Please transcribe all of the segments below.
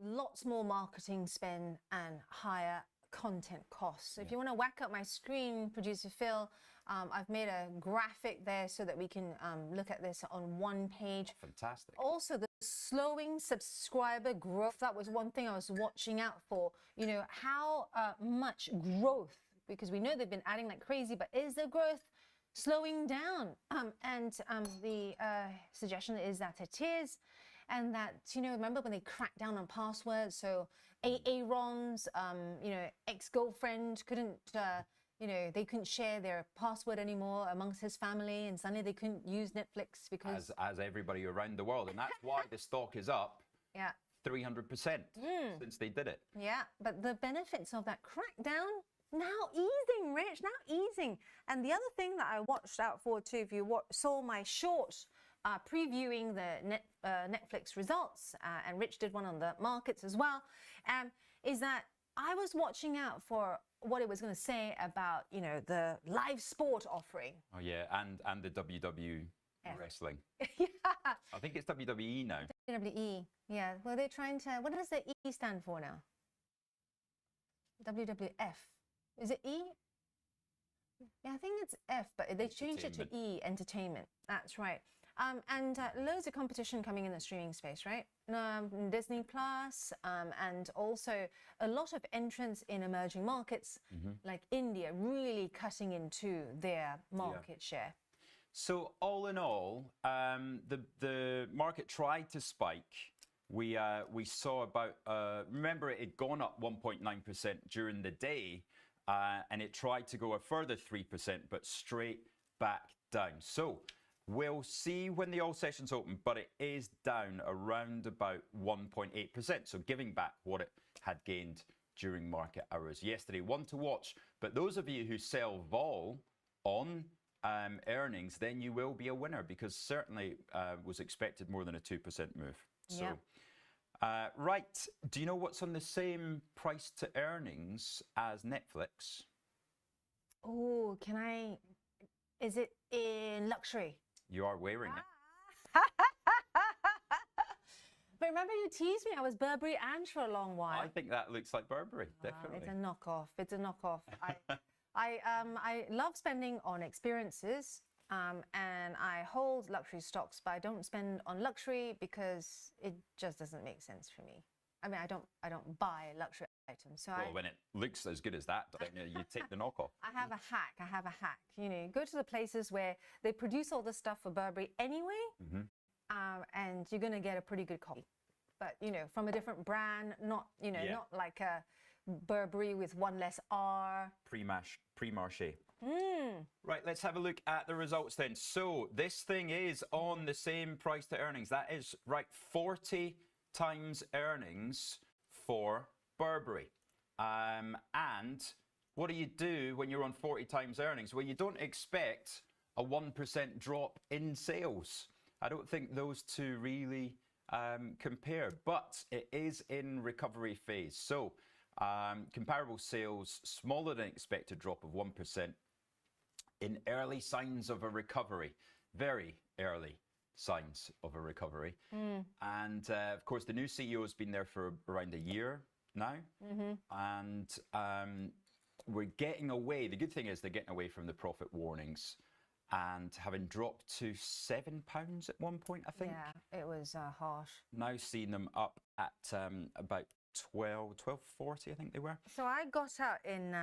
lots more marketing spend and higher content costs. So if you want to whack up my screen, producer Phil, I've made a graphic there so that we can look at this on one page. Fantastic. Also, the slowing subscriber growth, that was one thing I was watching out for. You know, how much growth, because we know they've been adding like crazy, but is the growth slowing down? The suggestion is that it is. And that, you know, remember when they cracked down on passwords? So Aaron's, you know, ex-girlfriend couldn't, you know, they couldn't share their password anymore amongst his family, and suddenly they couldn't use Netflix because... As everybody around the world. And that's why the stock is up 300% since they did it. Yeah, but the benefits of that crackdown now easing, Rich, now easing. And the other thing that I watched out for too, if you saw my short previewing the Netflix results, and Rich did one on the markets as well, is that I was watching out for what it was going to say about, you know, the live sport offering. Oh yeah, and the WWE wrestling. Yeah. I think it's WWE now. WWE, yeah. Well, they're trying to, what does the E stand for now? WWF. Is it E? Yeah, I think it's F, but they changed it to E, entertainment. That's right. And loads of competition coming in the streaming space, right? Disney Plus, and also a lot of entrants in emerging markets like India, really cutting into their market share. So all in all, the market tried to spike. We saw about, remember it had gone up 1.9% during the day, and it tried to go a further 3%, but straight back down. So we'll see when the all sessions open, but it is down around about 1.8%. So giving back what it had gained during market hours yesterday. One to watch. But those of you who sell vol on earnings, then you will be a winner, because certainly was expected more than a 2% move. So, right. Do you know what's on the same price to earnings as Netflix? Oh, is it in luxury? You are wearing it. But remember you teased me, I was Burberry and for a long while. I think that looks like Burberry, definitely. It's a knockoff. It's a knockoff. I love spending on experiences, and I hold luxury stocks, but I don't spend on luxury because it just doesn't make sense for me. I mean, I don't buy luxury items. So when it looks as good as that, then you take the knockoff. I have a hack. You know, go to the places where they produce all the stuff for Burberry anyway, and you're gonna get a pretty good copy. But you know, from a different brand, not not like a Burberry with one less R. Pre-marché. Right, let's have a look at the results then. So this thing is on the same price to earnings. That is right, 40 times earnings for Burberry. And what do you do when you're on 40 times earnings? Well, you don't expect a 1% drop in sales. I don't think those two really compare, but it is in recovery phase. So comparable sales, smaller than expected drop of 1% in early signs of a recovery, very early signs of a recovery. And of course, the new CEO has been there for around a year now. And we're getting away. The good thing is they're getting away from the profit warnings and having dropped to £7 at one point, I think. Yeah, it was harsh. Now seeing them up at about 12.40, I think they were. So I got out in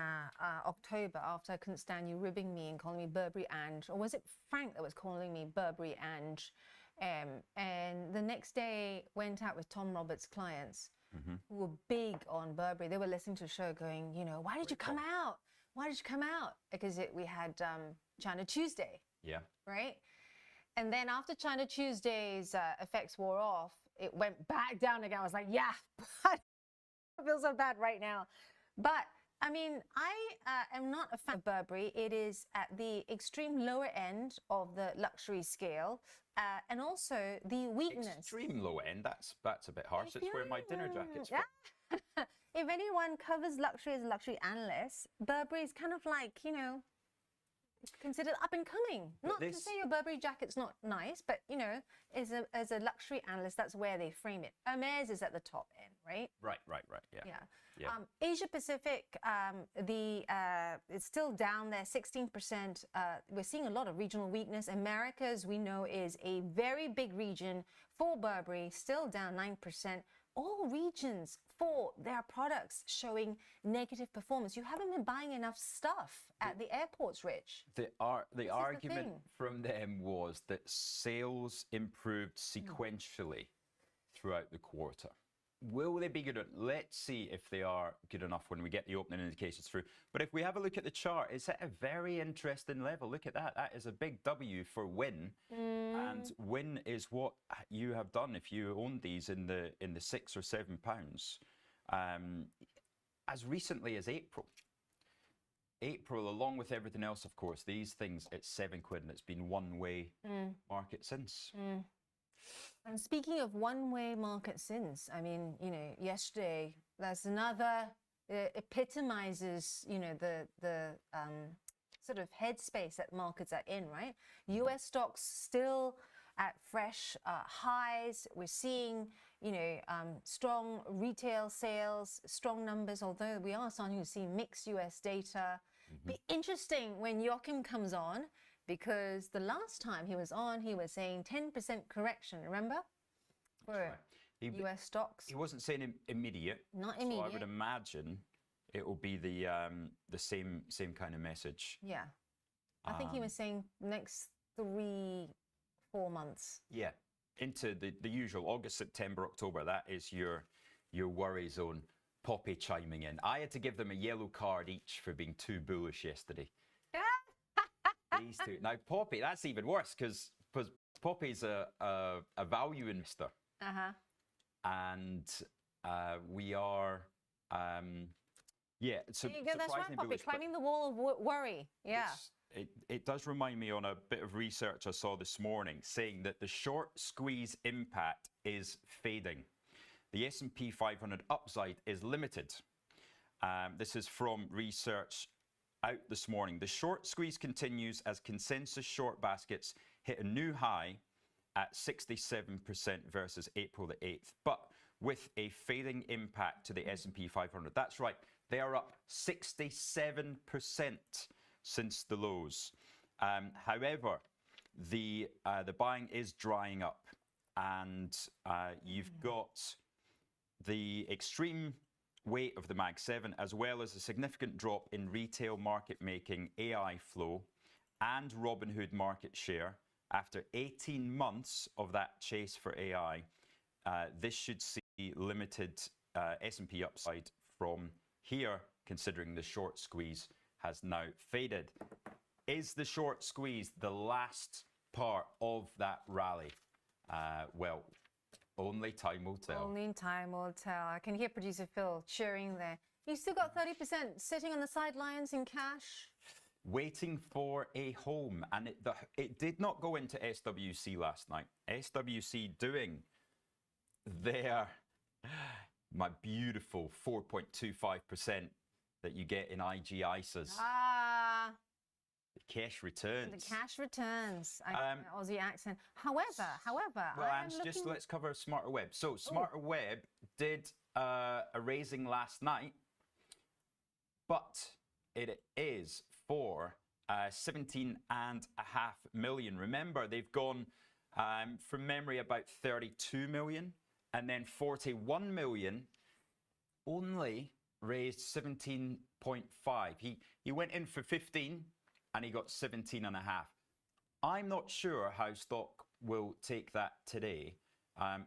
October after I couldn't stand you ribbing me and calling me Burberry Ange, or was it Frank that was calling me Burberry Ange? And the next day went out with Tom Roberts' clients who were big on Burberry. They were listening to the show going, you know, why did you come out? Why did you come out? Because we had China Tuesday. Yeah. Right? And then after China Tuesday's effects wore off, it went back down again. I was like, yeah, I feel so bad right now. But I mean, I am not a fan of Burberry. It is at the extreme lower end of the luxury scale, and also the weakness. Extreme low end, that's a bit harsh. It's where my dinner jacket's from. If anyone covers luxury as a luxury analyst, Burberry is kind of like, you know, considered up and coming. Not to say your Burberry jacket's not nice, but you know, as a luxury analyst, that's where they frame it. Hermes is at the top end, right? Right. Yeah. Asia Pacific, it's still down there, 16%. We're seeing a lot of regional weakness. Americas, we know, is a very big region for Burberry, still down 9%. All regions for their products showing negative performance. You haven't been buying enough stuff at the airports, Rich. The argument from them was that sales improved sequentially throughout the quarter. Will they be good? Let's see if they are good enough when we get the opening indications through. But if we have a look at the chart, it's at a very interesting level. Look at that. That is a big W for Win. And Win is what you have done if you own these in the £6 or £7. As recently as April. April, along with everything else, of course, these things, it's £7 and it's been one-way market since. And speaking of one-way market since, I mean, you know, yesterday, there's another, epitomizes, you know, the sort of headspace that markets are in, right? US stocks still at fresh highs. We're seeing, you know, strong retail sales, strong numbers, although we are starting to see mixed US data. Be interesting when Joachim comes on, because the last time he was on, he was saying 10% correction, remember? For US stocks. He wasn't saying immediate. Not immediate. So I would imagine it will be the same kind of message. Yeah. I think he was saying next 3-4 months. Yeah. Into the usual August, September, October. That is your worry zone. Poppy chiming in. I had to give them a yellow card each for being too bullish yesterday. These two. Now, Poppy, that's even worse because Poppy's a value investor. And we are, So you go, that's right, Poppy, climbing the wall of worry. Yeah. It does remind me on a bit of research I saw this morning saying that the short squeeze impact is fading. The S&P 500 upside is limited. This is from research out this morning. The short squeeze continues as consensus short baskets hit a new high at 67% versus April the 8th, but with a fading impact to the S&P 500. That's right, they are up 67% since the lows. However, the buying is drying up, and you've got the extreme weight of the Mag 7, as well as a significant drop in retail market making AI flow and Robinhood market share. After 18 months of that chase for AI, this should see limited S&P upside from here, considering the short squeeze has now faded. Is the short squeeze the last part of that rally? Well, only time will tell. Only time will tell. I can hear producer Phil cheering there. You still got 30% sitting on the sidelines in cash? Waiting for a home. And it did not go into SWC last night. SWC doing my beautiful 4.25% that you get in IG ISAs. The cash returns. The cash returns. Aussie accent. However, well, and just let's cover Smarter Web. So Smarter Web did a raising last night, but it is for 17.5 million. Remember, they've gone from memory about 32 million, and then 41 million. Only raised 17.5. He went in for 15. And he got 17.5. I'm not sure how stock will take that today.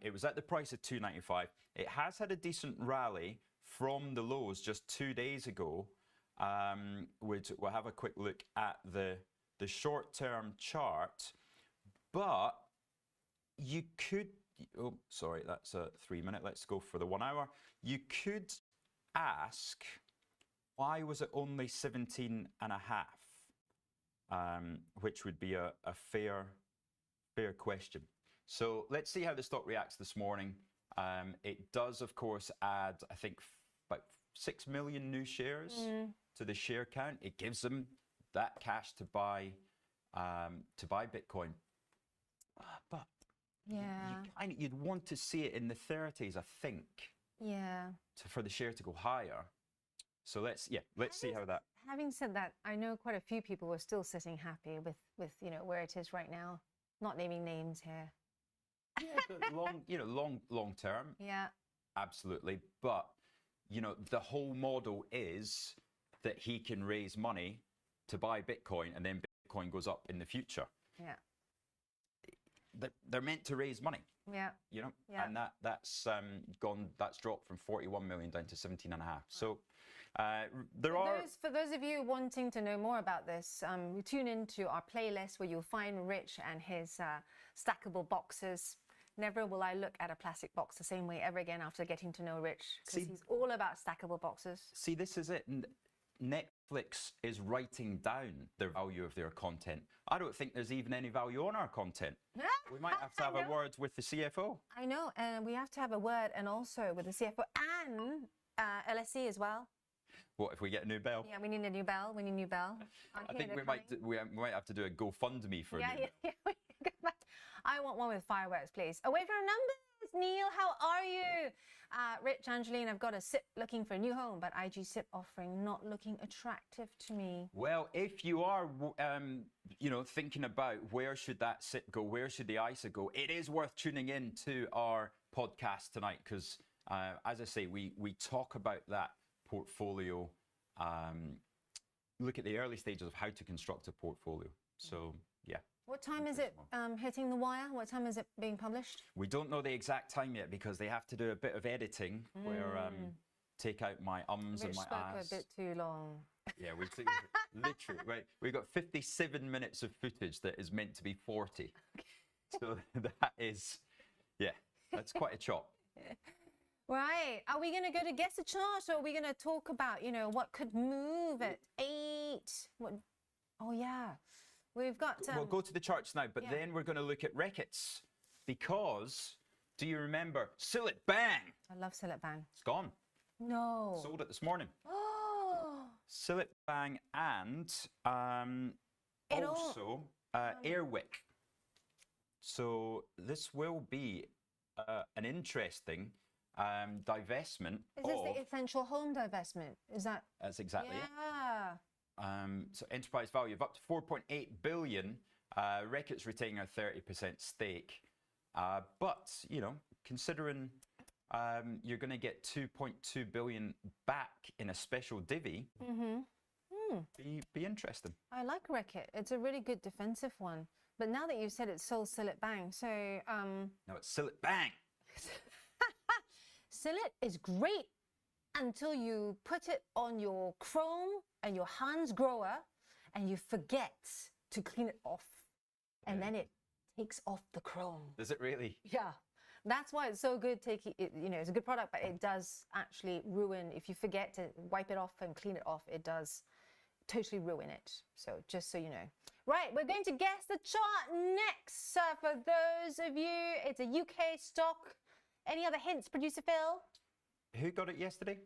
It was at the price of $2.95. It has had a decent rally from the lows just 2 days ago. We'll have a quick look at the short-term chart. But you could, oh, sorry, that's a 3 minute. Let's go for the 1 hour. You could ask, why was it only 17.5? Which would be a fair question. So let's see how the stock reacts this morning. It does, of course, add, I think, about 6 million new shares to the share count. It gives them that cash to buy Bitcoin. But you'd want to see it in the 30s, I think. Yeah. For the share to go higher. So let's see how that. Having said that, I know quite a few people who are still sitting happy with where it is right now. Not naming names here. Yeah, but long term. Yeah. Absolutely. But the whole model is that he can raise money to buy Bitcoin, and then Bitcoin goes up in the future. Yeah. They're meant to raise money. Yeah. Yeah. And that's dropped from 41 million down to 17 and a half. So for those of you wanting to know more about this, tune into our playlist where you'll find Rich and his stackable boxes. Never will I look at a plastic box the same way ever again after getting to know Rich, because he's all about stackable boxes. See, this is it. Netflix is writing down the value of their content. I don't think there's even any value on our content. We might have to have a word with the CFO. I know, and we have to have a word and also with the CFO and LSE as well. What if we get a new bell? Yeah, we need a new bell. We need a new bell. I think we might have to do a GoFundMe for a new bell. I want one with fireworks, please. Away from numbers, Neil, how are you? Rich, Angeline, I've got a SIP looking for a new home, but IG SIP offering not looking attractive to me. Well, if you are, thinking about where should that SIP go, where should the ISA go, it is worth tuning in to our podcast tonight because, as I say, we talk about that portfolio, look at the early stages of how to construct a portfolio. So, yeah. What time is it hitting the wire? What time is it being published? We don't know the exact time yet because they have to do a bit of editing where take out my ums and my ahs. A bit too long. Yeah, literally, right. We've got 57 minutes of footage that is meant to be 40. So that is, that's quite a chop. Right. Are we going to go to guess the chart, or are we going to talk about, what could move at 8? What? Oh, yeah. We've got... we'll go to the charts now, but then we're going to look at Reckitt's because, do you remember Sillet Bang? I love Sillet Bang. It's gone. No. Sold it this morning. Oh. Sillet Bang and also Airwick. So this will be an interesting divestment. Is this the essential home divestment? Is that? That's exactly it. Yeah. So enterprise value of up to 4.8 billion. Reckitt's retaining a 30% stake. But, considering you're going to get 2.2 billion back in a special divvy, be interesting. I like Reckitt. It's a really good defensive one. But now that you've said it's sold Sillet Bang, so... No, it's Sillet Bang. Sillet is great until you put it on your chrome and your Hans grower and you forget to clean it off. And then it takes off the chrome. Does it really? Yeah. That's why it's so good. It's a good product, but it does actually ruin, if you forget to wipe it off and clean it off, it does totally ruin it. So just so you know. Right, we're going to guess the chart next. For those of you, it's a UK stock. Any other hints, Producer Phil? Who got it yesterday?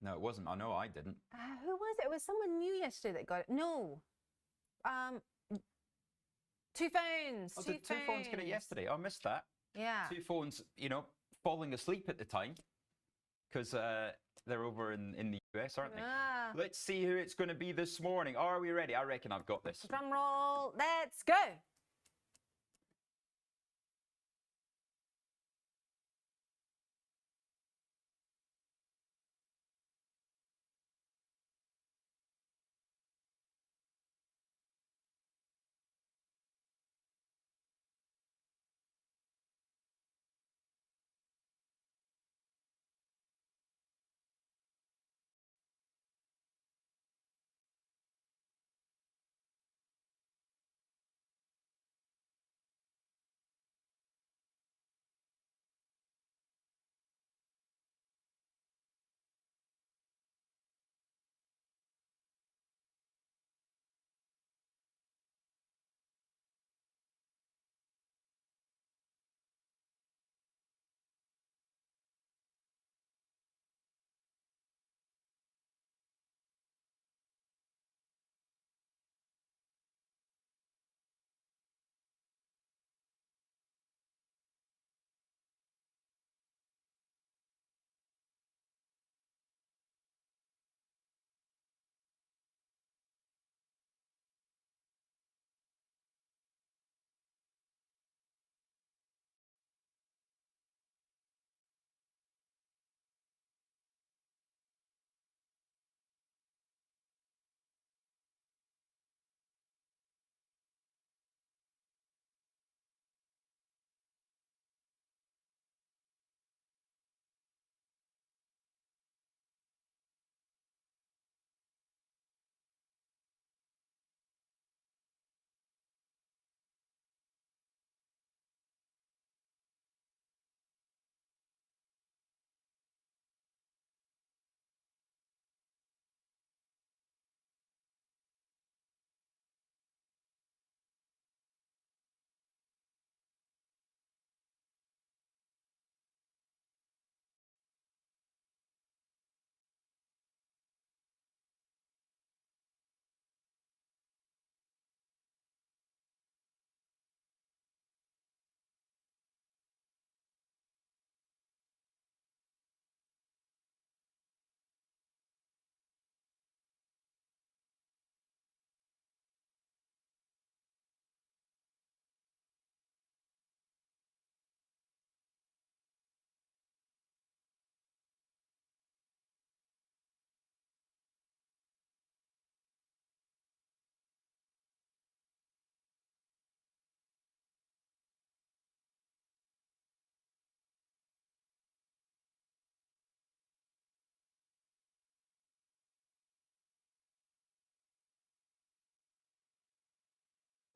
No, it wasn't. I know I didn't. Who was it? It was someone new yesterday that got it. No. Two phones. Oh, did two phones get it yesterday? I missed that. Yeah. Two phones, falling asleep at the time because they're over in the US, aren't they? Let's see who it's going to be this morning. Are we ready? I reckon I've got this. Drum roll. Let's go.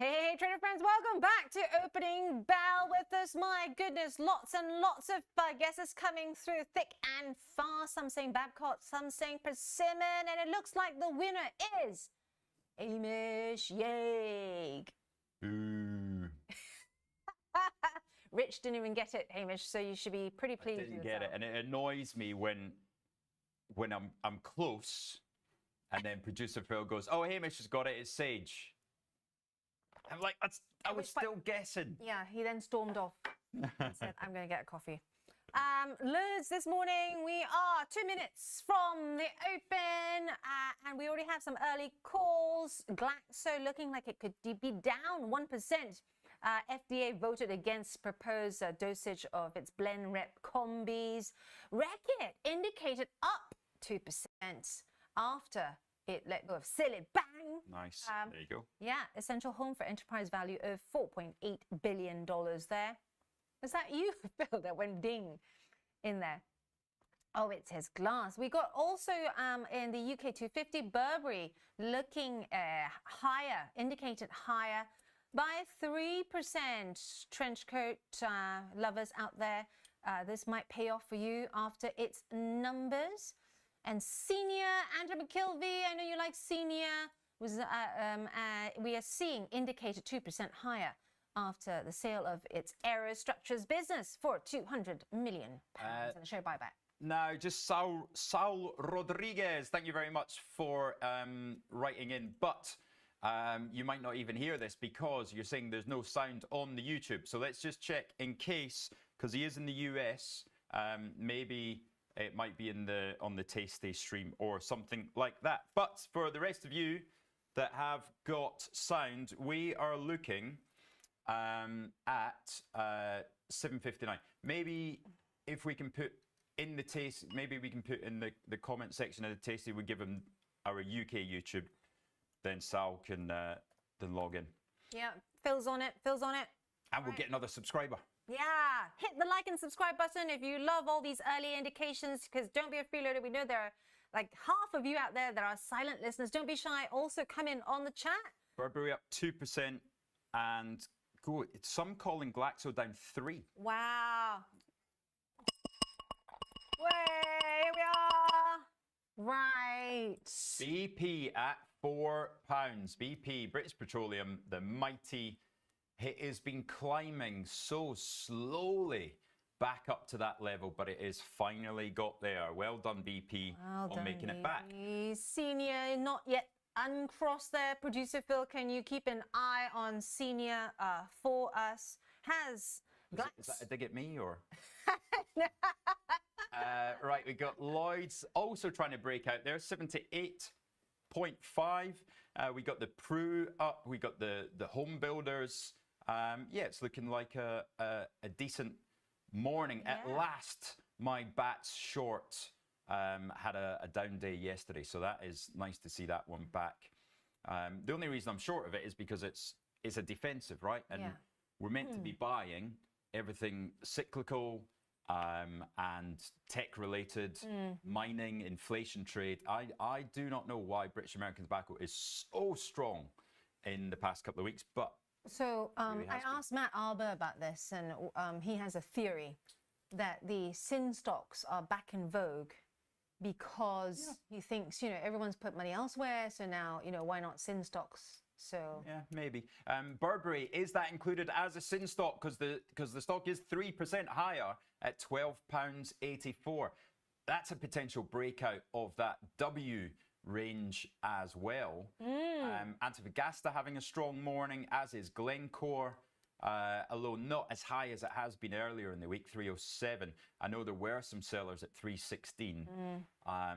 Hey, trader friends, welcome back to Opening Bell with us. My goodness, lots and lots of guesses coming through thick and fast. Some saying Babcock, some saying Persimmon, and it looks like the winner is Hamish. Yay! Ooh. Rich didn't even get it, Hamish, so you should be pretty pleased. I didn't get it, and it annoys me when I'm close, and then producer Phil goes, "Oh, Hamish has got it. It's Sage." I'm like, I was still guessing. Yeah, he then stormed off and said, I'm going to get a coffee. Loads this morning. We are 2 minutes from the open, and we already have some early calls. Glaxo looking like it could be down 1%. FDA voted against proposed dosage of its Blenrep combis. Reckitt indicated up 2% after it let go of Silly Bang. Nice. There you go. Yeah, essential home for enterprise value of $4.8 billion there. Was that you, Phil, that went ding in there? Oh, it says glass. We got also in the UK 250, Burberry looking higher, indicated higher by 3%. Trench coat lovers out there, this might pay off for you after its numbers. And Senior, Andrew McKilvey, I know you like Senior, was we are seeing indicated 2% higher after the sale of its aerostructures business for £200 million in the share buyback. Now, just Saul Rodriguez, thank you very much for writing in, but you might not even hear this because you're saying there's no sound on the YouTube. So let's just check in case, because he is in the US, maybe it might be on the Tasty stream or something like that. But for the rest of you that have got sound, we are looking at 7:59. Maybe if we can put in the Tasty, maybe we can put in the comment section of the Tasty, we give him our UK YouTube, then Sal can then log in. Yeah, Phil's on it, And we'll get another subscriber. Yeah, hit the like and subscribe button if you love all these early indications, because don't be a freeloader. We know there are like half of you out there that are silent listeners. Don't be shy. Also come in on the chat. Burberry up 2% and some calling Glaxo down 3%. Wow. Way, here we are. Right. BP at £4. BP, British Petroleum, the mighty. It has been climbing so slowly back up to that level, but it has finally got there. Well done, BP, on making it back. Senior, not yet uncrossed there. Producer Phil, can you keep an eye on Senior for us? Is that a dig at me, or? Right, we got Lloyd's also trying to break out there, 78.5. We got the Pru up. We got the Home Builders. Yeah, it's looking like a decent morning. Yeah. At last, my Bats short had a down day yesterday, so that is nice to see that one back. The only reason I'm short of it is because it's a defensive, right? And we're meant to be buying everything cyclical and tech-related, mining, inflation trade. I do not know why British American Tobacco is so strong in the past couple of weeks, but so I asked Matt Arbour about this, and he has a theory that the sin stocks are back in vogue because he thinks, everyone's put money elsewhere, so now, why not sin stocks? So yeah, maybe. Burberry, is that included as a sin stock? Because the stock is 3% higher at £12.84. That's a potential breakout of that W range as well. Antofagasta having a strong morning, as is Glencore, although not as high as it has been earlier in the week, 307. I know there were some sellers at 316.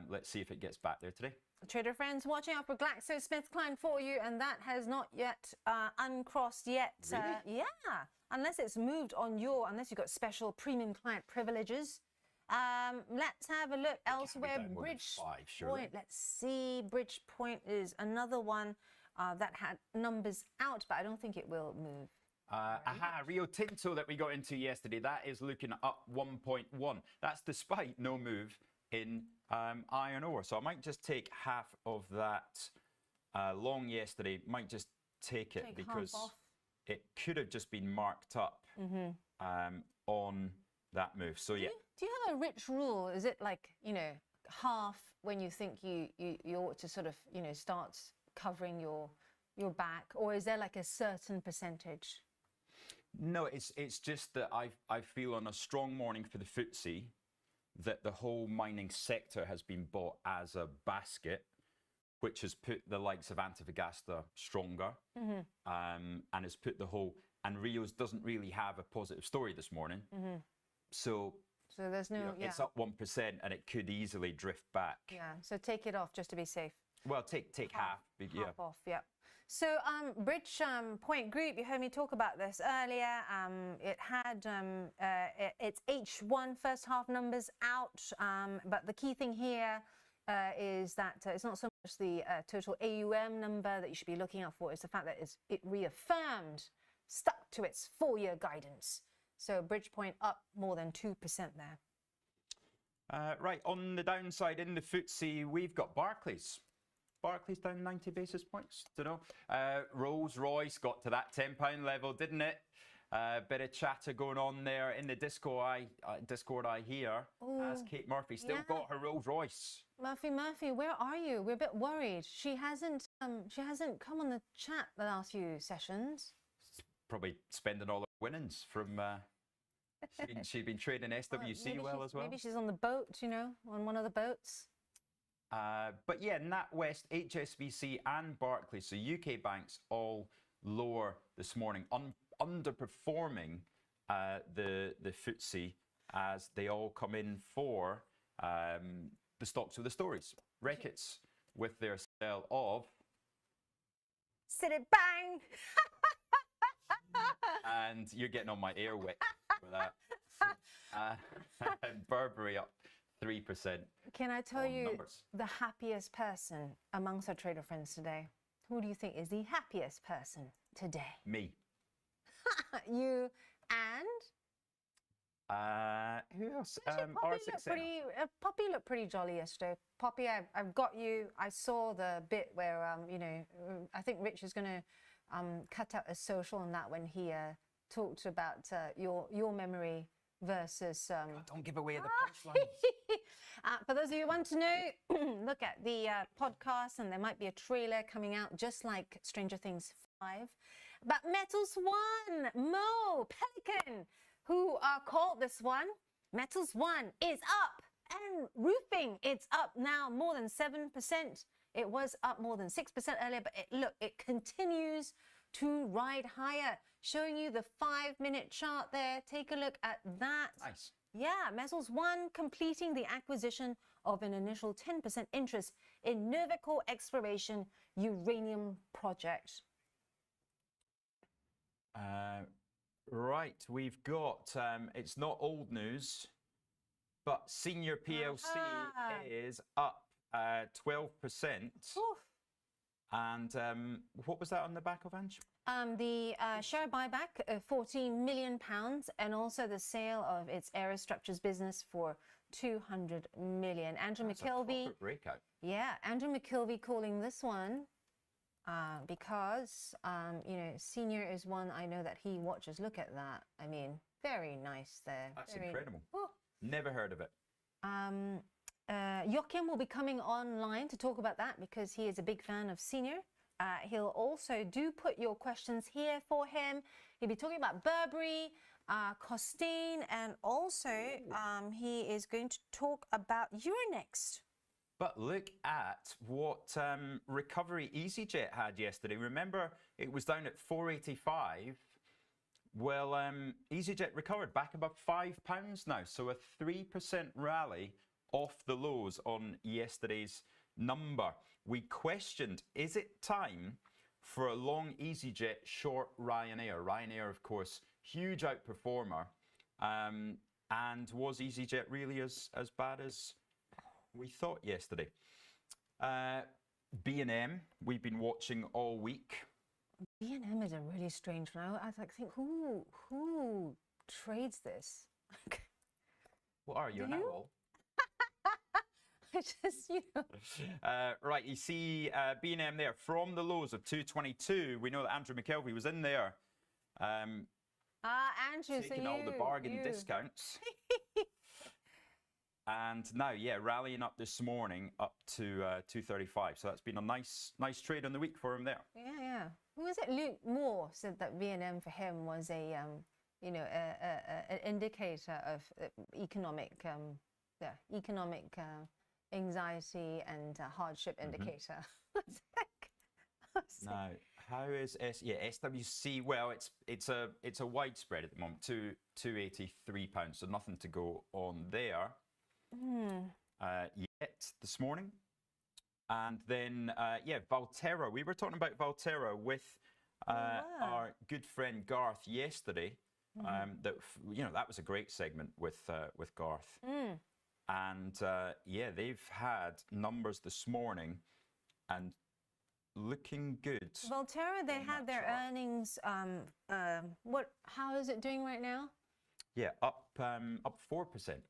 Let's see if it gets back there today. Trader friends, watching out for GlaxoSmithKline for you, and that has not yet uncrossed yet. Really? Yeah, unless it's moved on unless you've got special premium client privileges. Let's have a look elsewhere. Bridgepoint. Let's see. Bridgepoint is another one that had numbers out, but I don't think it will move. Rio Tinto that we got into yesterday, that is looking up 1.1. That's despite no move in iron ore. So I might just take half of that long yesterday, might just take it Take half because off. it could have just been marked up on that move. So yeah, Do you have a rich rule? Is it like, half when you think you ought to sort of, start covering your back, or is there like a certain percentage? no, it's just that I feel on a strong morning for the FTSE that the whole mining sector has been bought as a basket, which has put the likes of Antofagasta stronger, and has put the whole, and Rios doesn't really have a positive story this morning. So there's no, it's up 1% and it could easily drift back. Yeah, so take it off just to be safe. Well, take half. Yeah. Half off, yeah. So Bridge Point Group, you heard me talk about this earlier. It had its H1 first half numbers out, but the key thing here is that it's not so much the total AUM number that you should be looking out for, it's the fact that it reaffirmed, stuck to its 4-year guidance. So Bridgepoint up more than 2% there. Right, on the downside in the FTSE, we've got Barclays. Barclays down 90 basis points, don't know. Rolls-Royce got to that £10 level, didn't it? Bit of chatter going on there in the Discord I hear. As Kate Murphy still got her Rolls-Royce. Murphy, where are you? We're a bit worried. She hasn't come on the chat the last few sessions. Probably spending all her winnings from. She'd been trading SWC well as well. Maybe she's on the boat, on one of the boats. But yeah, NatWest, HSBC and Barclays, so UK banks all lower this morning, underperforming the FTSE as they all come in for the stocks with the stories. Reckitt's with their sale of Citibank. And you're getting on my air wick for that. And Burberry up 3%. Can I tell you numbers. The happiest person amongst our trader friends today? Who do you think is the happiest person today? Me. You and? Who else? Poppy looked pretty jolly yesterday. Poppy, I've got you. I saw the bit where, I think Rich is going to cut out a social on that when he talked about your memory versus... God, don't give away the punchline. For those of you who want to know, look at the podcast, and there might be a trailer coming out, just like Stranger Things 5. But Metals One, Mo, Pelican, who called this one. Metals One is up, and roofing, it's up now more than 7%. It was up more than 6% earlier, but it continues to ride higher. Showing you the 5-minute chart there. Take a look at that. Nice. Yeah, Metals One completing the acquisition of an initial 10% interest in Novacore Exploration uranium project. Right, we've got, it's not old news, but Senior PLC is up 12%. Oof. And what was that on the back of, Ange? The share buyback of £14 million, and also the sale of its aerostructures business for $200 million. Andrew McKelvey. Breakout. Yeah, Andrew McKelvey calling this one because Senior is one I know that he watches. Look at that. I mean, very nice there. That's incredible. Never heard of it. Joachim will be coming online to talk about that because he is a big fan of Senior. He'll also put your questions here for him. He'll be talking about Burberry, Costain, and also he is going to talk about Euronext. But look at what recovery EasyJet had yesterday. Remember, it was down at 485. Well, EasyJet recovered back above £5 now, so a 3% rally off the lows on yesterday's number. We questioned, is it time for a long EasyJet, short Ryanair? Ryanair, of course, huge outperformer. And was EasyJet really as bad as we thought yesterday? B&M, we've been watching all week. B&M is a really strange one. I think, who trades this? What are you, an owl? Just, you know. Right, you see B&M there from the lows of 222. We know that Andrew McKelvey was in there. Andrew, Taking all the bargain discounts. And now, yeah, rallying up this morning up to 235. So that's been a nice trade on the week for him there. Yeah. Who was it? Luke Moore said that V&M for him was a, you know, an indicator of economic anxiety and hardship indicator. Now, how is SWC? Well, it's a widespread at the moment, £283, so nothing to go on there yet this morning. And then Valterra. We were talking about Valterra with our good friend Garth yesterday. That was a great segment with Garth. And they've had numbers this morning and looking good. Valterra, they had their earnings. How is it doing right now? Yeah, up 4%.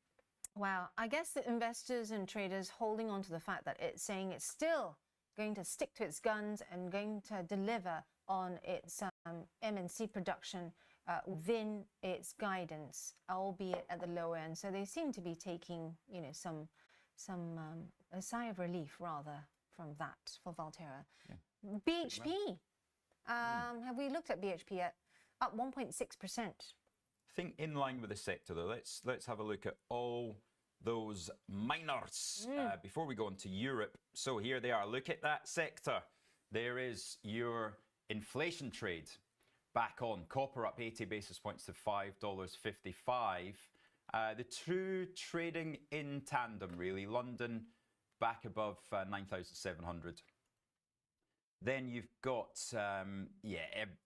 Wow. I guess the investors and traders holding on to the fact that it's saying it's still going to stick to its guns and going to deliver on its M&C production within its guidance, albeit at the lower end. So they seem to be taking, you know, some a sigh of relief rather from that for Valterra. Yeah. BHP. Have we looked at BHP yet? Up 1.6%. I think in line with the sector though. Let's have a look at all those miners before we go into Europe. So here they are. Look at that sector. There is your inflation trade back on. Copper up 80 basis points to $5.55. The two trading in tandem really. London back above 9,700. Then you've got,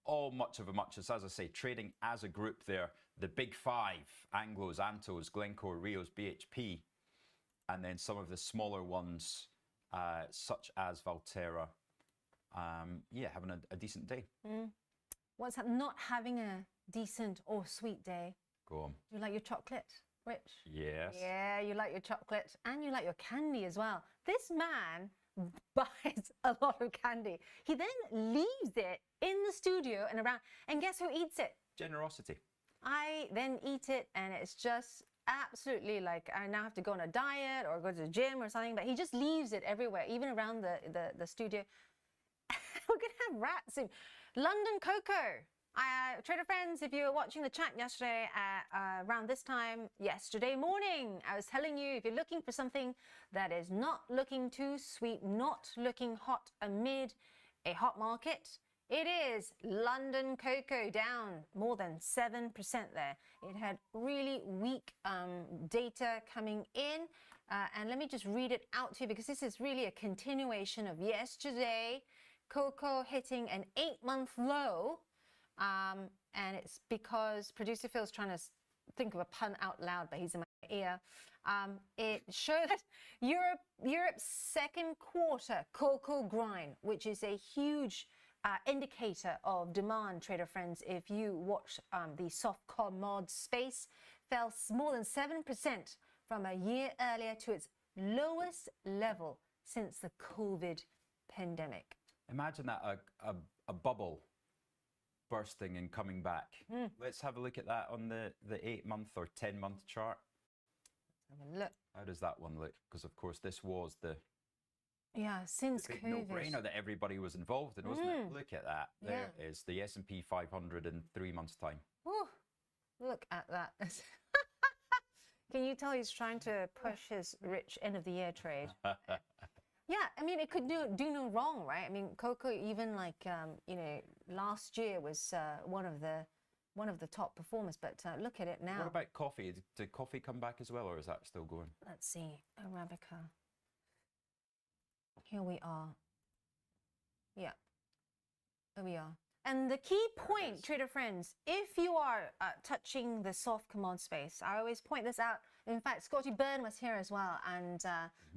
all much of a muchness, as I say, trading as a group there. The big five, Anglos, Antos, Glencore, Rios, BHP, and then some of the smaller ones, such as Valterra, having a decent day. What's not having a decent or sweet day? Go on. You like your chocolate, Rich? Yes. Yeah, you like your chocolate and you like your candy as well. This man buys a lot of candy. He then leaves it in the studio and around, and guess who eats it? Generosity. I then eat it, and it's just absolutely like I now have to go on a diet or go to the gym or something, but he just leaves it everywhere, even around the studio. We're gonna have rats soon. London cocoa. Trader friends, if you were watching the chat yesterday at around this time yesterday morning, I was telling you, if you're looking for something that is not looking too sweet, not looking hot amid a hot market, it is London cocoa, down more than 7% there. It had really weak data coming in. And let me just read it out to you, because this is really a continuation of yesterday. Cocoa hitting an 8-month low. And it's because producer Phil's trying to think of a pun out loud, but he's in my ear. It showed Europe's second quarter cocoa grind, which is a huge indicator of demand, trader friends. If you watch the soft commod space, fell more than 7% from a year earlier to its lowest level since the COVID pandemic. Imagine that, a bubble bursting and coming back. Let's have a look at that on the 8-month or 10-month chart. Let's have a look. How does that one look? Because of course this was the since big COVID. no-brainer that everybody was involved in, wasn't it? Look at that. There is the S&P 500 in 3 months' time. Ooh, look at that. Can you tell he's trying to push his rich end of the year trade? Yeah, I mean, it could do no wrong, right? I mean, cocoa, even like last year was one of the top performers. But look at it now. What about coffee? Did coffee come back as well, or is that still going? Let's see, Arabica. Here we are. Yeah, here we are. And the key point, trader friends, if you are touching the soft command space, I always point this out. In fact, Scotty Byrne was here as well, and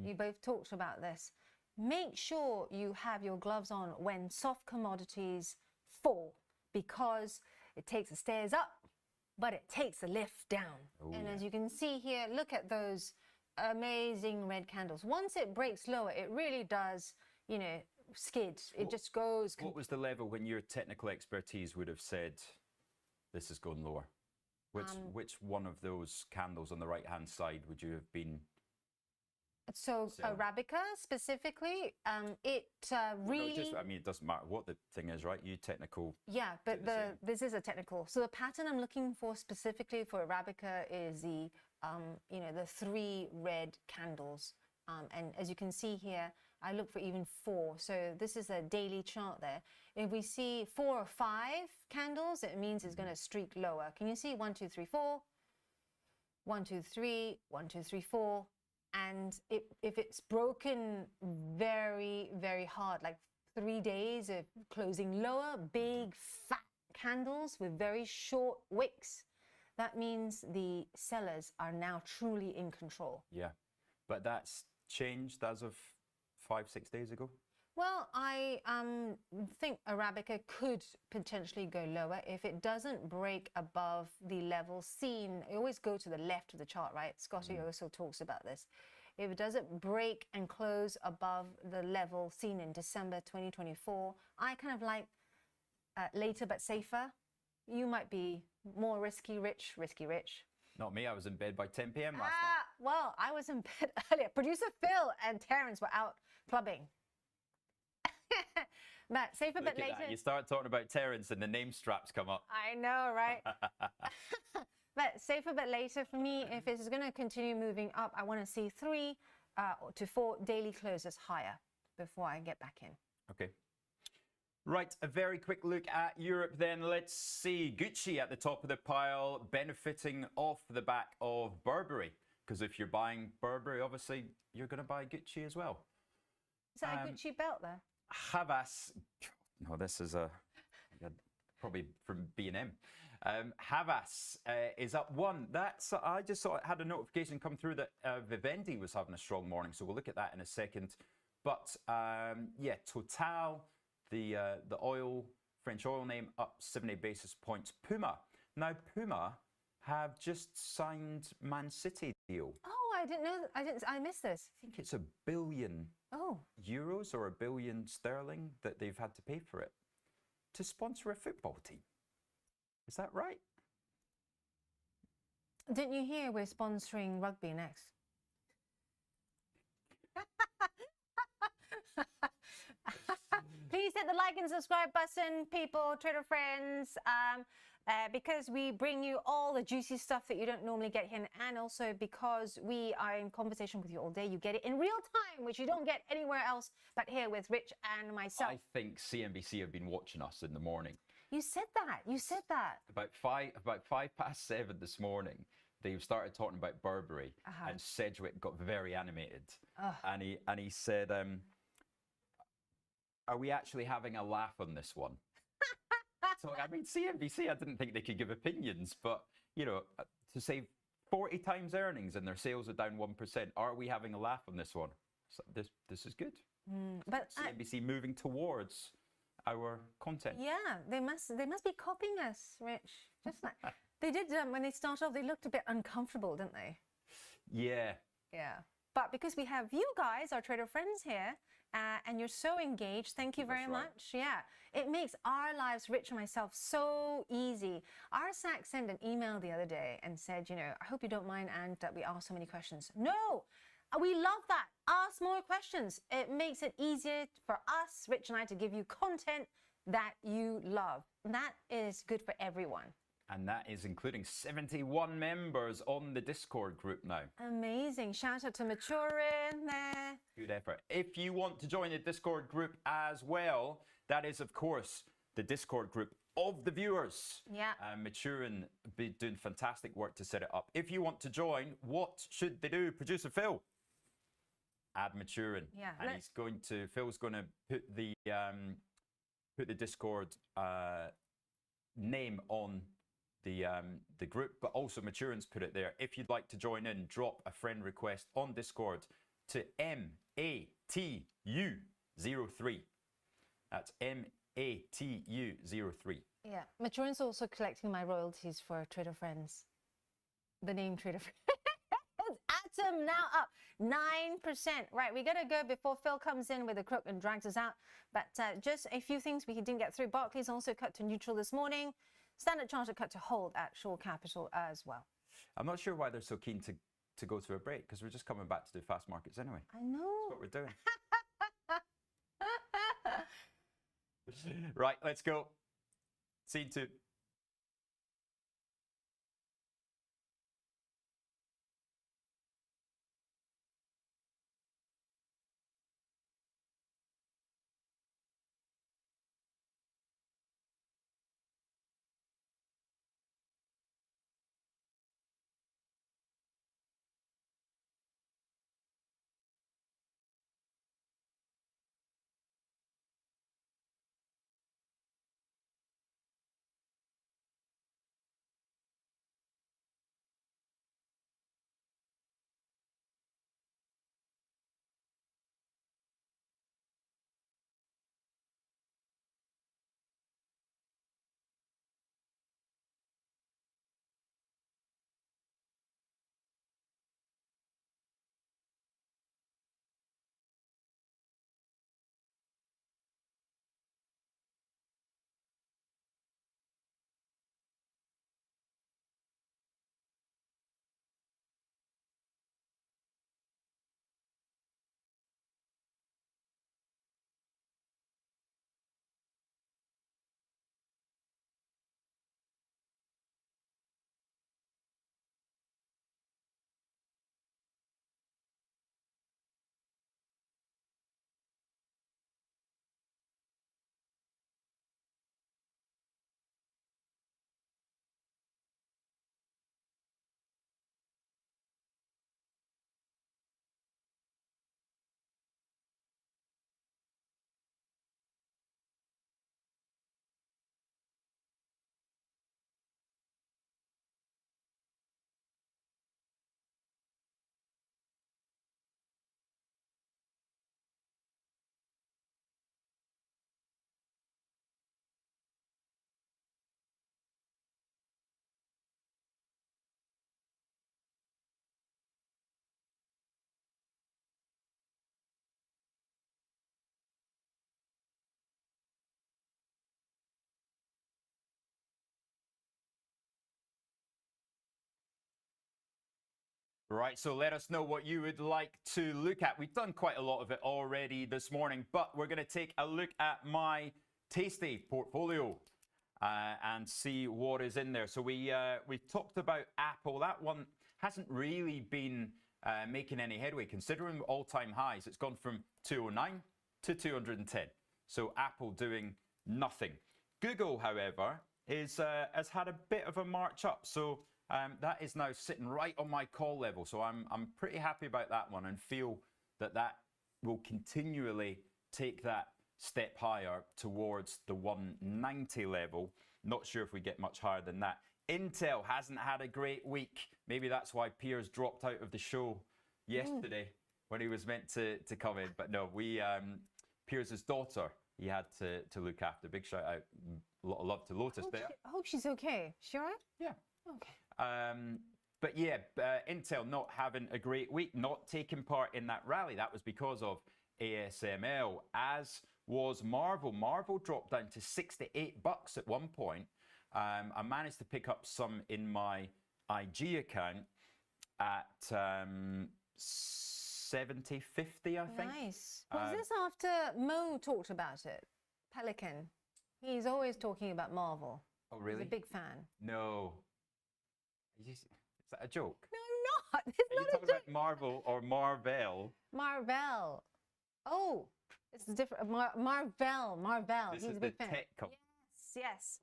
you both talked about this. Make sure you have your gloves on when soft commodities fall, because it takes the stairs up, but it takes a lift down. And as you can see here, look at those amazing red candles. Once it breaks lower, it really does, you know, skid. It just goes. What was the level when your technical expertise would have said this is going lower? Which one of those candles on the right-hand side would you have been? So selling? Arabica specifically, it really. No, I mean, it doesn't matter what the thing is, right? You technical. Yeah, but this is a technical. So the pattern I'm looking for specifically for Arabica is the, you know, the 3 red candles. And as you can see here, I look for even 4. So this is a daily chart there. If we see 4 or 5 candles, it means it's going to streak lower. Can you see 1, 2, 3, 4? 1, 2, 3, 1, 2, 3, 4. And if it's broken very, very hard, like 3 days of closing lower, big fat candles with very short wicks, that means the sellers are now truly in control. Yeah, but that's changed as of 5-6 days ago. Well, I think Arabica could potentially go lower if it doesn't break above the level seen. I always go to the left of the chart, right? Scotty also talks about this. If it doesn't break and close above the level seen in December 2024, I kind of like later but safer. You might be more risky rich. Not me, I was in bed by 10 p.m. last night. Well, I was in bed earlier. Producer Phil and Terence were out clubbing. But safer Look but at later. that. You start talking about Terence and the name straps come up. I know, right? But safer but later for me, if it's going to continue moving up, I want to see 3 to 4 daily closes higher before I get back in. Okay. Right, a very quick look at Europe then. Let's see Gucci at the top of the pile, benefiting off the back of Burberry. Because if you're buying Burberry, obviously, you're going to buy Gucci as well. Is that a Gucci belt there? Havas, no, this is probably from B&M. Havas is up 1. That's I just saw had a notification come through that Vivendi was having a strong morning, so we'll look at that in a second. But yeah, Total, the oil French oil name, up 70 basis points. Puma. Now Puma have just signed Man City deal. Oh, I didn't know. I missed this. I think it's €1 billion Oh. or €1 billion sterling that they've had to pay for it to sponsor a football team. Is that right? Didn't you hear we're sponsoring rugby next? Please hit the like and subscribe button, people, Twitter friends, because we bring you all the juicy stuff that you don't normally get here, and also because we are in conversation with you all day, you get it in real time, which you don't get anywhere else but here with Rich and myself. I think CNBC have been watching us in the morning. You said that. You said that. About 7:05 this morning, they started talking about Burberry, and Sedgwick got very animated, and he said, "Are we actually having a laugh on this one?" So I mean, CNBC, I didn't think they could give opinions, but you know, to say 40 times earnings and their sales are down 1%, are we having a laugh on this one? So this is good. But CNBC moving towards our content. Yeah, they must be copying us, Rich. Just like they did when they started off. They looked a bit uncomfortable, didn't they? Yeah. Yeah. But because we have you guys, our trader friends here, and you're so engaged, thank you very much. Yeah, it makes our lives, Rich and myself, so easy. Arsac sent an email the other day and said, you know, I hope you don't mind, and that we ask so many questions. No, we love that. Ask more questions. It makes it easier for us, Rich and I, to give you content that you love. And that is good for everyone. And that is including 71 members on the Discord group now. Amazing. Shout out to Maturin there. Good effort. If you want to join the Discord group as well, that is, of course, the Discord group of the viewers. Yeah. Maturin be doing fantastic work to set it up. If you want to join, what should they do? Producer Phil, add Maturin. Yeah. And Phil's going to put the Discord name on the group, but also Maturin's put it there. If you'd like to join in, drop a friend request on Discord to MATU03. That's MATU03. Yeah, Maturin's also collecting my royalties for Trader Friends. The name Trader Friends. bottom now up 9%. Right, we got to go before Phil comes in with a crook and drags us out. But just a few things we didn't get through. Barclays also cut to neutral this morning. Standard Chartered cut to hold at Shore Capital as well. I'm not sure why they're so keen to go to a break, because we're just coming back to do fast markets anyway. I know. That's what we're doing. Right, let's go. Scene 2. Right, so let us know what you would like to look at. We've done quite a lot of it already this morning, but we're going to take a look at my Tasty portfolio and see what is in there. So we've talked about Apple. That one hasn't really been making any headway. Considering all-time highs, it's gone from 209 to 210. So Apple doing nothing. Google, however, has had a bit of a march up. So that is now sitting right on my call level. So I'm pretty happy about that one and feel that that will continually take that step higher towards the 190 level. Not sure if we get much higher than that. Intel hasn't had a great week. Maybe that's why Piers dropped out of the show yesterday when he was meant to come in. But no, Piers' daughter, he had to look after. Big shout out. A lot of love to Lotus there. I hope she's okay. She all right? Yeah. Okay. But yeah, Intel not having a great week, not taking part in that rally. That was because of ASML, as was Marvel. Marvel dropped down to $68 at one point. I managed to pick up some in my IG account at 70.50, I think. Nice. Was this after Mo talked about it? Pelican. He's always talking about Marvel. Oh, really? He's a big fan. No. Is that a joke? No, I'm not. It's Are you not talking a joke. about Marvel or Marvel? Marvel. Oh, it's different. Marvel. This He's is a the big fan. tech company. Yes.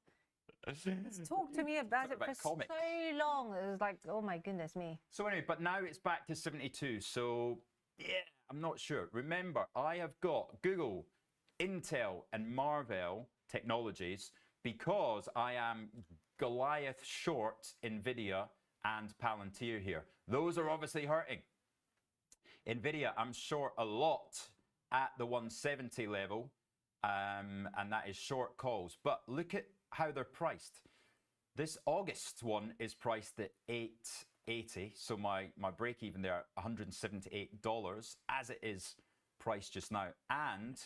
Talk to me about it for comics. so long. It was like, oh my goodness me. So anyway, but now it's back to 72. So yeah, I'm not sure. Remember, I have got Google, Intel, and Marvell Technologies because I am Goliath short NVIDIA and Palantir here. Those are obviously hurting. NVIDIA, I'm short a lot at the 170 level, and that is short calls. But look at how they're priced. This August one is priced at 80. So my break even there, $178 as it is priced just now. And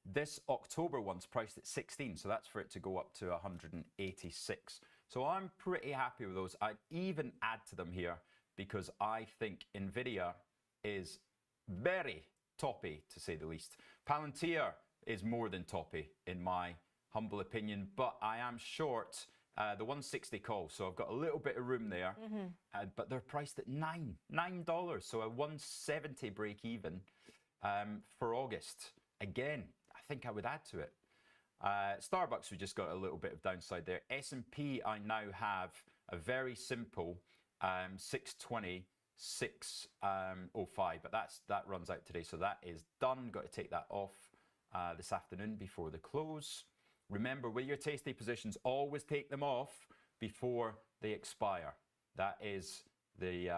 this October one's priced at 16, so that's for it to go up to 186. So I'm pretty happy with those. I'd even add to them here because I think NVIDIA is very toppy, to say the least. Palantir is more than toppy, in my humble opinion, but I am short the 160 call, so I've got a little bit of room there, but they're priced at $9, so a 170 break even for August. Again, I think I would add to it. Starbucks, we just got a little bit of downside there. S&P, I now have a very simple 620, 605, but that runs out today, so that is done. Got to take that off this afternoon before the close. Remember, with your tasty positions, always take them off before they expire. That is the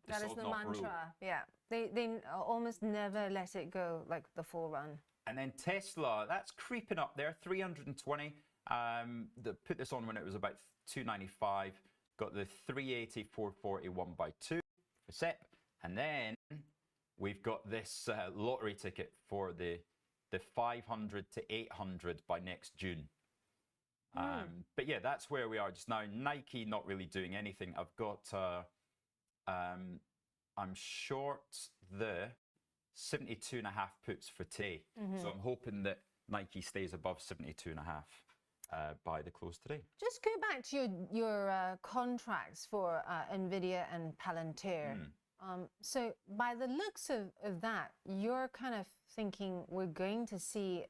that is the mantra. Rule. Yeah, they almost never let it go like the full run. And then Tesla, that's creeping up there, 320. Put this on when it was about 295. Got the 380, 440, 1x2 for SEP. And then we've got this lottery ticket for the 500 to 800 by next June. But yeah, that's where we are just now. Nike not really doing anything. I've got, I'm short the 72.5 puts for today. So I'm hoping that Nike stays above 72.5 by the close today. Just go back to your contracts for NVIDIA and Palantir. So by the looks of that, you're kind of thinking we're going to see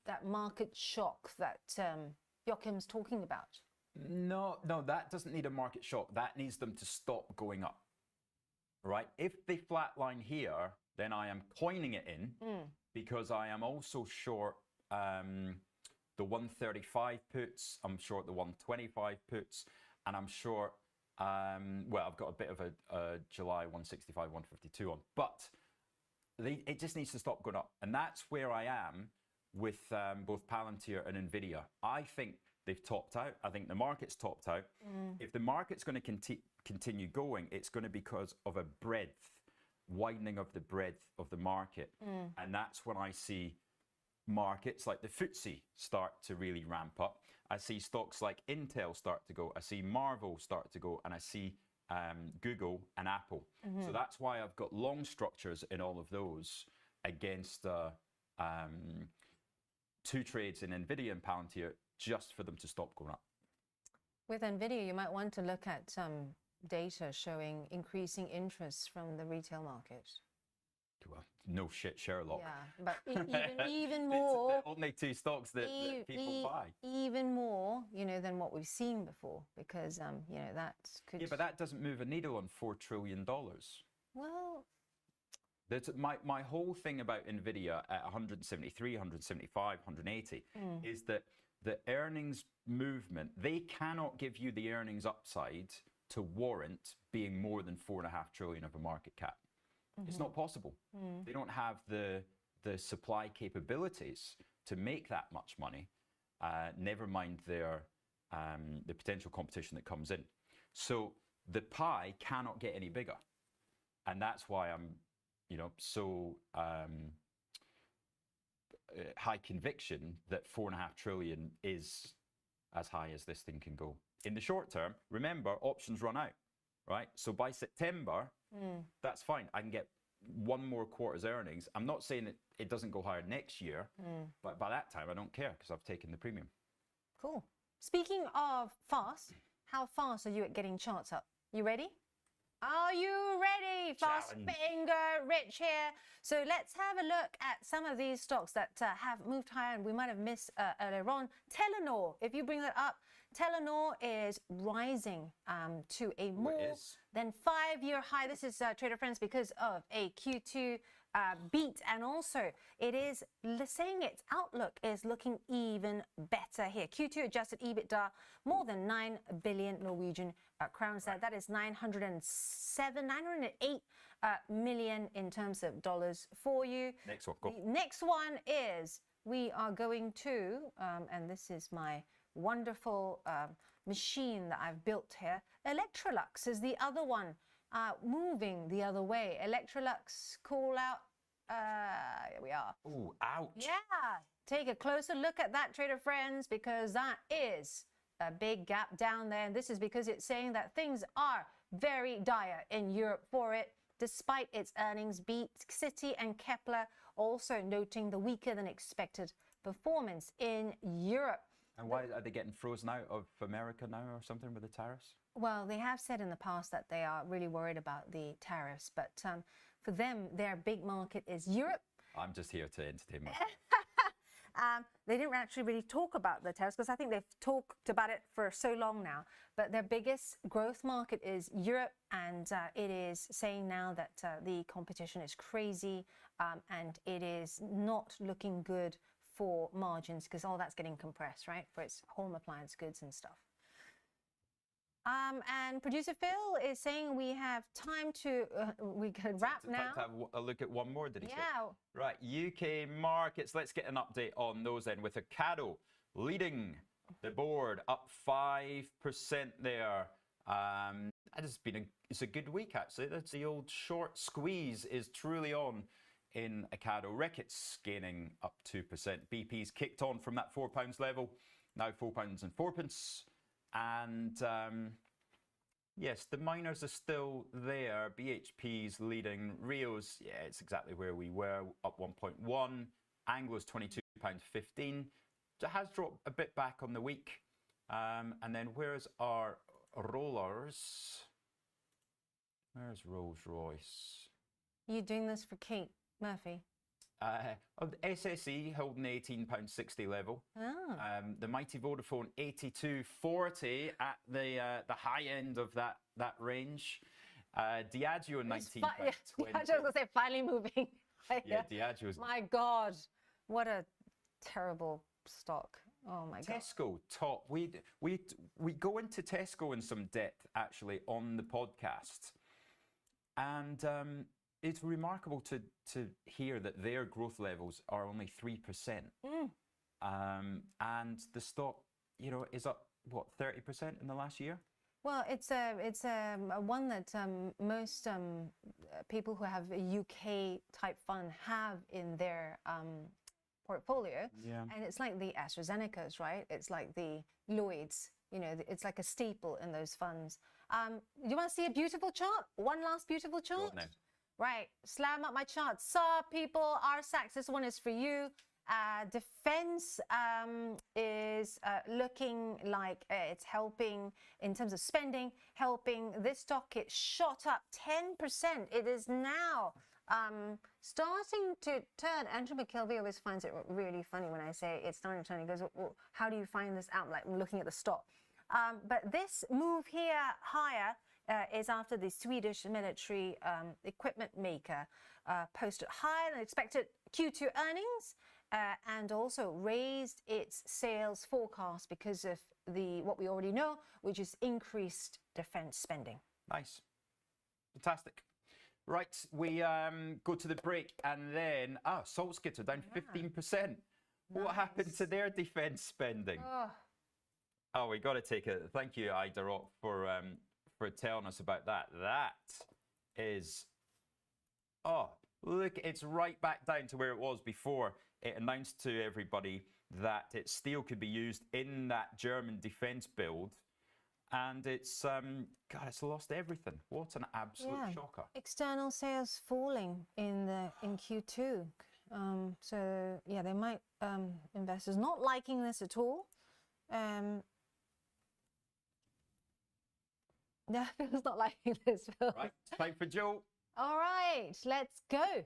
that market shock that Joachim's talking about. No, that doesn't need a market shock. That needs them to stop going up, right? If they flatline here, then I am coining it in because I am also short the 135 puts, I'm short the 125 puts, and I'm short, well, I've got a bit of a July 165, 152 on, but it just needs to stop going up. And that's where I am with both Palantir and NVIDIA. I think they've topped out. I think the market's topped out. If the market's going to continue going, it's going to be because of a widening of the breadth of the market. And that's when I see markets like the FTSE start to really ramp up. I see stocks like Intel start to go. I see Marvel start to go. And I see Google and Apple. So that's why I've got long structures in all of those against 2 trades in NVIDIA and Palantir just for them to stop going up. With NVIDIA, you might want to look at some data showing increasing interest from the retail market. Well, no shit, Sherlock. Yeah, but even more. It's the only 2 stocks that people buy. Even more, than what we've seen before, because that could. Yeah, but that doesn't move a needle on $4 trillion. Well. That's my whole thing about NVIDIA at 173, 175, 180 is that the earnings movement, they cannot give you the earnings upside to warrant being more than 4.5 trillion of a market cap. It's not possible. They don't have the supply capabilities to make that much money, never mind the potential competition that comes in. So the pie cannot get any bigger. And that's why I'm so high conviction that 4.5 trillion is as high as this thing can go. In the short term, remember, options run out, right? So by September, that's fine. I can get 1 more quarter's earnings. I'm not saying that it doesn't go higher next year, but by that time, I don't care because I've taken the premium. Cool. Speaking of fast, how fast are you at getting charts up? You ready? Are you ready? Fast finger, Rich here. So let's have a look at some of these stocks that have moved higher and we might have missed earlier on. Telenor, if you bring that up, Telenor is rising to a more than 5-year high. This is Trader Friends because of a Q2 beat, and also it is saying its outlook is looking even better here. Q2 adjusted EBITDA more than 9 billion Norwegian crowns. That is 908 million in terms of dollars for you. Next one, go. The next one is we are going to, and this is my wonderful machine that I've built here. Electrolux is the other one, moving the other way. Electrolux call out. Here we are. Oh, ouch. Yeah, take a closer look at that, trader friends, because that is a big gap down there. And this is because it's saying that things are very dire in Europe for it, despite its earnings beat. Citi and Kepler also noting the weaker than expected performance in Europe. And why are they getting frozen out of America now or something with the tariffs? Well, they have said in the past that they are really worried about the tariffs, but for them, their big market is Europe. I'm just here to entertain myself. They didn't actually really talk about the tariffs because I think they've talked about it for so long now. But their biggest growth market is Europe, and it is saying now that the competition is crazy and it is not looking good for margins because all that's getting compressed, right, for its home appliance goods and stuff. And producer Phil is saying we have time to, we could wrap now. Time to have a look at one more, did he say? Yeah. Right, UK markets. Let's get an update on those then, with Ocado leading the board, up 5% there. That has been it's a good week, actually. That's the old short squeeze is truly on in Ocado. Reckitt's gaining up 2%. BP's kicked on from that £4 level, now £4.04. And yes, the miners are still there. BHP's leading. Rio's, yeah, it's exactly where we were, up 1.1. Anglo's £22.15. It has dropped a bit back on the week. And then where's our rollers? Where's Rolls Royce? You doing this for Kate Murphy? SSE holding £18.60 level. Oh. The mighty Vodafone 82.40 at the high end of that range. Diageo 19.20. Yeah, I was going to say finally moving. Yeah, Diageo's. My God, what a terrible stock. Oh my God. Tesco top. We go into Tesco in some depth actually on the podcast, and it's remarkable to hear that their growth levels are only 3%. And the stock, you know, is up, what, 30% in the last year? Well, it's a one that most people who have a UK type fund have in their portfolio. Yeah. And it's like the AstraZenecas, right? It's like the Lloyds, you know, it's like a staple in those funds. You want to see a beautiful chart? One last beautiful chart? No. Right, slam up my chart. So people, RSAX, this one is for you. Defense is looking like it's helping in terms of spending, helping this stock. It shot up 10%. It is now starting to turn. Andrew McKelvey always finds it really funny when I say it's starting to turn. He goes, well, how do you find this out? Like, I'm looking at the stock. But this move here higher is after the Swedish military equipment maker posted higher than expected Q2 earnings and also raised its sales forecast because of what we already know, which is increased defense spending. Nice. Fantastic. Right, we go to the break, and then Saltskitter down 15%. What happened to their defense spending? Oh, we got to take it. Thank you, Idarot, for telling us about that. That is, look, it's right back down to where it was before it announced to everybody that its steel could be used in that German defense build. And it's, God, it's lost everything. What an absolute shocker. External sales falling in Q2. So, yeah, they might, investors not liking this at all. No, Phil's not liking this, Phil. Right, time for Joe. All right, let's go.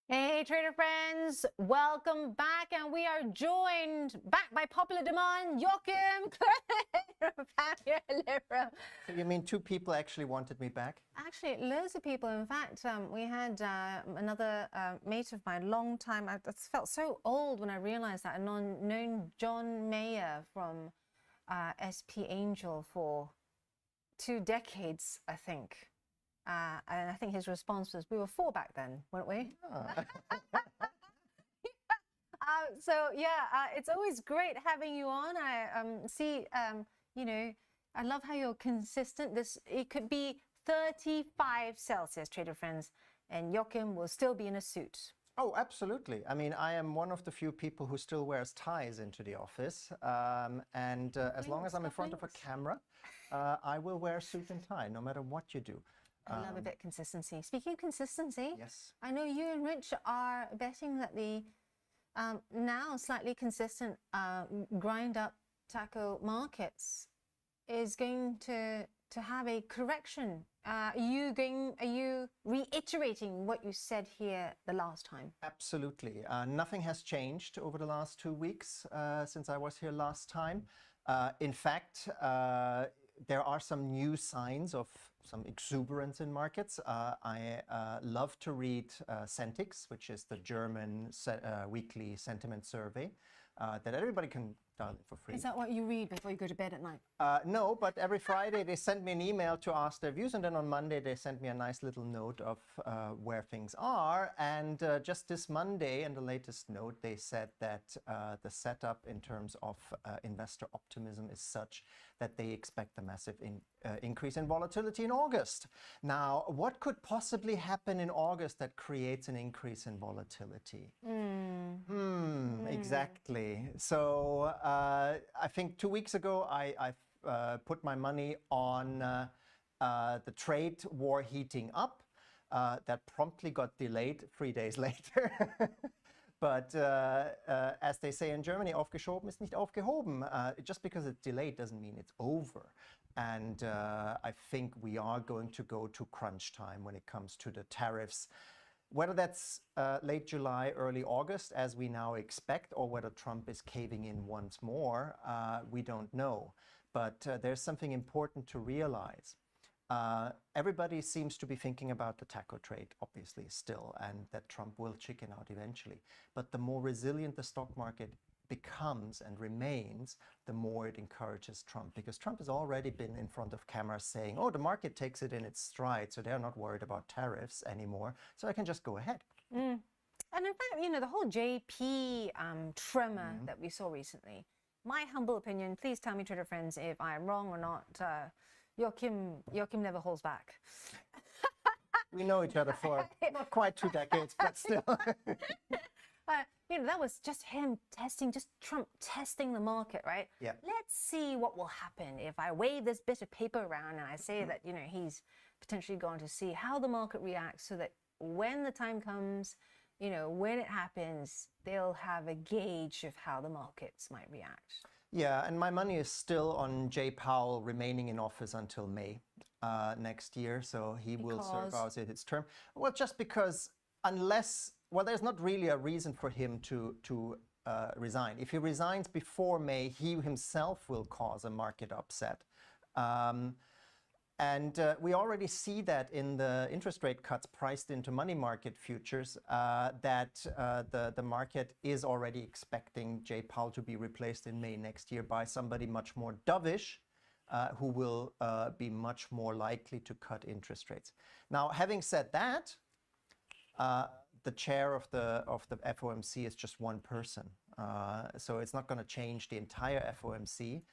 Hey trader friends, welcome back, and we are joined back by popular demand, Joachim Clare. So you mean two people actually wanted me back? Actually, loads of people. In fact, we had another mate of mine, long time. I felt so old when I realized that. I'd known John Mayer from SP Angel for 2 decades, I think. And I think his response was, we were 4 back then, weren't we? So yeah, it's always great having you on. I see, you know, I love how you're consistent. It could be 35 Celsius, trader friends, and Joachim will still be in a suit. Oh, absolutely. I mean, I am one of the few people who still wears ties into the office. As long as I'm in front of a camera, I will wear suit and tie, no matter what you do. I love a bit of consistency. Speaking of consistency, yes, I know you and Rich are betting that the now slightly consistent grind up taco markets is going to have a correction. Are you reiterating what you said here the last time? absolutely. Nothing has changed over the last 2 weeks since I was here last time. In fact, there are some new signs of some exuberance in markets. I love to read Sentix, which is the German weekly sentiment survey that everybody can download for free. Is that what you read before you go to bed at night? No, but every Friday they send me an email to ask their views, and then on Monday they send me a nice little note of where things are. And just this Monday, in the latest note, they said that the setup in terms of investor optimism is such that they expect a massive increase in volatility in August. Now, what could possibly happen in August that creates an increase in volatility? Exactly. So I think 2 weeks ago I put my money on the trade war heating up. That promptly got delayed 3 days later. But as they say in Germany, aufgeschoben ist nicht aufgehoben. Just because it's delayed doesn't mean it's over. And I think we are going to go to crunch time when it comes to the tariffs. Whether that's late July, early August, as we now expect, or whether Trump is caving in once more, we don't know. But there's something important to realize. Everybody seems to be thinking about the taco trade, obviously, still, and that Trump will chicken out eventually. But the more resilient the stock market becomes and remains, the more it encourages Trump. Because Trump has already been in front of cameras saying, oh, the market takes it in its stride, so they're not worried about tariffs anymore, so I can just go ahead. And in fact, you know, the whole JP tremor that we saw recently, my humble opinion, please tell me, trader friends, if I'm wrong or not, Joachim never holds back. We know each other for not quite 2 decades, but still. You know, that was just him testing, just Trump testing the market, right? Yeah. Let's see what will happen if I wave this bit of paper around and I say that, you know, he's potentially going to see how the market reacts so that when the time comes, you know, when it happens, they'll have a gauge of how the markets might react. Yeah, and my money is still on Jay Powell remaining in office until May next year, so he will serve out his term. Well, just because unless, well, there's not really a reason for him to resign. If he resigns before May, he himself will cause a market upset. We already see that in the interest rate cuts priced into money market futures, that the market is already expecting Jay Powell to be replaced in May next year by somebody much more dovish, who will be much more likely to cut interest rates. Now, having said that, the chair of the FOMC is just one person. So it's not going to change the entire FOMC.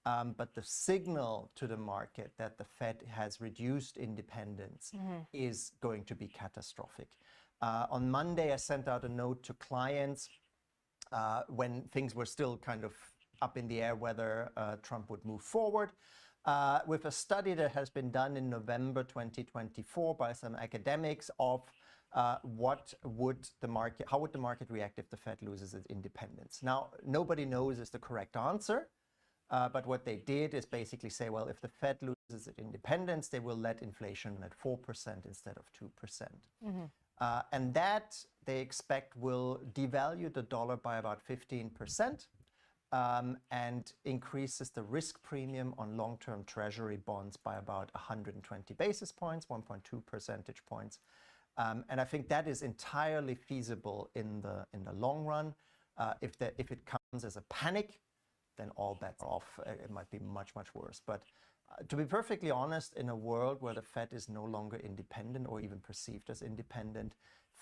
But the signal to the market that the Fed has reduced independence is going to be catastrophic. On Monday, I sent out a note to clients when things were still kind of up in the air whether Trump would move forward. With a study that has been done in November 2024 by some academics of how would the market react if the Fed loses its independence. Now, nobody knows is the correct answer. But what they did is basically say, well, if the Fed loses its independence, they will let inflation at 4% instead of 2%. And that they expect will devalue the dollar by about 15%. And increases the risk premium on long-term treasury bonds by about 120 basis points, 1.2 percentage points. And I think that is entirely feasible in the long run. If it comes as a panic, then all bets are off. It might be much, much worse. But to be perfectly honest, in a world where the Fed is no longer independent or even perceived as independent,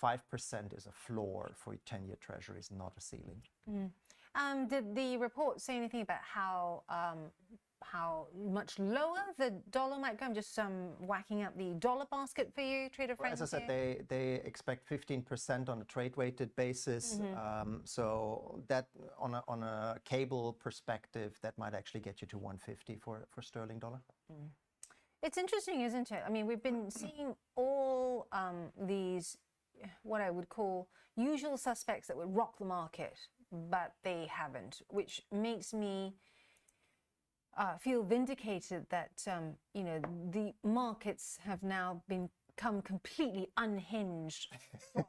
5% is a floor for 10-year treasuries, not a ceiling. Did the report say anything about how much lower the dollar might go? I'm just whacking up the dollar basket for you, trader friends. As I said, they expect 15% on a trade-weighted basis. So that on a cable perspective, that might actually get you to 150 for sterling dollar. It's interesting, isn't it? I mean, we've been seeing all these, what I would call usual suspects that would rock the market, but they haven't, which makes me feel vindicated that the markets have now become completely unhinged from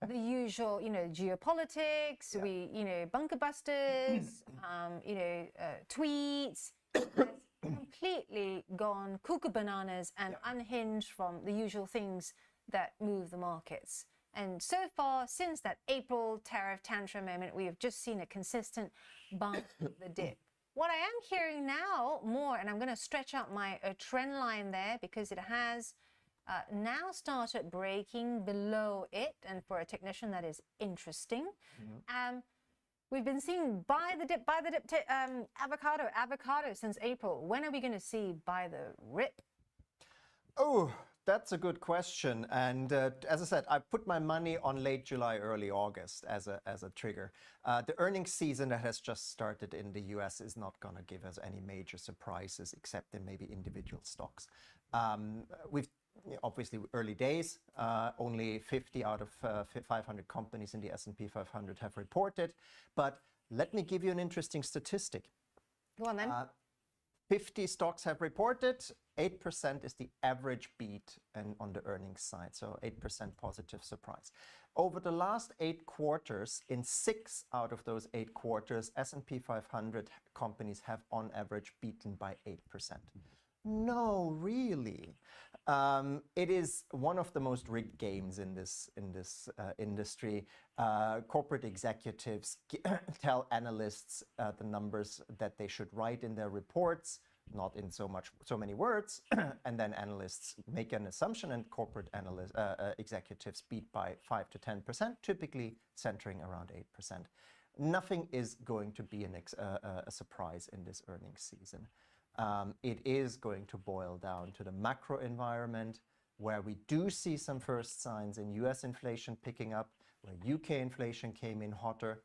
the usual, geopolitics, bunker busters, tweets. It's completely gone cuckoo bananas and unhinged from the usual things that move the markets. And so far, since that April tariff tantrum moment, we have just seen a consistent bump the dip. What I am hearing now more, and I'm going to stretch out my trend line there because it has now started breaking below it. And for a technician, that is interesting. We've been seeing buy the dip, avocado since April. When are we going to see buy the rip? Oh, that's a good question. And as I said, I put my money on late July, early August as a trigger. The earnings season that has just started in the US is not going to give us any major surprises, except in maybe individual stocks. We've obviously early days, only 50 out of 500 companies in the S&P 500 have reported. But let me give you an interesting statistic. Go on then. 50 stocks have reported. 8% is the average beat on the earnings side, so 8% positive surprise. Over the last 8 quarters, in 6 out of those 8 quarters, S&P 500 companies have on average beaten by 8%. No, really. It is one of the most rigged games in this industry. Corporate executives tell analysts the numbers that they should write in their reports, not in so many words, and then analysts make an assumption, and corporate executives beat by 5 to 10%, typically centering around 8%. Nothing is going to be a surprise in this earnings season. It is going to boil down to the macro environment, where we do see some first signs in US inflation picking up, where UK inflation came in hotter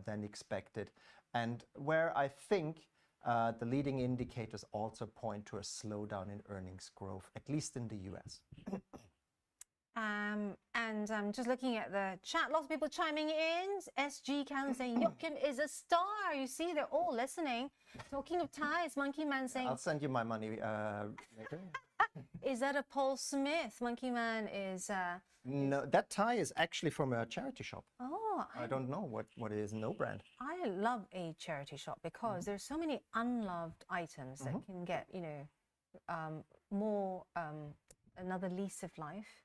than expected, and where I think the leading indicators also point to a slowdown in earnings growth, at least in the US. And I'm just looking at the chat. Lots of people chiming in. SG Can saying Joachim is a star. You see, they're all listening. Talking of ties, Monkey Man saying, I'll send you my money later. Is that a Paul Smith? Monkey Man is... No, that tie is actually from a charity shop. Oh, I don't know what it is. No brand. I love a charity shop because there's so many unloved items that can get, more another lease of life.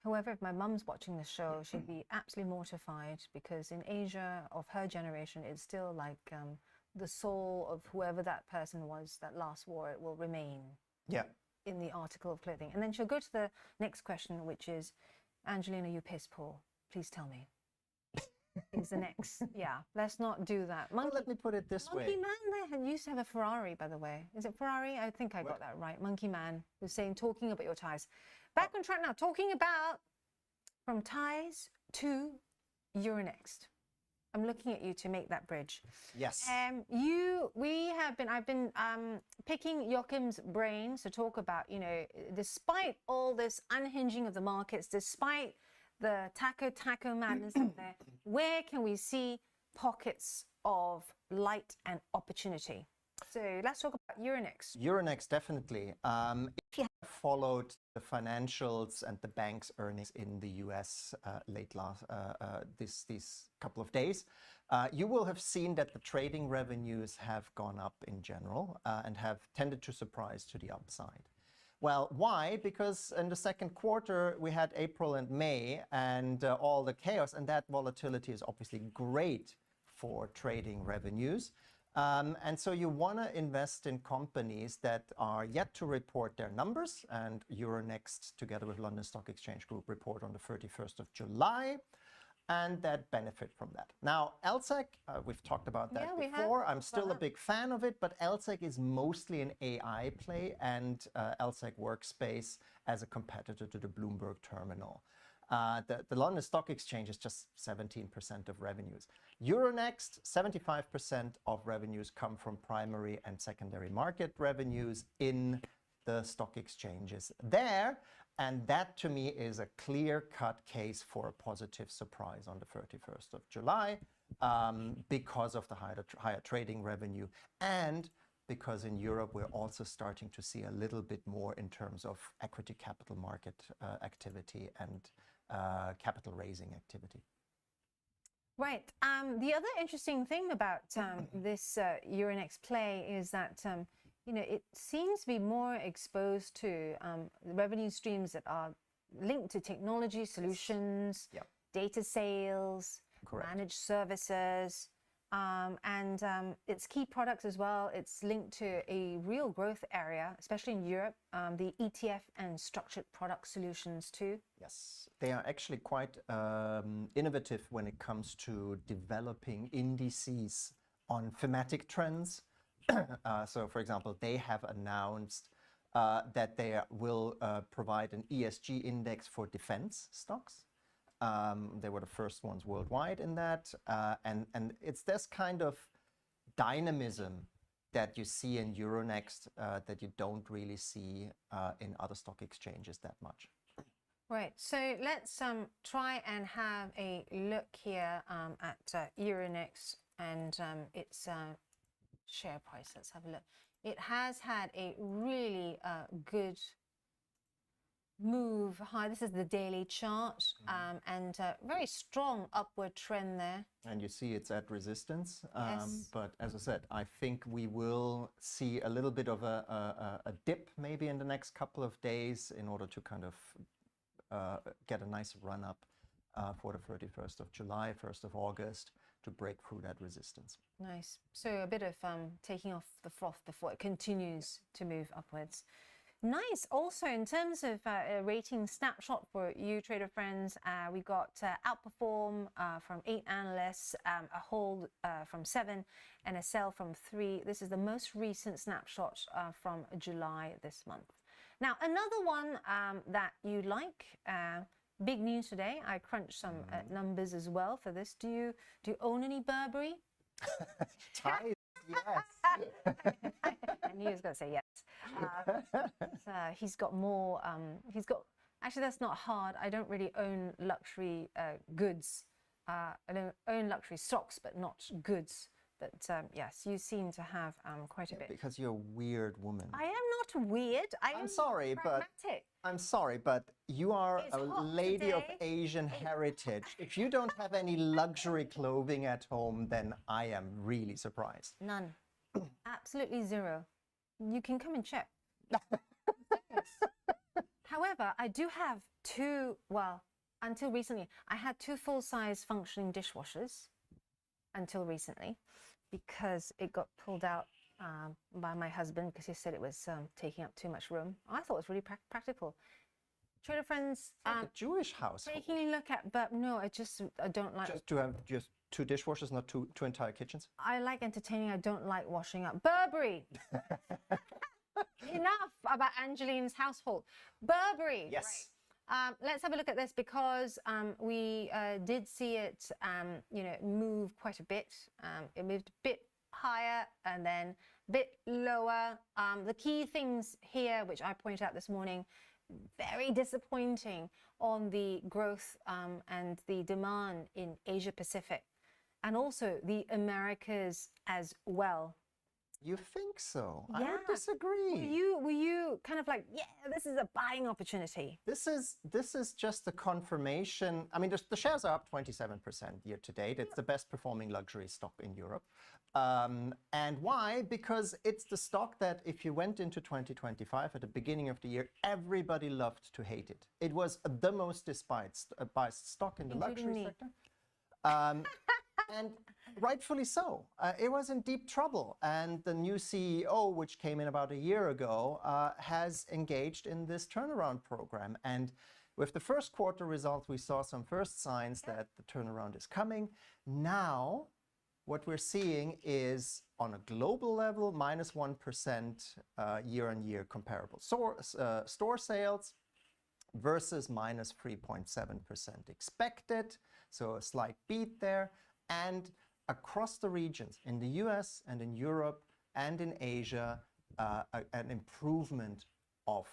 However, if my mum's watching the show, she'd be absolutely mortified because in Asia of her generation, it's still like the soul of whoever that person was that last wore it will remain in the article of clothing. And then she'll go to the next question, which is, Angelina, you piss poor. Please tell me. Is the next. Yeah, let's not do that. Well, let me put it this way. Monkey Man there used to have a Ferrari, by the way. Is it Ferrari? I think I got that right. Monkey Man was saying, talking about your ties. Back on track now, talking about from ties to Euronext. I'm looking at you to make that bridge. Yes. I've been picking Joachim's brains to talk about, despite all this unhinging of the markets, despite the taco madness out there, where can we see pockets of light and opportunity? So let's talk about Euronext. Euronext, definitely. If you have followed the financials and the bank's earnings in the US these couple of days, you will have seen that the trading revenues have gone up in general and have tended to surprise to the upside. Well, why? Because in the second quarter, we had April and May and all the chaos, and that volatility is obviously great for trading revenues. And so you want to invest in companies that are yet to report their numbers, and Euronext, together with London Stock Exchange Group, report on the 31st of July, and that benefit from that. Now, LSEG, we've talked about that before. I'm still a big fan of it, but LSEG is mostly an AI play, and LSEG Workspace as a competitor to the Bloomberg terminal. The London Stock Exchange is just 17% of revenues. Euronext, 75% of revenues come from primary and secondary market revenues in the stock exchanges there. And that, to me, is a clear-cut case for a positive surprise on the 31st of July because of the higher trading revenue, and because in Europe we're also starting to see a little bit more in terms of equity capital market activity and capital raising activity. Right. The other interesting thing about this Euronext play is that it seems to be more exposed to the revenue streams that are linked to technology solutions, data sales, managed services, and its key products as well. It's linked to a real growth area, especially in Europe, the ETF and structured product solutions too. Yes, they are actually quite innovative when it comes to developing indices on thematic trends. So, for example, they have announced that they will provide an ESG index for defense stocks. They were the first ones worldwide in that. And it's this kind of dynamism that you see in Euronext that you don't really see in other stock exchanges that much. Right, so let's try and have a look here at Euronext and its share price. Let's have a look. It has had a really good move high. This is the daily chart, and very strong upward trend there. And you see it's at resistance. Yes. But as I said, I think we will see a little bit of a dip maybe in the next couple of days in order to kind of get a nice run up for the 31st of July, 1st of August, to break through that resistance. Nice. So a bit of taking off the froth before it continues to move upwards. Nice. Also, in terms of a rating snapshot for you trader friends, we got outperform from 8 analysts, a hold from 7, and a sell from 3. This is the most recent snapshot from July this month. Now, another one that you like, big news today. I crunched some numbers as well for this. Do you own any Burberry? Yes. I knew he was going to say yes. He's got more. Actually, that's not hard. I don't really own luxury goods. I don't own luxury stocks, but not goods. But yes, you seem to have quite a bit. Because you're a weird woman. I am not weird. I'm sorry, pragmatic. I'm sorry, but you are It's a hot lady of today. Asian heritage. If you don't have any luxury clothing at home, then I am really surprised. None. Absolutely zero. You can come and check. However, I do have two, well, until recently, I had 2 full-size functioning dishwashers until recently, because it got pulled out by my husband because he said it was taking up too much room. I thought it was really practical. Trader friends, Like a Jewish household. taking a look at, but no, I don't like. Just to have just 2 dishwashers, not two entire kitchens. I like entertaining. I don't like washing up. Burberry. Enough about Angeline's household. Burberry. Yes. Right. Let's have a look at this because we did see it, move quite a bit. It moved a bit higher and then a bit lower. The key things here, which I pointed out this morning, very disappointing on the growth and the demand in Asia Pacific, and also the Americas as well. You think so? I Yeah. would disagree. Were you kind of like, yeah, this is a buying opportunity? This is just a confirmation. I mean, the shares are up 27% year to date. It's the best performing luxury stock in Europe. And why? Because it's the stock that if you went into 2025 at the beginning of the year, everybody loved to hate it. It was the most despised stock in the Including luxury me. sector. And rightfully so. It was in deep trouble. And the new CEO, which came in about a year ago, has engaged in this turnaround program. And with the first quarter results, we saw some first signs that the turnaround is coming. Now, what we're seeing is on a global level, minus 1% year-on-year comparable store sales versus minus 3.7% expected. So a slight beat there. And across the regions, in the US and in Europe and in Asia, an improvement of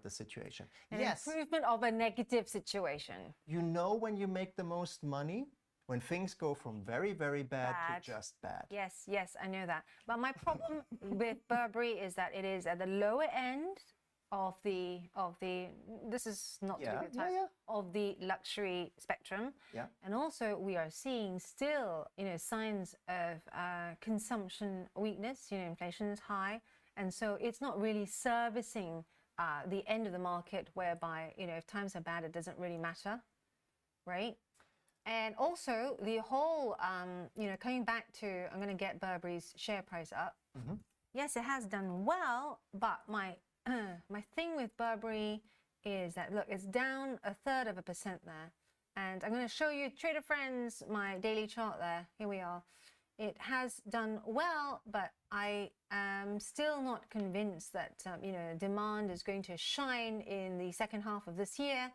the situation. An improvement of a negative situation. You know when you make the most money? When things go from very, very bad to just bad. Yes, yes, I know that. But my problem with Burberry is that it is at the lower end of the this is not to be good time, of the luxury spectrum. Yeah. And also we are seeing still, signs of consumption weakness. Inflation is high, and so it's not really servicing the end of the market whereby, if times are bad, it doesn't really matter, right? And also the whole, coming back to, I'm going to get Burberry's share price up. Mm-hmm. Yes, it has done well, but my thing with Burberry is that, look, it's down 1/3% there. And I'm going to show you, trader friends, my daily chart there. Here we are. It has done well, but I am still not convinced that, demand is going to shine in the second half of this year.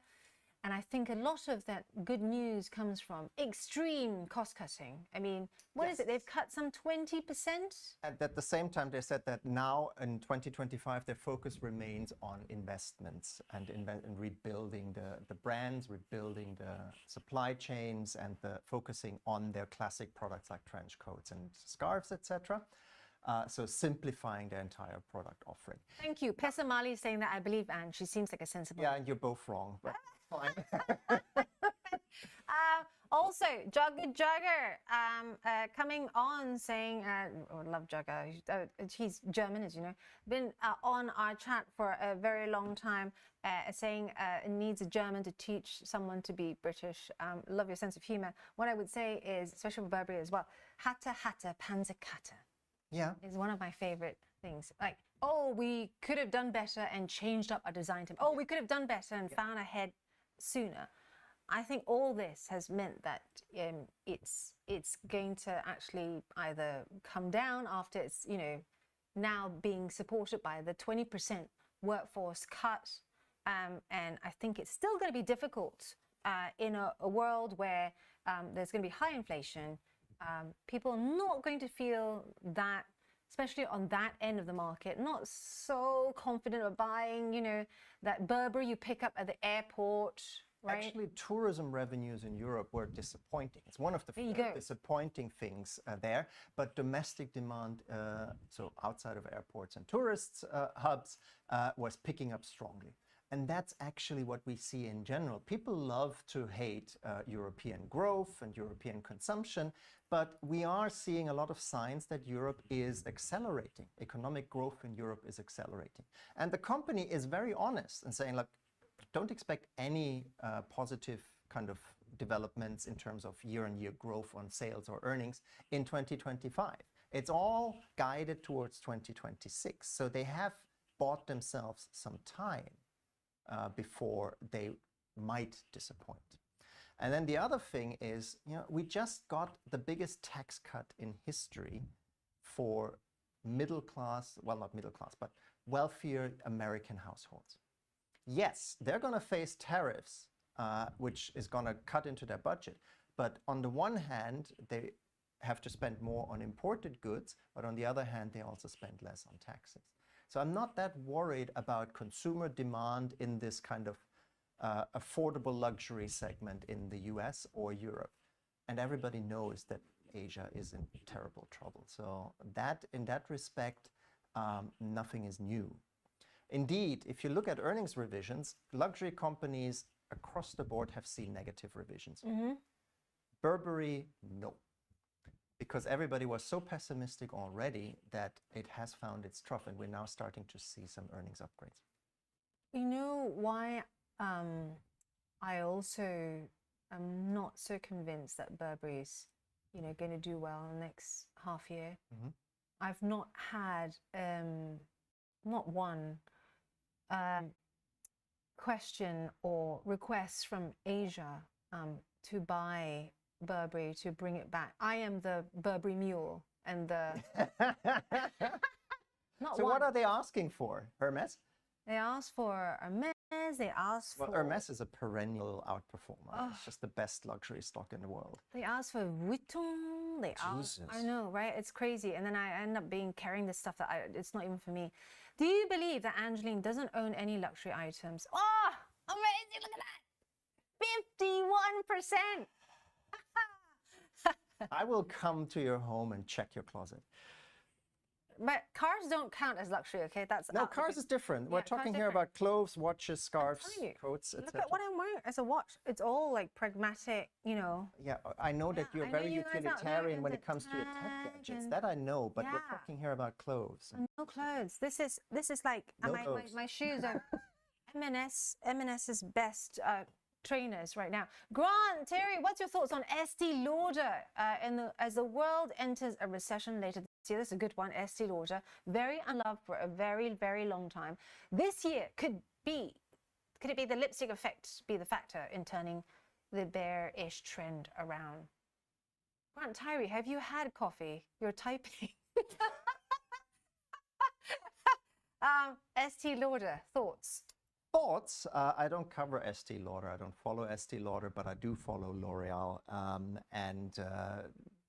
And I think a lot of that good news comes from extreme cost cutting. I mean, what is it? They've cut some 20%? And at the same time, they said that now in 2025, their focus remains on investments and rebuilding the brands, rebuilding the supply chains, and focusing on their classic products like trench coats and scarves, etc. So simplifying their entire product offering. Thank you. Pessa Mali is saying that. I believe Anne. She seems like a sensible. Yeah, and you're both wrong, but fine. Also, Jugger coming on saying, love Jugger. He's German, as you know. Been on our chat for a very long time, saying it needs a German to teach someone to be British. Love your sense of humor. What I would say is, especially with Burberry as well, Hatta Hatta Panzerkatte. Yeah. Is one of my favorite things. Like, oh, we could have done better and changed up our design team. Oh, we could have done better and found ahead sooner. I think all this has meant that it's going to actually either come down after it's, now being supported by the 20% workforce cut. And I think it's still going to be difficult in a world where there's going to be high inflation. People are not going to feel that, especially on that end of the market, not so confident of buying, that Burberry you pick up at the airport, right? Actually, tourism revenues in Europe were disappointing. It's one of the disappointing things there. But domestic demand, so outside of airports and tourist hubs, was picking up strongly. And that's actually what we see in general. People love to hate European growth and European consumption, but we are seeing a lot of signs that Europe is accelerating. Economic growth in Europe is accelerating. And the company is very honest and saying, look, don't expect any positive kind of developments in terms of year-on-year growth on sales or earnings in 2025. It's all guided towards 2026. So they have bought themselves some time before they might disappoint. And then the other thing is, we just got the biggest tax cut in history for middle class, well, not middle class, but wealthier American households. Yes, they're going to face tariffs, which is going to cut into their budget. But on the one hand, they have to spend more on imported goods, but on the other hand, they also spend less on taxes. So I'm not that worried about consumer demand in this kind of affordable luxury segment in the US or Europe. And everybody knows that Asia is in terrible trouble. So that, in that respect, nothing is new. Indeed, if you look at earnings revisions, luxury companies across the board have seen negative revisions. Burberry, no. Because everybody was so pessimistic already that it has found its trough, and we're now starting to see some earnings upgrades. You know why I also am not so convinced that Burberry's, going to do well in the next half year. I've not had not one question or request from Asia to buy Burberry, to bring it back. I am the Burberry mule, and the not So one. what are they asking for? Hermes? They asked for Hermes. They asked Well, for Hermes is a perennial outperformer. It's just the best luxury stock in the world. They asked for Vuitton. They asked. Jesus. I know, right? It's crazy. And then I end up carrying this stuff that it's not even for me. Do you believe that Angeline doesn't own any luxury items? Oh, amazing! Look at that. 51%. I will come to your home and check your closet. But cars don't count as luxury, okay? That's No, cars is different. We're talking here about clothes, watches, scarves, coats, Look etc. at what I'm wearing as a watch. It's all like pragmatic, Yeah, I know that you're I know very you guys out there utilitarian when into it comes to your tech tech gadgets. and- That I know, but we're Yeah. talking here about clothes. No clothes. This is like No my clothes. shoes are M&S's best trainers right now. Grant, Terry, what's your thoughts on Estee Lauder as the world enters a recession later this year? This is a good one. Estee Lauder, very unloved for a very, very long time. This year could it be the lipstick effect be the factor in turning the bearish trend around? Grant, Tyree, have you had coffee? You're typing. Estee Lauder, thoughts? Thoughts? I don't cover Estee Lauder. I don't follow Estee Lauder, but I do follow L'Oreal and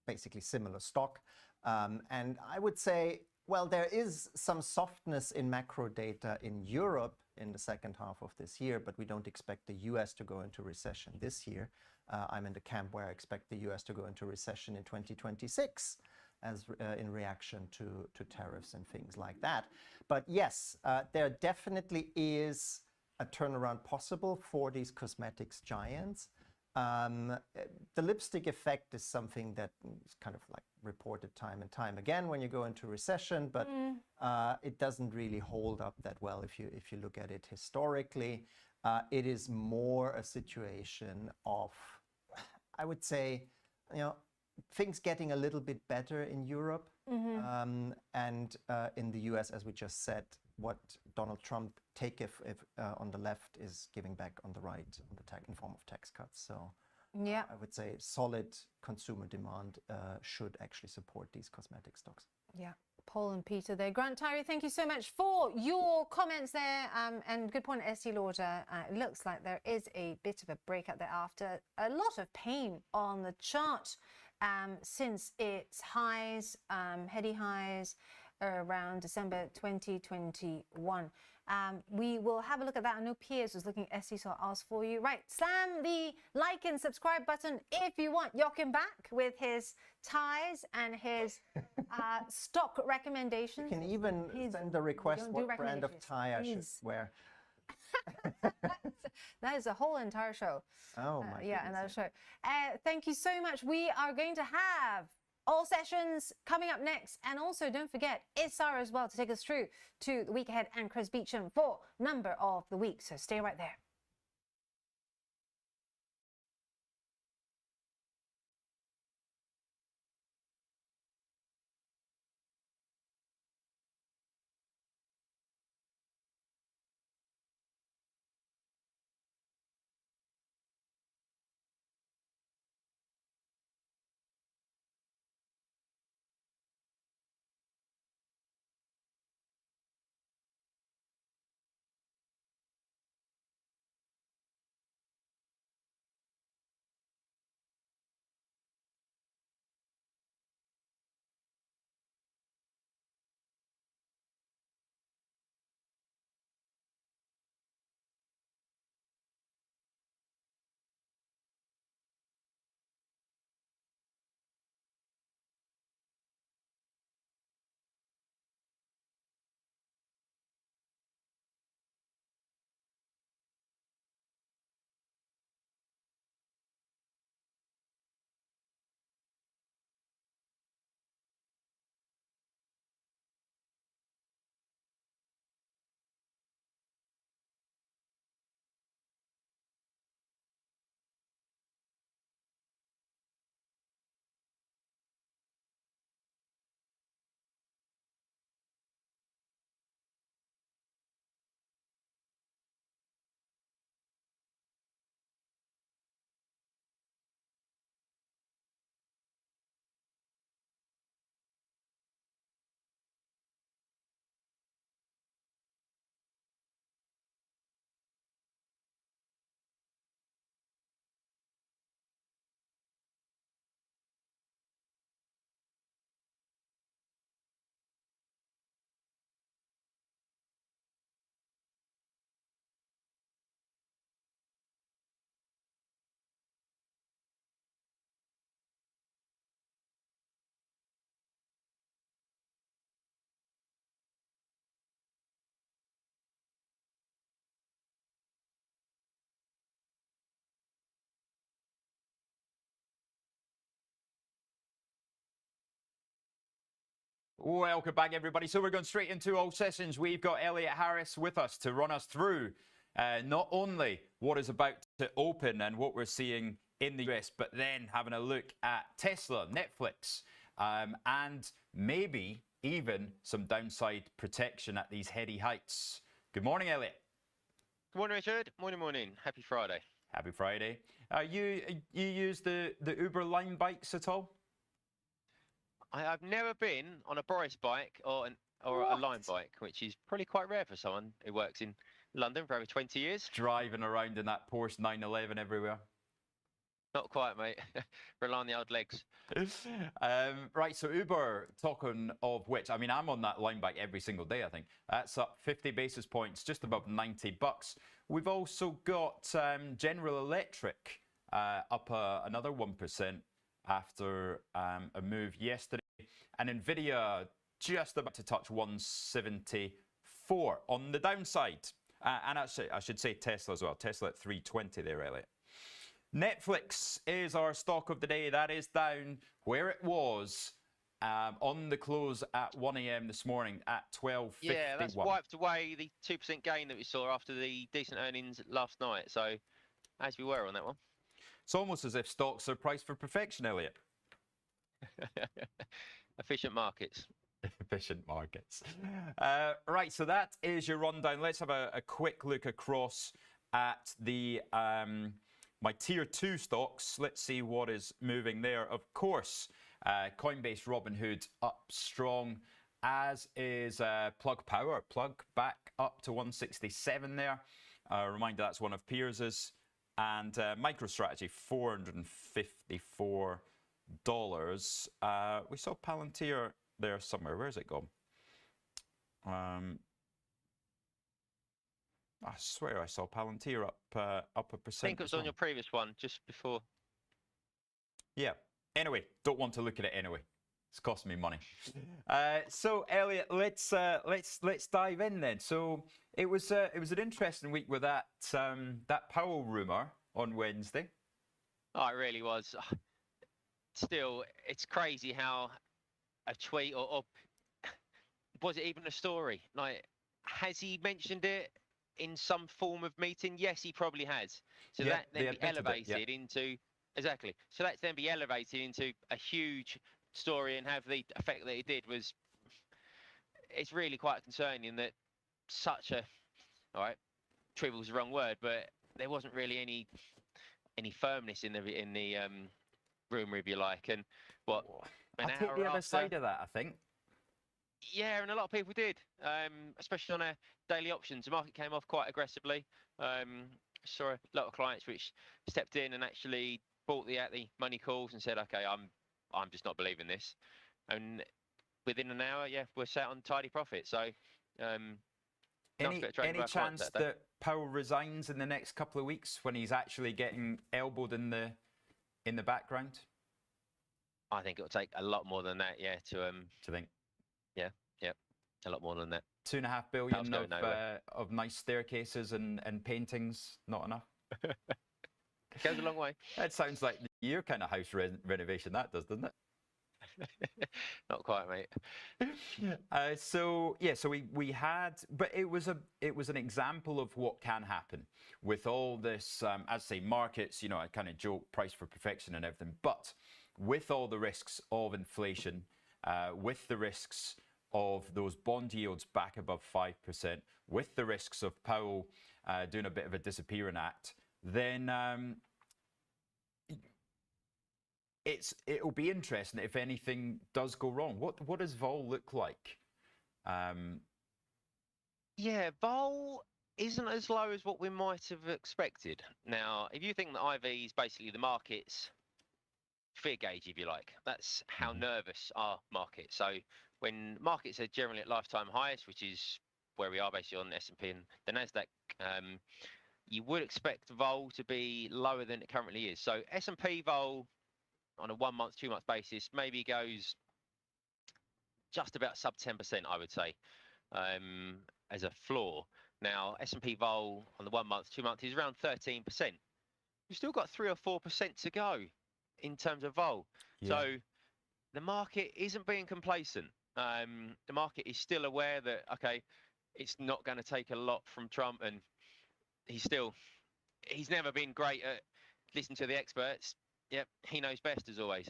basically similar stock. And I would say, well, there is some softness in macro data in Europe in the second half of this year, but we don't expect the US to go into recession this year. I'm in the camp where I expect the US to go into recession in 2026 as in reaction to tariffs and things like that. But yes, there definitely is a turnaround possible for these cosmetics giants. The lipstick effect is something that is kind of like reported time and time again when you go into recession, but it doesn't really hold up that well if you look at it historically. It is more a situation of, I would say, things getting a little bit better in Europe and in the US, as we just said, what Donald Trump taketh on the left is giving back on the right on the in form of tax cuts. So yeah, I would say solid consumer demand should actually support these cosmetic stocks. Yeah, Paul and Peter there. Grant, Tyree, thank you so much for your comments there. And good point, Estee Lauder. It looks like there is a bit of a breakout there after a lot of pain on the chart since its highs, heady highs around December 2021. We will have a look at that. I know Piers was looking at Estee, so I'll ask for you. Right, slam the like and subscribe button if you want Joachim back with his ties and his stock recommendations. You can even send a request what brand of tie I should wear. That is a whole entire show. Oh my yeah, another show. Thank you so much. We are going to have all sessions coming up next, and also don't forget Isara as well to take us through to the week ahead, and Chris Beecham for number of the week. So stay right there. Welcome back, everybody. So we're going straight into all sessions. We've got Elliot Harris with us to run us through not only what is about to open and what we're seeing in the US, but then having a look at Tesla, Netflix, and maybe even some downside protection at these heady heights. Good morning, Elliot. Good morning, Richard. Morning. Happy Friday. Happy Friday. You use the Uber line bikes at all? I've never been on a Boris bike or a line bike, which is probably quite rare for someone who works in London for over 20 years. Driving around in that Porsche 911 everywhere. Not quite, mate. Rely on the old legs. Right, so Uber, talking of which, I mean, I'm on that line bike every single day, I think. That's up 50 basis points, just above $90. We've also got General Electric up another 1% after a move yesterday. And Nvidia just about to touch 174 on the downside. And actually, I should say Tesla as well. Tesla at 320 there, Elliot. Netflix is our stock of the day. That is down where it was on the close at 1 a.m. this morning at 12.51. Yeah, that's wiped away the 2% gain that we saw after the decent earnings last night. So, as we were on that one. It's almost as if stocks are priced for perfection, Elliot. Efficient markets. Efficient markets. Right, so that is your rundown. Let's have a quick look across at the my tier 2 stocks. Let's see what is moving there. Of course, Coinbase, Robinhood up strong, as is Plug Power. Plug back up to 167 there. Reminder that's one of Piers's. And MicroStrategy, $454. We saw Palantir there somewhere. Where's it gone? I swear I saw Palantir up a percent. I think it was on your previous one, just before. Yeah. Anyway, don't want to look at it anyway. It's costing me money. So Elliot, let's dive in then. So it was an interesting week with that Powell rumor on Wednesday. Oh, it really was. Still, it's crazy how a tweet or was it even a story? Like, has he mentioned it in some form of meeting? Yes, he probably has. So Yeah, that then be elevated into exactly. So that's then be elevated into a huge story and have the effect that it did was. It's really quite concerning that such a, all right, trivial is the wrong word, but there wasn't really any firmness in the rumor, if you like, and what. I take the other side of that, I think. Yeah, and a lot of people did, especially on our daily options. The market came off quite aggressively. Saw a lot of clients which stepped in and actually bought the money calls and said, "Okay, I'm just not believing this." And within an hour, yeah, we're sat on tidy profit. So, any chance that Powell resigns in the next couple of weeks when he's actually getting elbowed in the background? I think it'll take a lot more than that, yeah, to think. Yeah, a lot more than that. $2.5 billion of nice staircases and paintings, not enough. Goes a long way. That sounds like your kind of house renovation, that does, doesn't it? Not quite, mate. So we had, but it was an example of what can happen with all this, as I say, markets. I kind of joke price for perfection and everything, but with all the risks of inflation, with the risks of those bond yields back above 5%, with the risks of Powell doing a bit of a disappearing act, then it'll be interesting if anything does go wrong. What does vol look like? Yeah, vol isn't as low as what we might have expected. Now, if you think that IV is basically the market's fear gauge, if you like, that's how nervous our market. So when markets are generally at lifetime highs, which is where we are basically on the S&P and the Nasdaq, you would expect vol to be lower than it currently is. So S&P vol on a 1 month, 2 month basis maybe goes just about sub 10%, I would say, as a floor. Now S&P vol on the 1 month, 2 month is around 13%. We've still got 3 or 4% to go in terms of vol. Yeah. So the market isn't being complacent. The market is still aware that, okay, it's not going to take a lot from Trump, and he's never been great at listening to the experts. Yep, he knows best as always.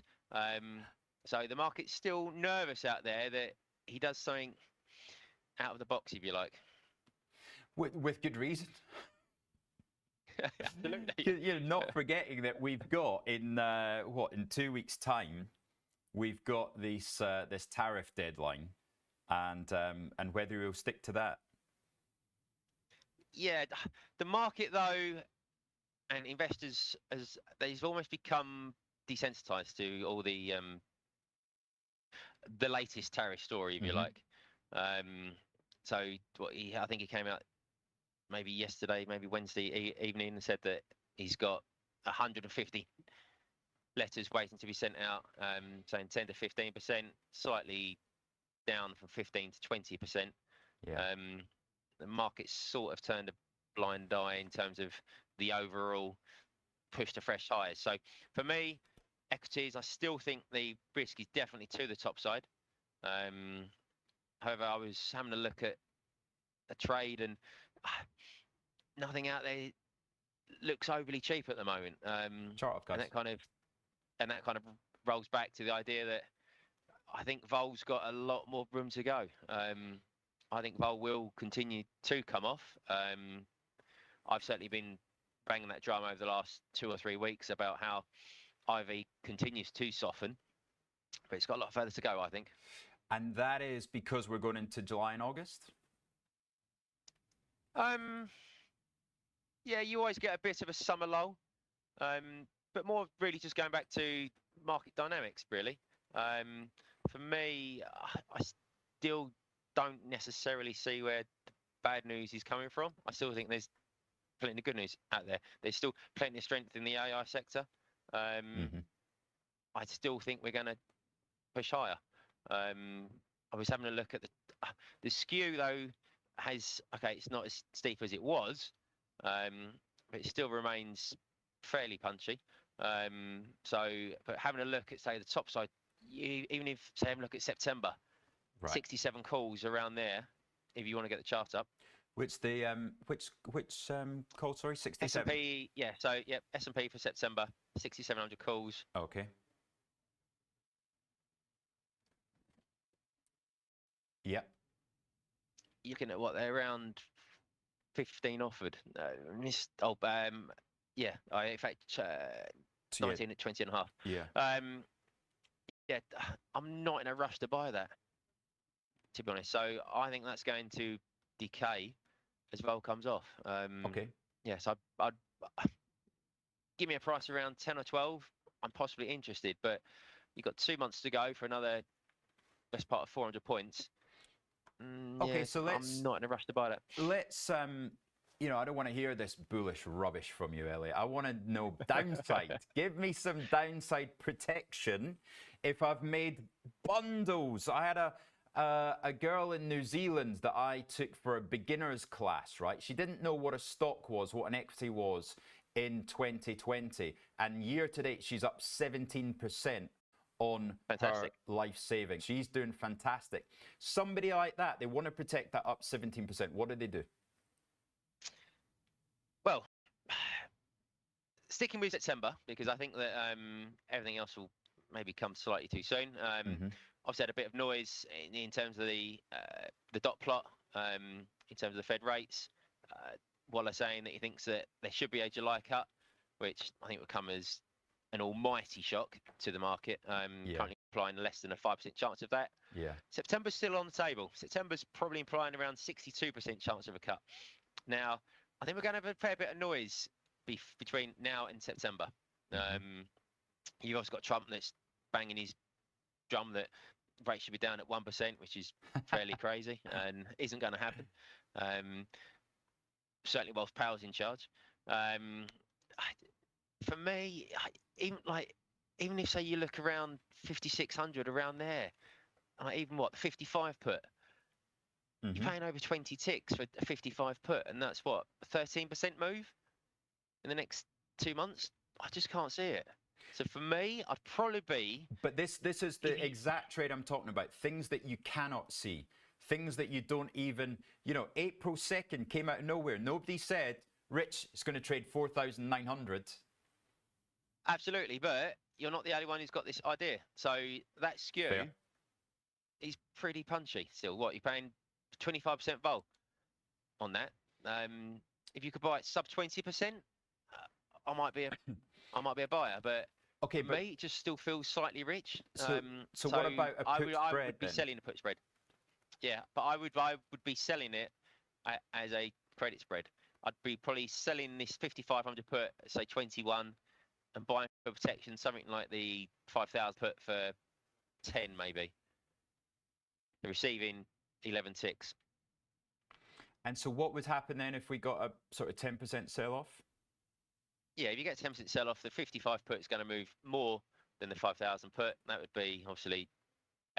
So the market's still nervous out there that he does something out of the box, if you like. With good reason. Absolutely. You're not forgetting that we've got in 2 weeks' time, we've got this tariff deadline, and whether we'll stick to that. Yeah, the market though, and investors, as they've almost become desensitized to all the latest tariff story, if you like. So I think he came out maybe yesterday, maybe Wednesday evening, and said that he's got 150 letters waiting to be sent out, saying 10 to 15%, slightly down from 15 to 20%. Yeah. The market's sort of turned a blind eye in terms of the overall push to fresh highs. So for me, equities, I still think the risk is definitely to the top side. However, I was having a look at a trade, and nothing out there looks overly cheap at the moment. Chart of and that kind of rolls back to the idea that I think Vol's got a lot more room to go. I think Vol will continue to come off. I've certainly been banging that drum over the last 2 or 3 weeks about how IV continues to soften, but it's got a lot further to go, I think. And that is because we're going into July and August? Yeah, you always get a bit of a summer lull, but more really just going back to market dynamics, really. For me, I still don't necessarily see where the bad news is coming from. I still think there's plenty of good news out there. There's still plenty of strength in the AI sector. I still think we're going to push higher. I was having a look at the skew, though, it's not as steep as it was, but it still remains fairly punchy. But having a look at, say, the top side, even if, say, having a look at September, right. 67 calls around there, if you want to get the chart up. Which call, sorry, 67? S&P, yeah, so, yeah, S&P for September, 6,700 calls. Okay. Yep. You're looking at what, they're around 15 offered. In fact, 19 at 20 and a half. Yeah. Yeah, I'm not in a rush to buy that, to be honest. So I think that's going to decay as Vol comes off. Okay. Yes, I'd give me a price around 10 or 12. I'm possibly interested, but you've got 2 months to go for another best part of 400 points. Okay, yeah, so I'm not in a rush to buy that. Let's, I don't want to hear this bullish rubbish from you, Elliot. I want to know downside. Give me some downside protection if I've made bundles. I had a girl in New Zealand that I took for a beginner's class, right? She didn't know what a stock was, what an equity was in 2020. And year to date, she's up 17% on her life savings. She's doing fantastic. Somebody like that, they want to protect that up 17%. What do they do? Well, sticking with September, because I think that everything else will maybe come slightly too soon. Obviously had a bit of noise in terms of the dot plot, in terms of the Fed rates. Waller saying that he thinks that there should be a July cut, which I think would come as an almighty shock to the market. Currently implying less than a 5% chance of that. Yeah. September's still on the table. September's probably implying around 62% chance of a cut. Now, I think we're going to have a fair bit of noise between now and September. You've also got Trump that's banging his drum that rates should be down at 1%, which is fairly crazy and isn't going to happen. Certainly whilst Powell's in charge. For me, even if, say, you look around 5,600 around there, even the 55 put, you're paying over 20 ticks for a 55 put, and that's what, a 13% move in the next 2 months? I just can't see it. So for me, I'd probably be. But this is the exact trade I'm talking about. Things that you cannot see. Things that you don't even, April 2nd came out of nowhere. Nobody said, Rich is going to trade 4,900. Absolutely, but you're not the only one who's got this idea. So that skew Fair. is pretty punchy still. What, you're paying 25% vol on that? If you could buy it sub 20%, I might be a buyer, but Okay, for me, it just still feels slightly rich. So what about a I put would, spread I would be then? selling a put spread. Yeah, but I would be selling it as a credit spread. I'd be probably selling this 5,500 put, say 21, and buying for protection something like the 5,000 put for 10 maybe. Receiving 11 ticks. And so what would happen then if we got a sort of 10% sell-off? Yeah, if you get 10% sell off, the 55 put is going to move more than the 5,000 put. That would be obviously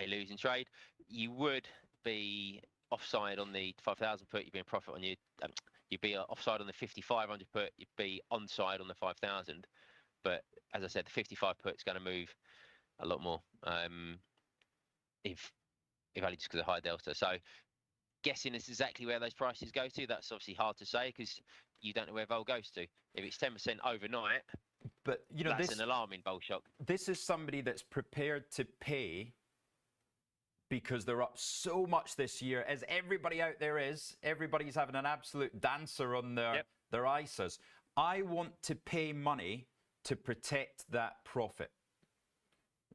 a losing trade. You would be offside on the 5,000 put. You'd be in profit on you'd be offside on the 5,500 put. You'd be onside on the 5,000. But as I said, the 55 put is going to move a lot more. If only just because of high delta. So guessing is exactly where those prices go to. That's obviously hard to say because you don't know where vol goes to. If it's 10% overnight, but that's an alarming vol shock. This is somebody that's prepared to pay because they're up so much this year, as everybody out there is. Everybody's having an absolute dancer on their ISAs. I want to pay money to protect that profit,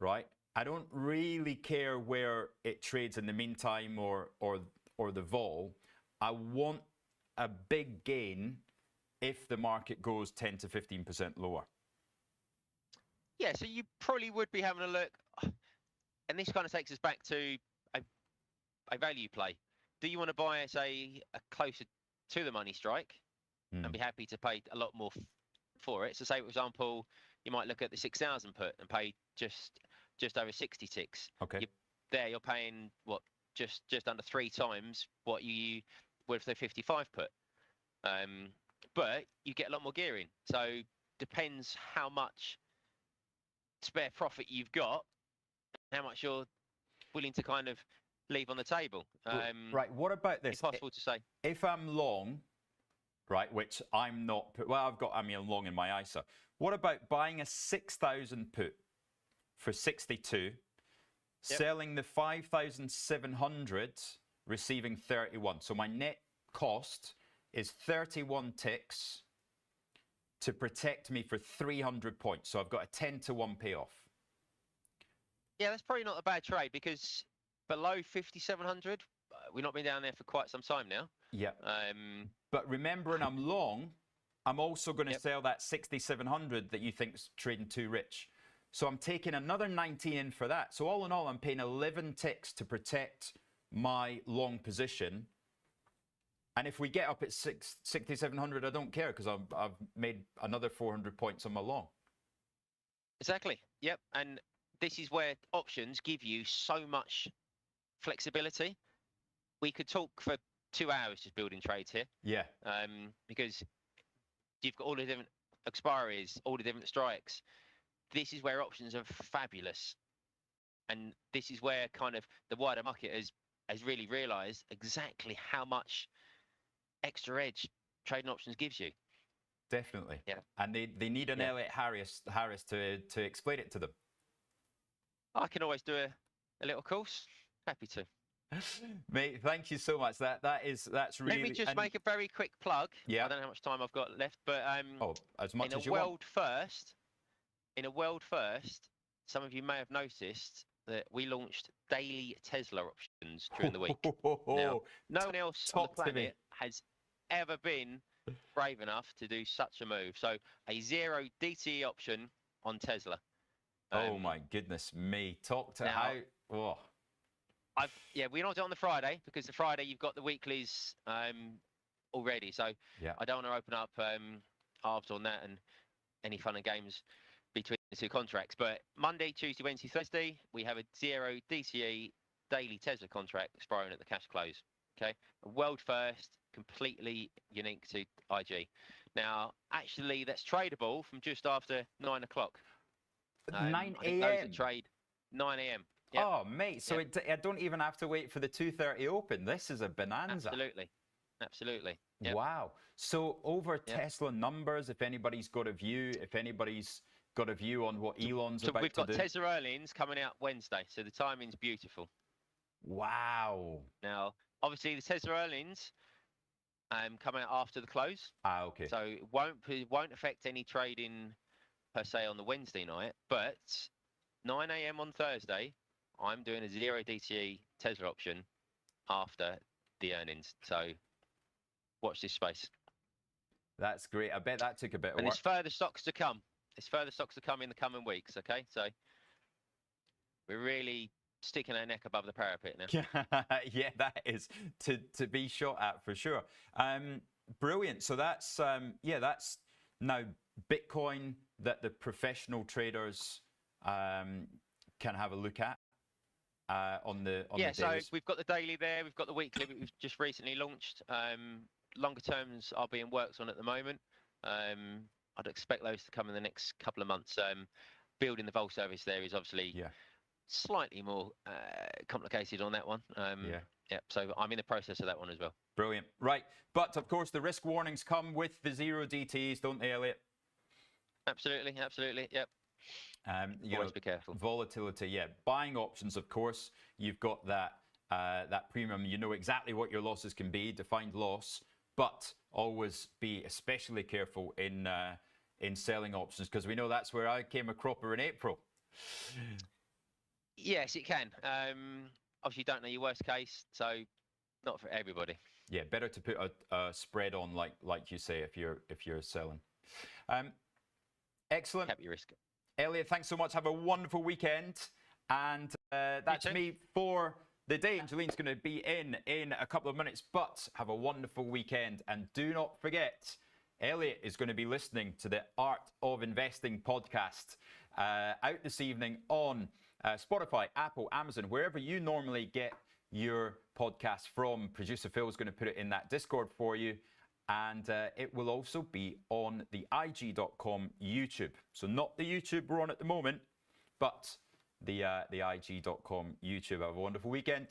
right? I don't really care where it trades in the meantime or the vol. I want a big gain if the market goes 10 to 15% lower. Yeah, so you probably would be having a look, and this kind of takes us back to a value play. Do you want to buy, say, a closer to the money strike and be happy to pay a lot more for it? So say, for example, you might look at the 6,000 put and pay just over 60 ticks. Okay. You're paying, what, just under 3 times what you would for the 55 put. But you get a lot more gearing. So depends how much spare profit you've got, how much you're willing to kind of leave on the table. Right, what about this? Impossible to say. If I'm long, right, which I'm not, well, I'm long in my ISA. What about buying a 6,000 put for 62, selling the 5,700, receiving 31. So my net cost is 31 ticks to protect me for 300 points. So I've got a 10 to 1 payoff. Yeah, that's probably not a bad trade because below 5,700, we've not been down there for quite some time now. Yeah. But remembering I'm long, I'm also going to sell that 6,700 that you think's trading too rich. So I'm taking another 19 in for that. So all in all, I'm paying 11 ticks to protect my long position. And if we get up at 6,700, I don't care because I've made another 400 points on my long. Exactly. Yep. And this is where options give you so much flexibility. We could talk for 2 hours just building trades here. Yeah. Because you've got all the different expiries, all the different strikes. This is where options are fabulous. And this is where kind of the wider market has really realised exactly how much extra edge trading options gives you. Definitely. Yeah. And they need an Elliot Harris to explain it to them. I can always do a little course. Happy to. Mate, thank you so much. That's really. Let me just make a very quick plug. Yeah. I don't know how much time I've got left, but as much as you want. In a world first, some of you may have noticed that we launched daily Tesla options during the week. Now, no one else on the planet has ever been brave enough to do such a move. So a 0 DTE option on Tesla. Oh my goodness me! Talk to how. Oh. We're not on the Friday because the Friday you've got the weeklies already. So I don't want to open up halves on that and any fun and games between the two contracts. But Monday, Tuesday, Wednesday, Thursday, we have a 0 DTE daily Tesla contract expiring at the cash close. Okay, a world first, completely unique to IG. Now, actually, that's tradable from just after 9 o'clock. 9 I think those a.m. that trade 9 a.m. Yep. Oh, mate, so I don't even have to wait for the 2:30 open. This is a bonanza. Absolutely. Absolutely. Yep. Wow. So over Yep. Tesla numbers, if anybody's got a view, if anybody's got a view on what Elon's So about we've to got do. Tesla earnings coming out Wednesday, so the timing's beautiful. Wow. Now, obviously, the Tesla earnings come out after the close, Ah, okay. so it won't affect any trading per se on the Wednesday night. But 9 a.m. on Thursday, I'm doing a 0 DTE Tesla option after the earnings. So watch this space. That's great. I bet that took a bit of And work. there's further stocks to come. There's further stocks to come in the coming weeks. Okay, so we're really sticking our neck above the parapet now. Yeah, that is to be shot at for sure. Brilliant. So that's that's now Bitcoin that the professional traders can have a look at on the So dailies. we've got the daily there. We've got the weekly. We've just recently launched. Longer terms are being worked on at the moment. I'd expect those to come in the next couple of months. Building the vol service there is obviously slightly more complicated on that one. Yeah, so I'm in the process of that one as well. Brilliant. Right. But of course, the risk warnings come with the 0 DTs, don't they, Elliot? Absolutely. Absolutely. Yep. Always be careful. Volatility, yeah. Buying options, of course, you've got that that premium. You know exactly what your losses can be, defined loss, but always be especially careful in selling options, because we know that's where I came a cropper in April. Yes, it can. Obviously, you don't know your worst case, so not for everybody. Yeah, better to put a spread on, like you say, if you're selling. Excellent. Cap your risk. Elliot, thanks so much. Have a wonderful weekend. And that's me for the day. Angeline's going to be in a couple of minutes, but have a wonderful weekend. And do not forget, Elliot is going to be listening to the Art of Investing podcast out this evening on Spotify, Apple, Amazon, wherever you normally get your podcast from. Producer Phil is going to put it in that Discord for you. And it will also be on the IG.com YouTube. So not the YouTube we're on at the moment, but the IG.com YouTube. Have a wonderful weekend.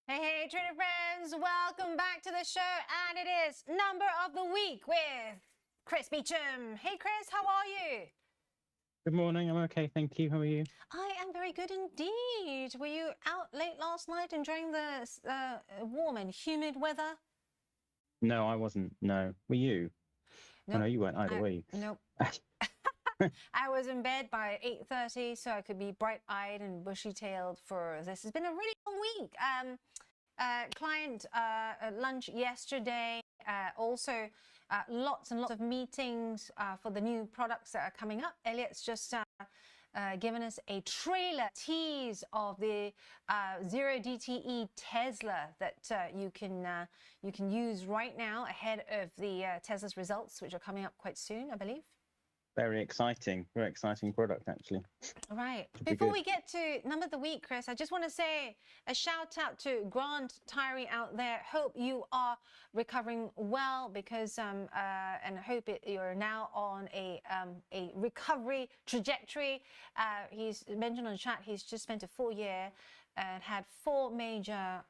Hey, trader friends, welcome back to the show. And it is number of the week with Chris Beecham. Hey, Chris, how are you? Good morning. I'm okay, thank you. How are you? I am very good indeed. Were you out late last night enjoying the warm and humid weather? No, I wasn't. No. Were you? Nope. No, you weren't either, were you? Nope. I was in bed by 8:30, so I could be bright-eyed and bushy-tailed for this. It's been a really long week. Client lunch yesterday. Also, lots and lots of meetings for the new products that are coming up. Elliot's just given us a trailer tease of the 0DTE Tesla that you can use right now ahead of the Tesla's results, which are coming up quite soon, I believe. Very exciting product, actually. Right. Should be Before good. we get to number of the week, Chris, I just want to say a shout out to Grant Tyree out there. Hope you are recovering well, because and hope you're now on a recovery trajectory. He's mentioned on the chat he's just spent a full year and had 4 major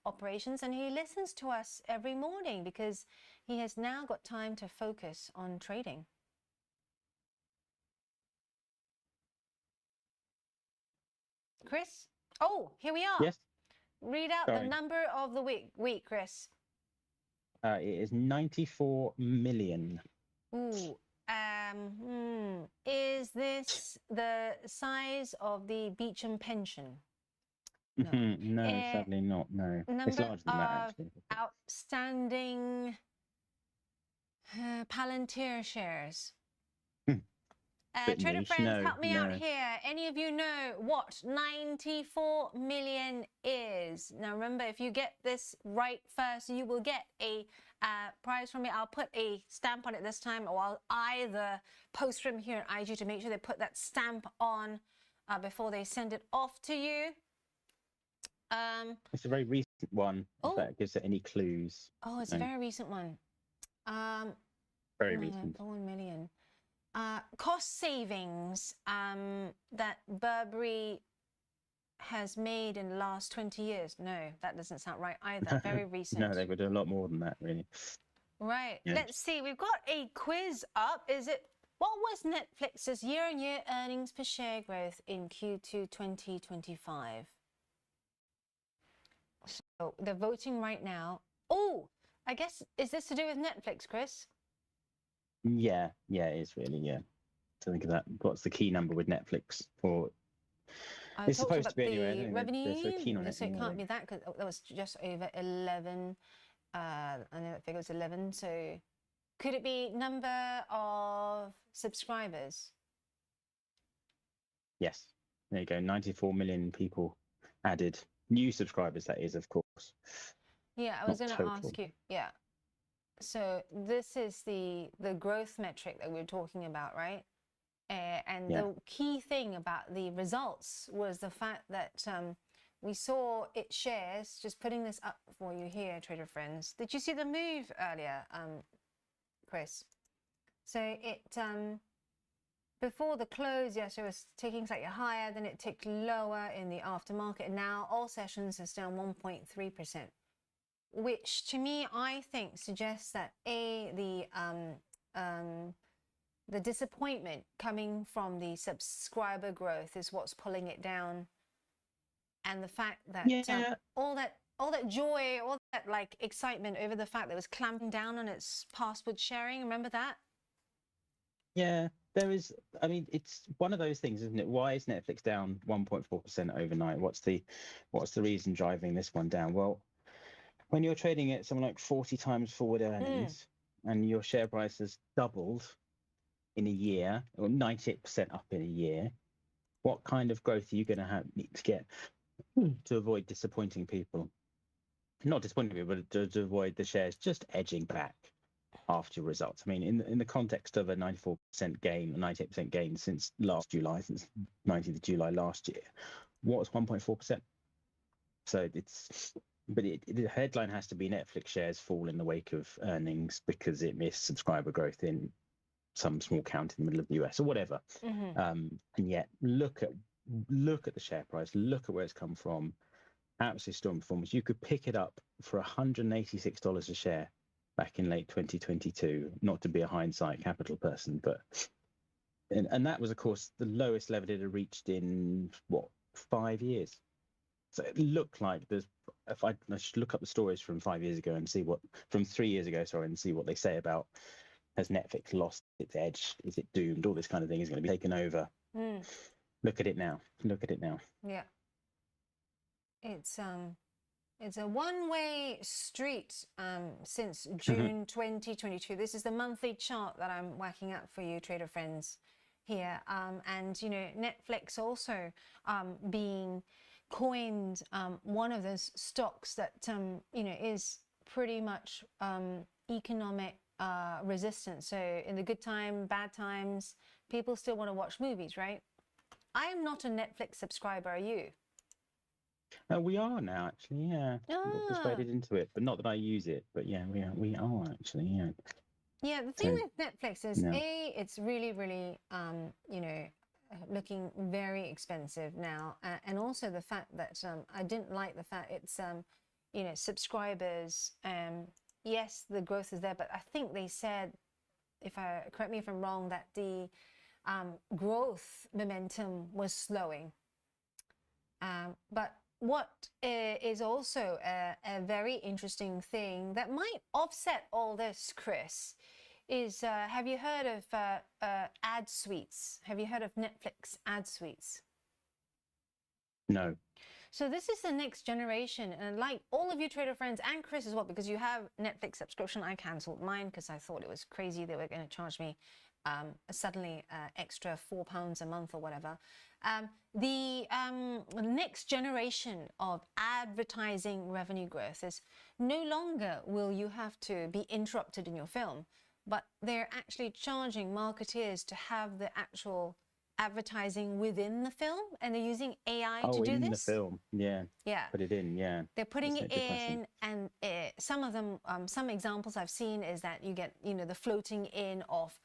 operations, and he listens to us every morning because he has now got time to focus on trading. Chris? Oh, here we are. Yes. Read out the Sorry. number of the week, Chris. It is 94 million. Ooh. Is this the size of the Beecham pension? No. No, sadly not. No. It's Number larger than that, of actually. outstanding Palantir shares. Bit Trader niche. friends, No, help me out no. here. Any of you know what 94 million is? Now remember, if you get this right first, you will get a prize from me. I'll put a stamp on it this time, or I'll either post from here on IG to make sure they put that stamp on before they send it off to you. It's a very recent one, Oh. if that gives it any clues. Oh, it's a No. very recent one. Very No, recent. 1 million. Cost savings that Burberry has made in the last 20 years. No, that doesn't sound right either. Very recent. No, they would do a lot more than that, really. Right. Yeah. Let's see. We've got a quiz up. What was Netflix's year-on-year earnings per share growth in Q2 2025? So they're voting right now. Oh, I guess, is this to do with Netflix, Chris? Yeah, it is really, yeah. So think of that. What's the key number with Netflix? Or I It's talked supposed about to be anyway, I the don't think they're revenue, so keen on it so it anymore, can't be that, because that was just over 11. I know that figure was 11. So could it be number of subscribers? yes. There you go. 94 million people added. New subscribers, that is, of course. Yeah, I was Not going to total. ask you. Yeah. So this is the growth metric that we were talking about, right? And Yeah. the key thing about the results was the fact that we saw its shares, just putting this up for you here, trader friends. Did you see the move earlier, Chris? So it, before the close, yes, it was ticking slightly higher, then it ticked lower in the aftermarket. And now all sessions are still 1.3%. Which to me, I think suggests that the disappointment coming from the subscriber growth is what's pulling it down, and the fact that Yeah. all that joy, all that like excitement over the fact that it was clamping down on its password sharing. Remember that? Yeah, there is. I mean, it's one of those things, isn't it? Why is Netflix down 1.4% overnight? What's the reason driving this one down? Well, when you're trading at something like 40 times forward earnings and your share price has doubled in a year, or 98% up in a year, what kind of growth are you going to need to get to avoid disappointing people? Not disappointing people, but to avoid the shares just edging back after your results. I mean, in the context of a 94% gain, a 98% gain since last July, since 19th of July last year, what's 1.4%? So the headline has to be Netflix shares fall in the wake of earnings because it missed subscriber growth in some small county in the middle of the US or whatever. And yet look at the share price, look at where it's come from. Absolutely strong performance. You could pick it up for $186 a share back in late 2022. Not to be a hindsight capital person, but and that was, of course, the lowest level it had reached in what, 5 years. So it looked like there's. If I should look up the stories from 5 years ago and see from 3 years ago, sorry, and see what they say about, has Netflix lost its edge? Is it doomed? All this kind of thing is going to be taken over. Look at it now. Look at it now. Yeah. It's a one-way street since June 2022. This is the monthly chart that I'm working out for you, trader friends, here. And you know, Netflix also being coined one of those stocks that you know, is pretty much economic resistant. So in the good time, bad times, people still want to watch movies, right? I am not a Netflix subscriber. Are you? We are now, actually. Yeah, we got persuaded into it, but not that I use it. But yeah, we are actually. Yeah. Yeah, the thing So, with Netflix is, no. it's really, really, you know, looking very expensive now, and also the fact that I didn't like the fact it's, you know, subscribers. Yes, the growth is there, but I think they said, correct me if I'm wrong, that the growth momentum was slowing. But what is also a very interesting thing that might offset all this, Chris, is have you heard of ad suites? Have you heard of Netflix ad suites? No. So this is the next generation, and like all of you trader friends and Chris as well, because you have Netflix subscription. I cancelled mine because I thought it was crazy they were going to charge me suddenly extra £4 a month or whatever. The next generation of advertising revenue growth is no longer will you have to be interrupted in your film, but they're actually charging marketeers to have the actual advertising within the film, and they're using AI to do in this. the film, yeah. Yeah. Put it in, yeah. They're putting That's it a good question. in, and some of them, some examples I've seen is that you get, you know, the floating in of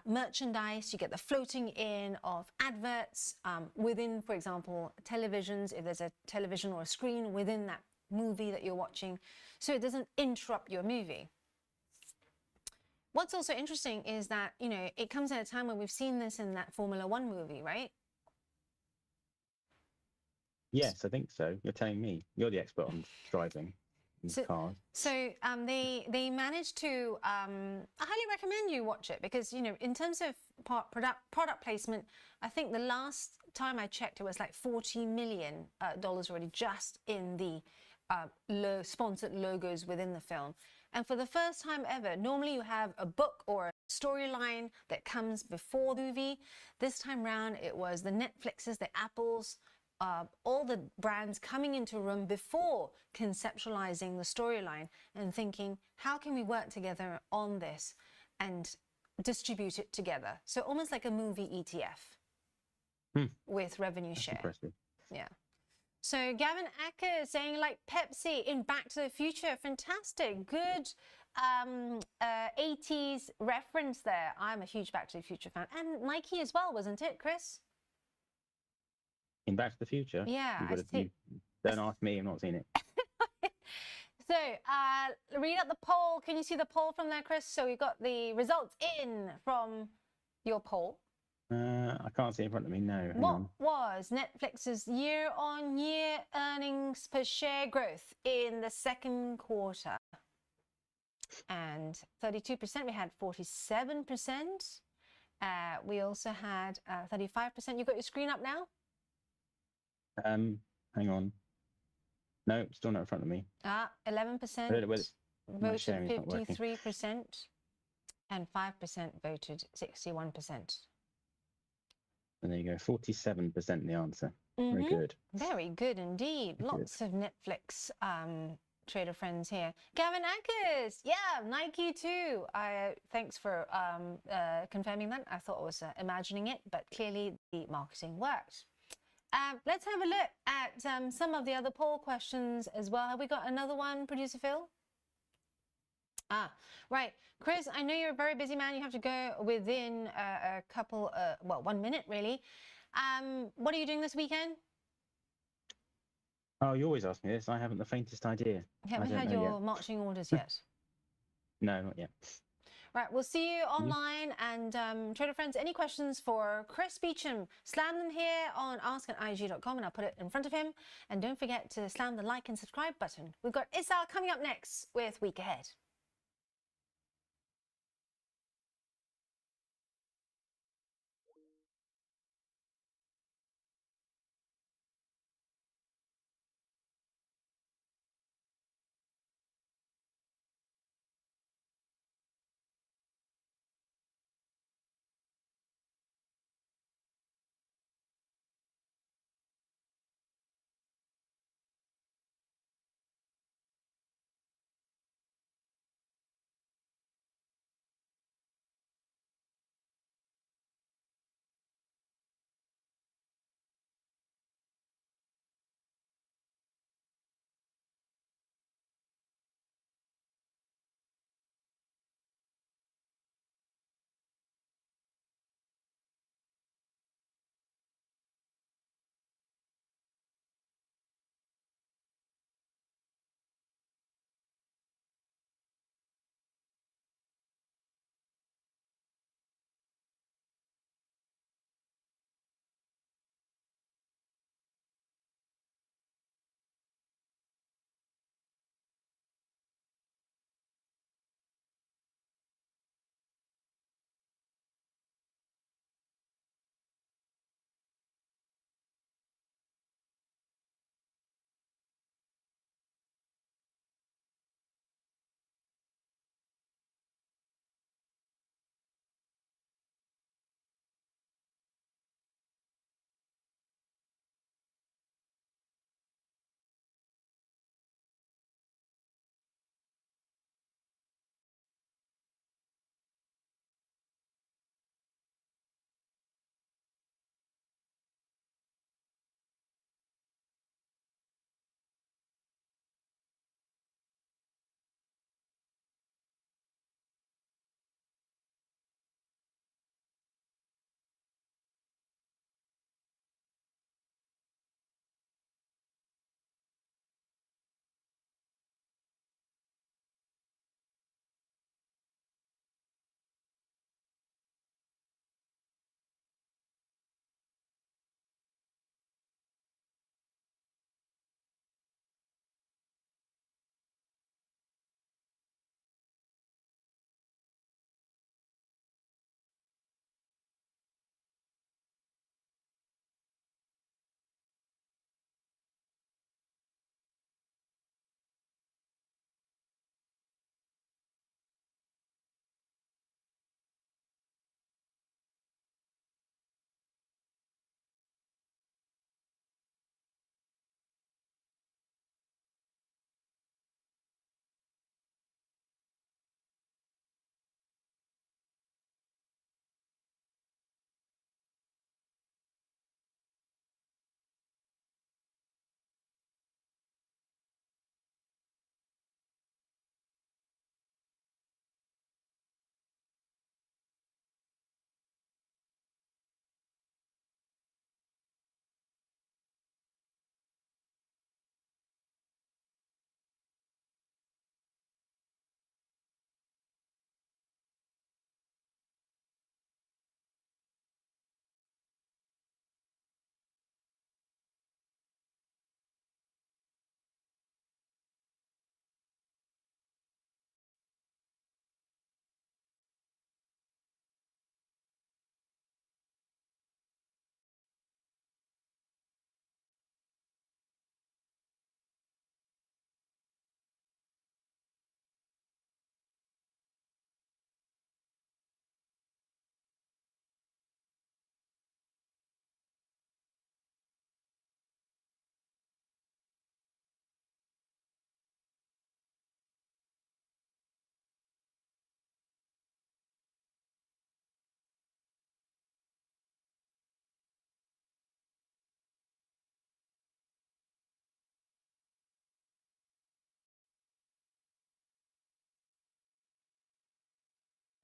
merchandise, you get the floating in of adverts within, for example, televisions, if there's a television or a screen within that movie that you're watching, so it doesn't interrupt your movie. What's also interesting is that, you know, it comes at a time when we've seen this in that Formula One movie, right? Yes, I think so. You're telling me. You're the expert on driving cars. So they managed to, I highly recommend you watch it, because, you know, in terms of product placement, I think the last time I checked, it was like $40 million already just in the sponsored logos within the film. And for the first time ever, normally you have a book or a storyline that comes before the movie. This time round, it was the Netflixes, the Apples, all the brands coming into a room before conceptualizing the storyline and thinking, how can we work together on this and distribute it together? So almost like a movie ETF with revenue share. Impressive. Yeah. So Gavin Acker saying, like Pepsi in Back to the Future, fantastic, good 80s reference there. I'm a huge Back to the Future fan, and Nike as well, wasn't it, Chris? In Back to the Future? Yeah, don't ask me, I've not seen it. So read out the poll. Can you see the poll from there, Chris? So we got the results in from your poll. I can't see it in front of me, no. Hang What on. was Netflix's year-on-year earnings per share growth in the second quarter? And 32%, we had 47%. We also had 35%. You got your screen up now? Hang on. No, still not in front of me. 11% my voted sharing's not working. 53%, and 5% voted 61%. And there you go, 47% the answer. Very good. Very good indeed. Lots of Netflix trader friends here. Gavin Ackers, yeah, Nike too. Thanks for confirming that. I thought I was imagining it, but clearly the marketing worked. Let's have a look at some of the other poll questions as well. Have we got another one, Producer Phil? Right. Chris, I know you're a very busy man. You have to go within a couple, 1 minute really. What are you doing this weekend? Oh, you always ask me this. I haven't the faintest idea. Haven't had your marching orders yet? No, not yet. Right, we'll see you online. And trader friends, any questions for Chris Beecham, slam them here on ask@ig.com and I'll put it in front of him. And don't forget to slam the like and subscribe button. We've got Issa coming up next with Week Ahead.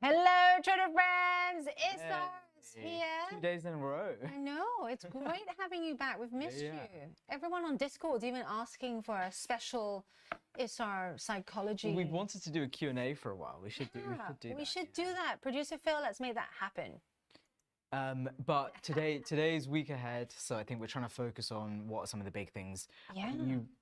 Hello, trader friends. Issa here. 2 days in a row. I know. It's great having you back. We've missed Yeah. you. Everyone on Discord even asking for a special ISAR psychology. We've wanted to do a Q&A for a while. We should do that. We should do that. Producer Phil, let's make that happen. But today's week ahead, so I think we're trying to focus on what are some of the big things. Yeah.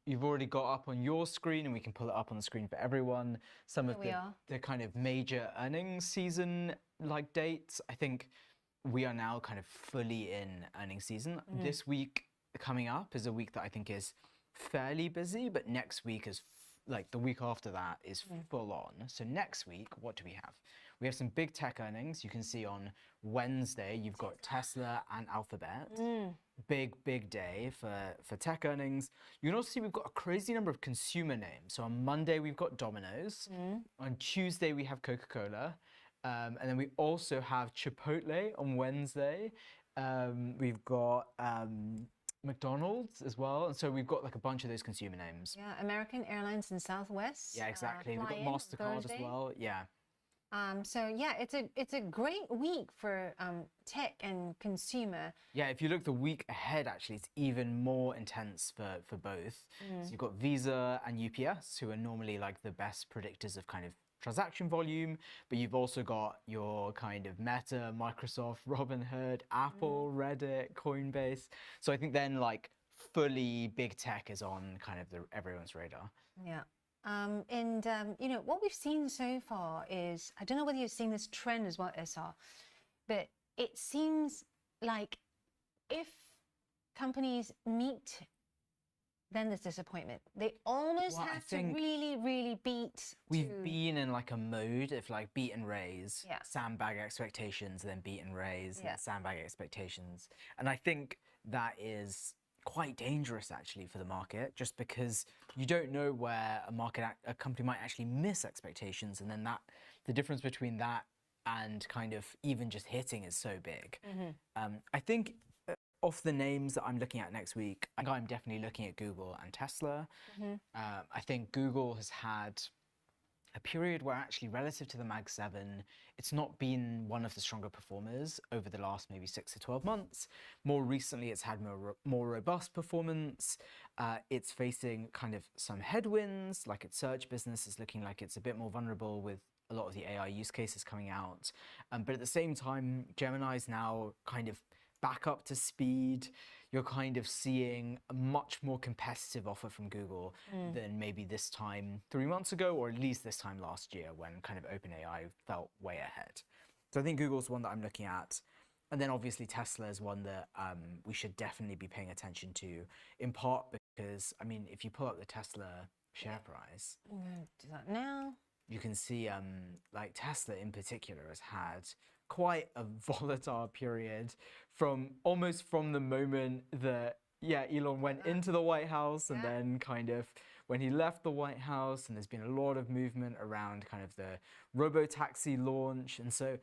You've already got up on your screen, and we can pull it up on the screen for everyone. Some of Here we the kind of major earnings season like dates. I think we are now kind of fully in earnings season. This week coming up is a week that I think is fairly busy, but next week is like the week after that is full on. So next week, what do we have? We have some big tech earnings. You can see on Wednesday, you've got Tesla and Alphabet. Big day for tech earnings. You can also see we've got a crazy number of consumer names. So on Monday, we've got Domino's. On Tuesday, we have Coca-Cola. And then we also have Chipotle on Wednesday. We've got McDonald's as well. And so we've got like a bunch of those consumer names. Yeah, American Airlines and Southwest. Yeah, exactly. We've got fly-in on MasterCard as Thursday. well. Yeah. So yeah, it's a great week for tech and consumer. Yeah, if you look the week ahead, actually, it's even more intense for both. So you've got Visa and UPS, who are normally like the best predictors of kind of transaction volume, but you've also got your kind of Meta, Microsoft, Robinhood, Apple, Reddit, Coinbase. So I think then like fully big tech is on kind of everyone's radar. Yeah. You know, what we've seen so far is, I don't know whether you've seen this trend as well, SR, but it seems like if companies meet, then there's disappointment. They almost Well, I have to think really beat. We've to- been in like a mode of like beat and raise, Yeah. sandbag expectations, then beat and raise, Yeah. and sandbag expectations. And I think that is quite dangerous actually for the market, just because you don't know where a company might actually miss expectations, and then the difference between that and kind of even just hitting is so big. I think of the names that I'm looking at next week, I think I'm definitely looking at Google and Tesla. I think Google has had a period where actually relative to the Mag 7, it's not been one of the stronger performers over the last maybe 6 to 12 months. More recently, it's had more robust performance. It's facing kind of some headwinds, like its search business is looking like it's a bit more vulnerable with a lot of the AI use cases coming out. But at the same time, Gemini is now kind of back up to speed. You're kind of seeing a much more competitive offer from Google than maybe this time 3 months ago, or at least this time last year when kind of OpenAI felt way ahead. So I think Google's one that I'm looking at. And then obviously Tesla is one that we should definitely be paying attention to, in part because, I mean, if you pull up the Tesla share price, I'm gonna do that now. you can see like Tesla in particular has had quite a volatile period from the moment that Elon went into the White House and then kind of when he left the White House, and there's been a lot of movement around kind of the robo-taxi launch. And so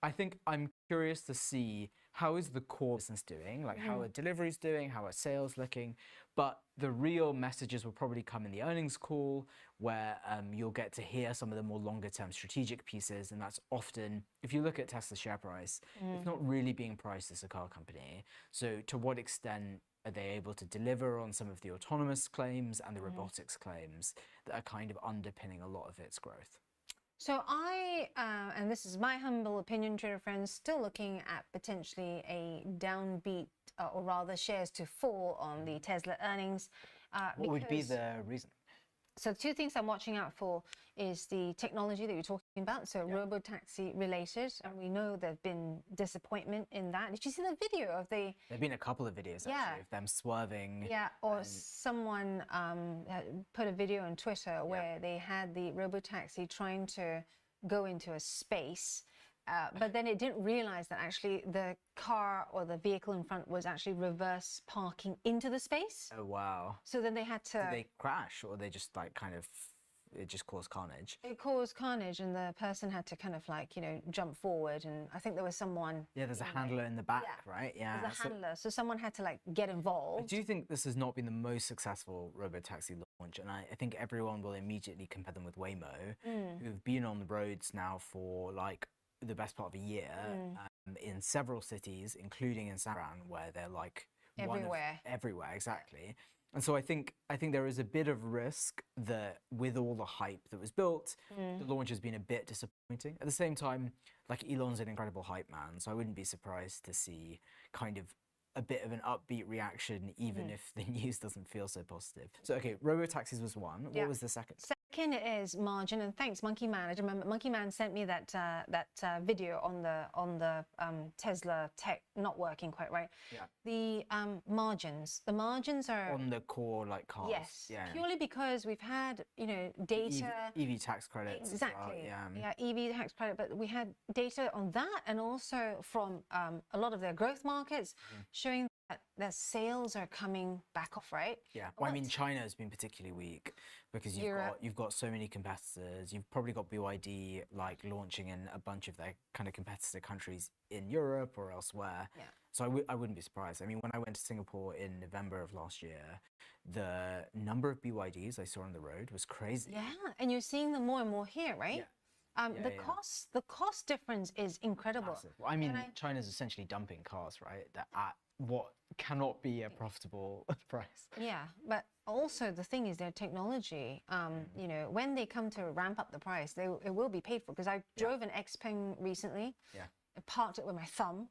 I think I'm curious to see how is the core business doing, like how are deliveries doing, how are sales looking, but the real messages will probably come in the earnings call where you'll get to hear some of the more longer term strategic pieces. And that's often, if you look at Tesla's share price, it's not really being priced as a car company. So to what extent are they able to deliver on some of the autonomous claims and the robotics claims that are kind of underpinning a lot of its growth? So I, and this is my humble opinion, trader friends, still looking at potentially a downbeat, or rather shares to fall on the Tesla earnings. What would be because- the reason? So two things I'm watching out for is the technology that you're talking about, so robo-taxi related, and we know there's been disappointment in that. Did you see the video of the... There've been a couple of videos actually of them swerving. Yeah, or someone put a video on Twitter where they had the robo-taxi trying to go into a space, but then it didn't realize that actually the car or the vehicle in front was actually reverse parking into the space. Oh wow. So then they had to... Did they crash, or they just like kind of, it just caused carnage? It caused carnage, and the person had to kind of like, you know, jump forward, and I think there was someone... Yeah, there's a handler in the back, right? Yeah. There's a so handler, so someone had to like get I involved. do think this has not been the most successful robo-taxi launch, and I think everyone will immediately compare them with Waymo, who've been on the roads now for like the best part of a year in several cities, including in San Fran, where they're like everywhere, exactly. And so I think there is a bit of risk that with all the hype that was built, the launch has been a bit disappointing. At the same time, like Elon's an incredible hype man, so I wouldn't be surprised to see kind of a bit of an upbeat reaction, even if the news doesn't feel so positive. So okay, robotaxis was one. What was the second? Second is margin, and thanks Monkey Man. I remember Monkey Man sent me that video on the Tesla tech not working quite right. Yeah. The margins are On the core like cars. yes, Yeah. purely because we've had data. EV tax credits. Exactly. As well, yeah. EV tax credit, but we had data on that, and also from a lot of their growth markets showing that their sales are coming back off, right? Yeah. Well, I mean, China has been particularly weak because you've got so many competitors. You've probably got BYD like launching in a bunch of their kind of competitor countries in Europe or elsewhere. Yeah. So I wouldn't be surprised. I mean, when I went to Singapore in November of last year, the number of BYDs I saw on the road was crazy. Yeah, and you're seeing them more and more here, right? Yeah. The cost difference is incredible. Massive. Well, I mean, China's essentially dumping cars, right? At what cannot be a profitable price. Yeah, but also the thing is their technology. When they come to ramp up the price, it will be paid for. Because I drove an Xpeng recently. Yeah. I parked it with my thumb.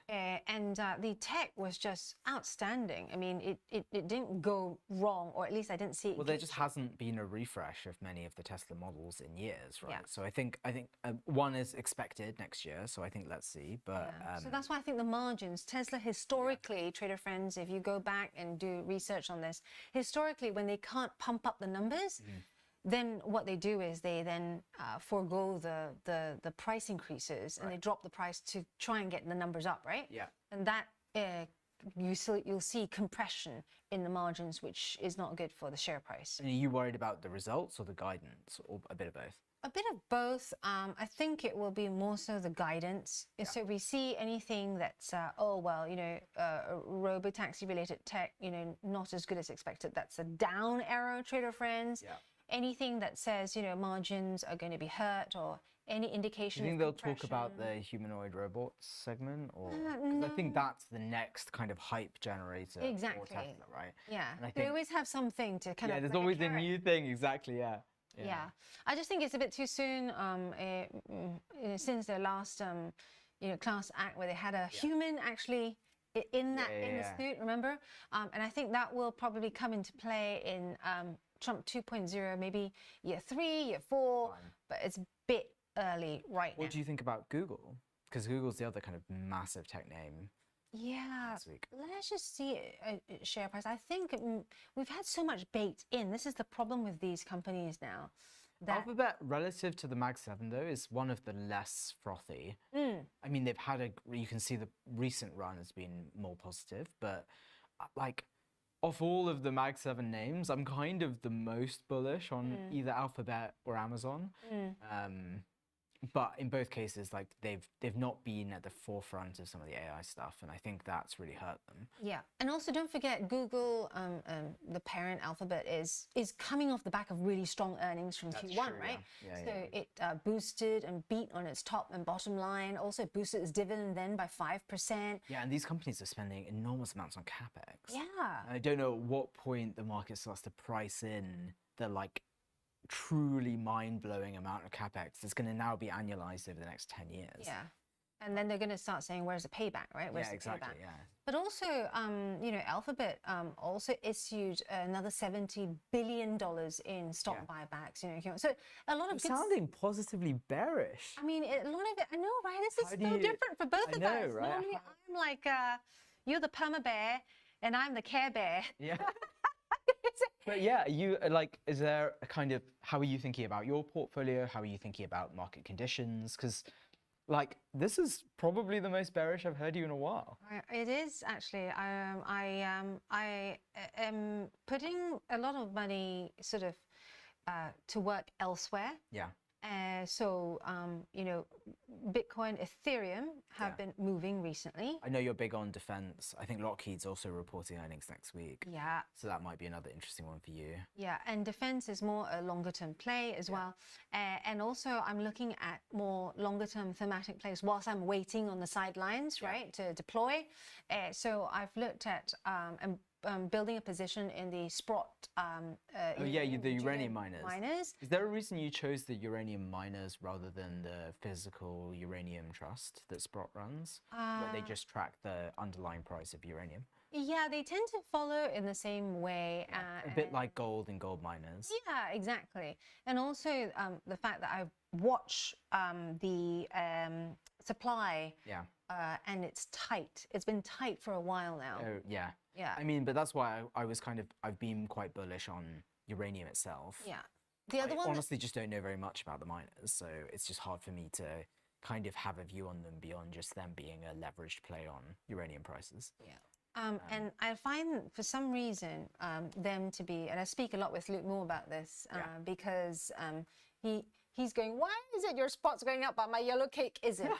And the tech was just outstanding. I mean, it didn't go wrong, or at least I didn't see it. Well, there just hasn't been a refresh of many of the Tesla models in years, right? Yeah. So I think one is expected next year. So I think let's see. But so that's why I think the margins, Tesla historically, trader friends, if you go back and do research on this, historically when they can't pump up the numbers, then what they do is they then forego the price increases and they drop the price to try and get the numbers up, right? Yeah. And that you'll see compression in the margins, which is not good for the share price. And are you worried about the results or the guidance, or a bit of both? A bit of both. I think it will be more so the guidance. So if we see anything that's, robotaxi related tech, not as good as expected, that's a down arrow, trader friends. Yeah. Anything that says, margins are going to be hurt, or any indication. Do you think of they'll talk about the humanoid robots segment, or 'cause no. I think that's the next kind of hype generator for Tesla, right? Yeah, And I they think, always have something to kind of. there's like always a carrot. new thing, exactly. Yeah. I just think it's a bit too soon. Since their last, class act where they had a human actually in the suit, remember? And I think that will probably come into play in Trump 2.0, maybe year 3, year 4, but it's a bit early right now. What do you think about Google? Because Google's the other kind of massive tech name. Yeah, this week. Let's just see share price. I think we've had so much bait in. This is the problem with these companies now. Alphabet, relative to the Mag 7, though, is one of the less frothy. I mean, they've had you can see the recent run has been more positive, but like, of all of the Mag 7 names, I'm kind of the most bullish on either Alphabet or Amazon. But in both cases, like they've not been at the forefront of some of the AI stuff, and I think that's really hurt them. Yeah, and also don't forget Google, the parent Alphabet, is coming off the back of really strong earnings from Q1, true, right? Yeah, It boosted and beat on its top and bottom line. Also boosted its dividend then by 5%. Yeah, and these companies are spending enormous amounts on capex. Yeah. And I don't know at what point the market starts to price in the like truly mind-blowing amount of capex that's going to now be annualized over the next 10 years. Yeah, and then they're going to start saying, "Where's the payback?" Right? Where's the exactly. payback? Yeah. But also, Alphabet also issued another $70 billion in stock buybacks. So a lot of You're sounding positively bearish. I mean, a lot of it. I know, right? This is How do so you- different for both I of know, us. right? Normally, I'm like, you're the perma bear, and I'm the care bear. Yeah. But yeah, is there a kind of, how are you thinking about your portfolio? How are you thinking about market conditions? Because like, this is probably the most bearish I've heard you in a while. It is actually. I am putting a lot of money sort of to work elsewhere. Yeah. You know, Bitcoin, Ethereum have been moving recently. I know you're big on defense. I think Lockheed's also reporting earnings next week. Yeah. So that might be another interesting one for you. Yeah, and defense is more a longer term play as well. And also I'm looking at more longer term thematic plays whilst I'm waiting on the sidelines, right, to deploy. So I've looked at building a position in the Sprott. The uranium miners. Is there a reason you chose the uranium miners rather than the physical uranium trust that Sprott runs, where they just track the underlying price of uranium? Yeah, they tend to follow in the same way. A bit like gold and gold miners. Yeah, exactly. And also the fact that I watch the supply. Yeah. And it's tight. It's been tight for a while now. Oh, yeah. Yeah. I mean, but that's why I've been quite bullish on uranium itself. Yeah. The other I one honestly just don't know very much about the miners, so it's just hard for me to kind of have a view on them beyond just them being a leveraged play on uranium prices. Yeah. And I find for some reason them to be, and I speak a lot with Luke Moore about this, because he's going, why is it your spot's going up but my yellow cake isn't?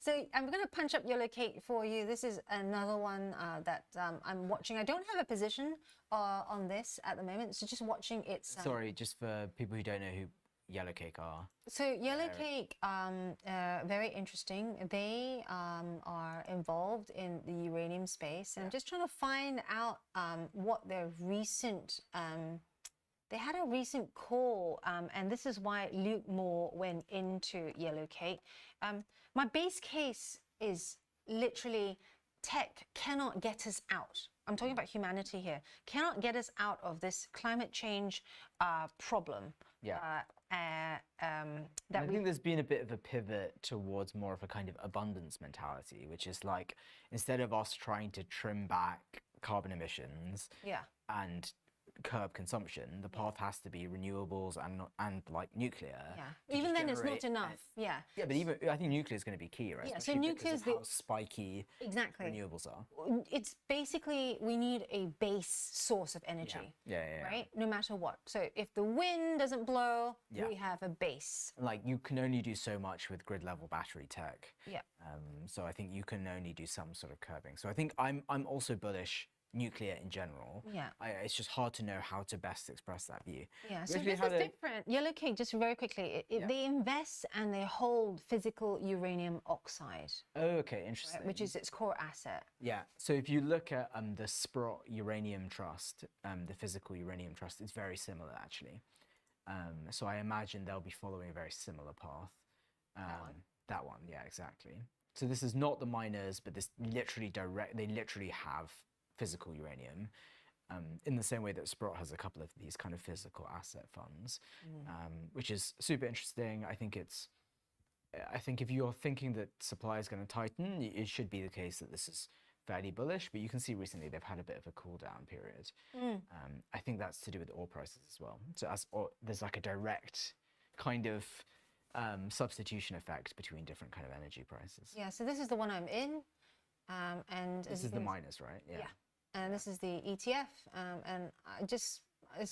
So I'm going to punch up yellow cake for you. This is another one that I'm watching. I don't have a position on this at the moment, so just watching its... Sorry, just for people who don't know who yellow cake are. So yellow cake, very interesting. They are involved in the uranium space, and I'm just trying to find out what their recent... They had a recent call, and this is why Luke Moore went into yellow cake. My base case is literally tech cannot get us out. I'm talking about humanity here. Cannot get us out of this climate change problem. Yeah. That I think there's been a bit of a pivot towards more of a kind of abundance mentality, which is like, instead of us trying to trim back carbon emissions and curb consumption, the path has to be renewables and like nuclear. Yeah. Even then, it's not enough. Yeah. Yeah, but even I think nuclear is going to be key, right? Yeah. So Especially nuclear is because of how spiky renewables are. It's basically we need a base source of energy. Yeah. Right. No matter what. So if the wind doesn't blow, we have a base. Like you can only do so much with grid level battery tech. Yeah. So I think you can only do some sort of curbing. So I think I'm also bullish nuclear in general. Yeah. It's just hard to know how to best express that view. Yeah, so this is different. Yellow cake, just very quickly, they invest and they hold physical uranium oxide. Oh, okay, interesting. Right, which is its core asset. Yeah, so if you look at the Sprott Uranium Trust, the physical uranium trust, it's very similar actually. So I imagine they'll be following a very similar path. That one, yeah, exactly. So this is not the miners, but this literally they literally have physical uranium, in the same way that Sprott has a couple of these kind of physical asset funds, which is super interesting. I think if you're thinking that supply is going to tighten, it should be the case that this is fairly bullish, but you can see recently they've had a bit of a cool down period. I think that's to do with oil prices as well. So there's like a direct kind of substitution effect between different kind of energy prices. Yeah, so this is the one I'm in. And this is the miners, right? Yeah. And this is the ETF. And it's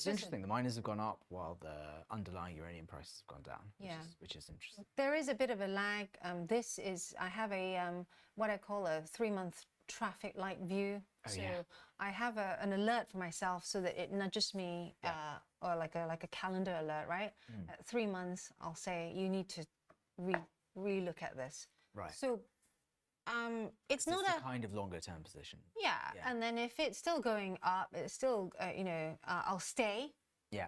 interesting. The miners have gone up while the underlying uranium prices have gone down, which is interesting. There is a bit of a lag. I have a what I call a 3-month traffic light view. I have an alert for myself so that it nudges me, or like a calendar alert, right? At 3 months, I'll say you need to re-look at this. Right. So it's not a kind of longer term position. Yeah, and then if it's still going up, it's still I'll stay. Yeah.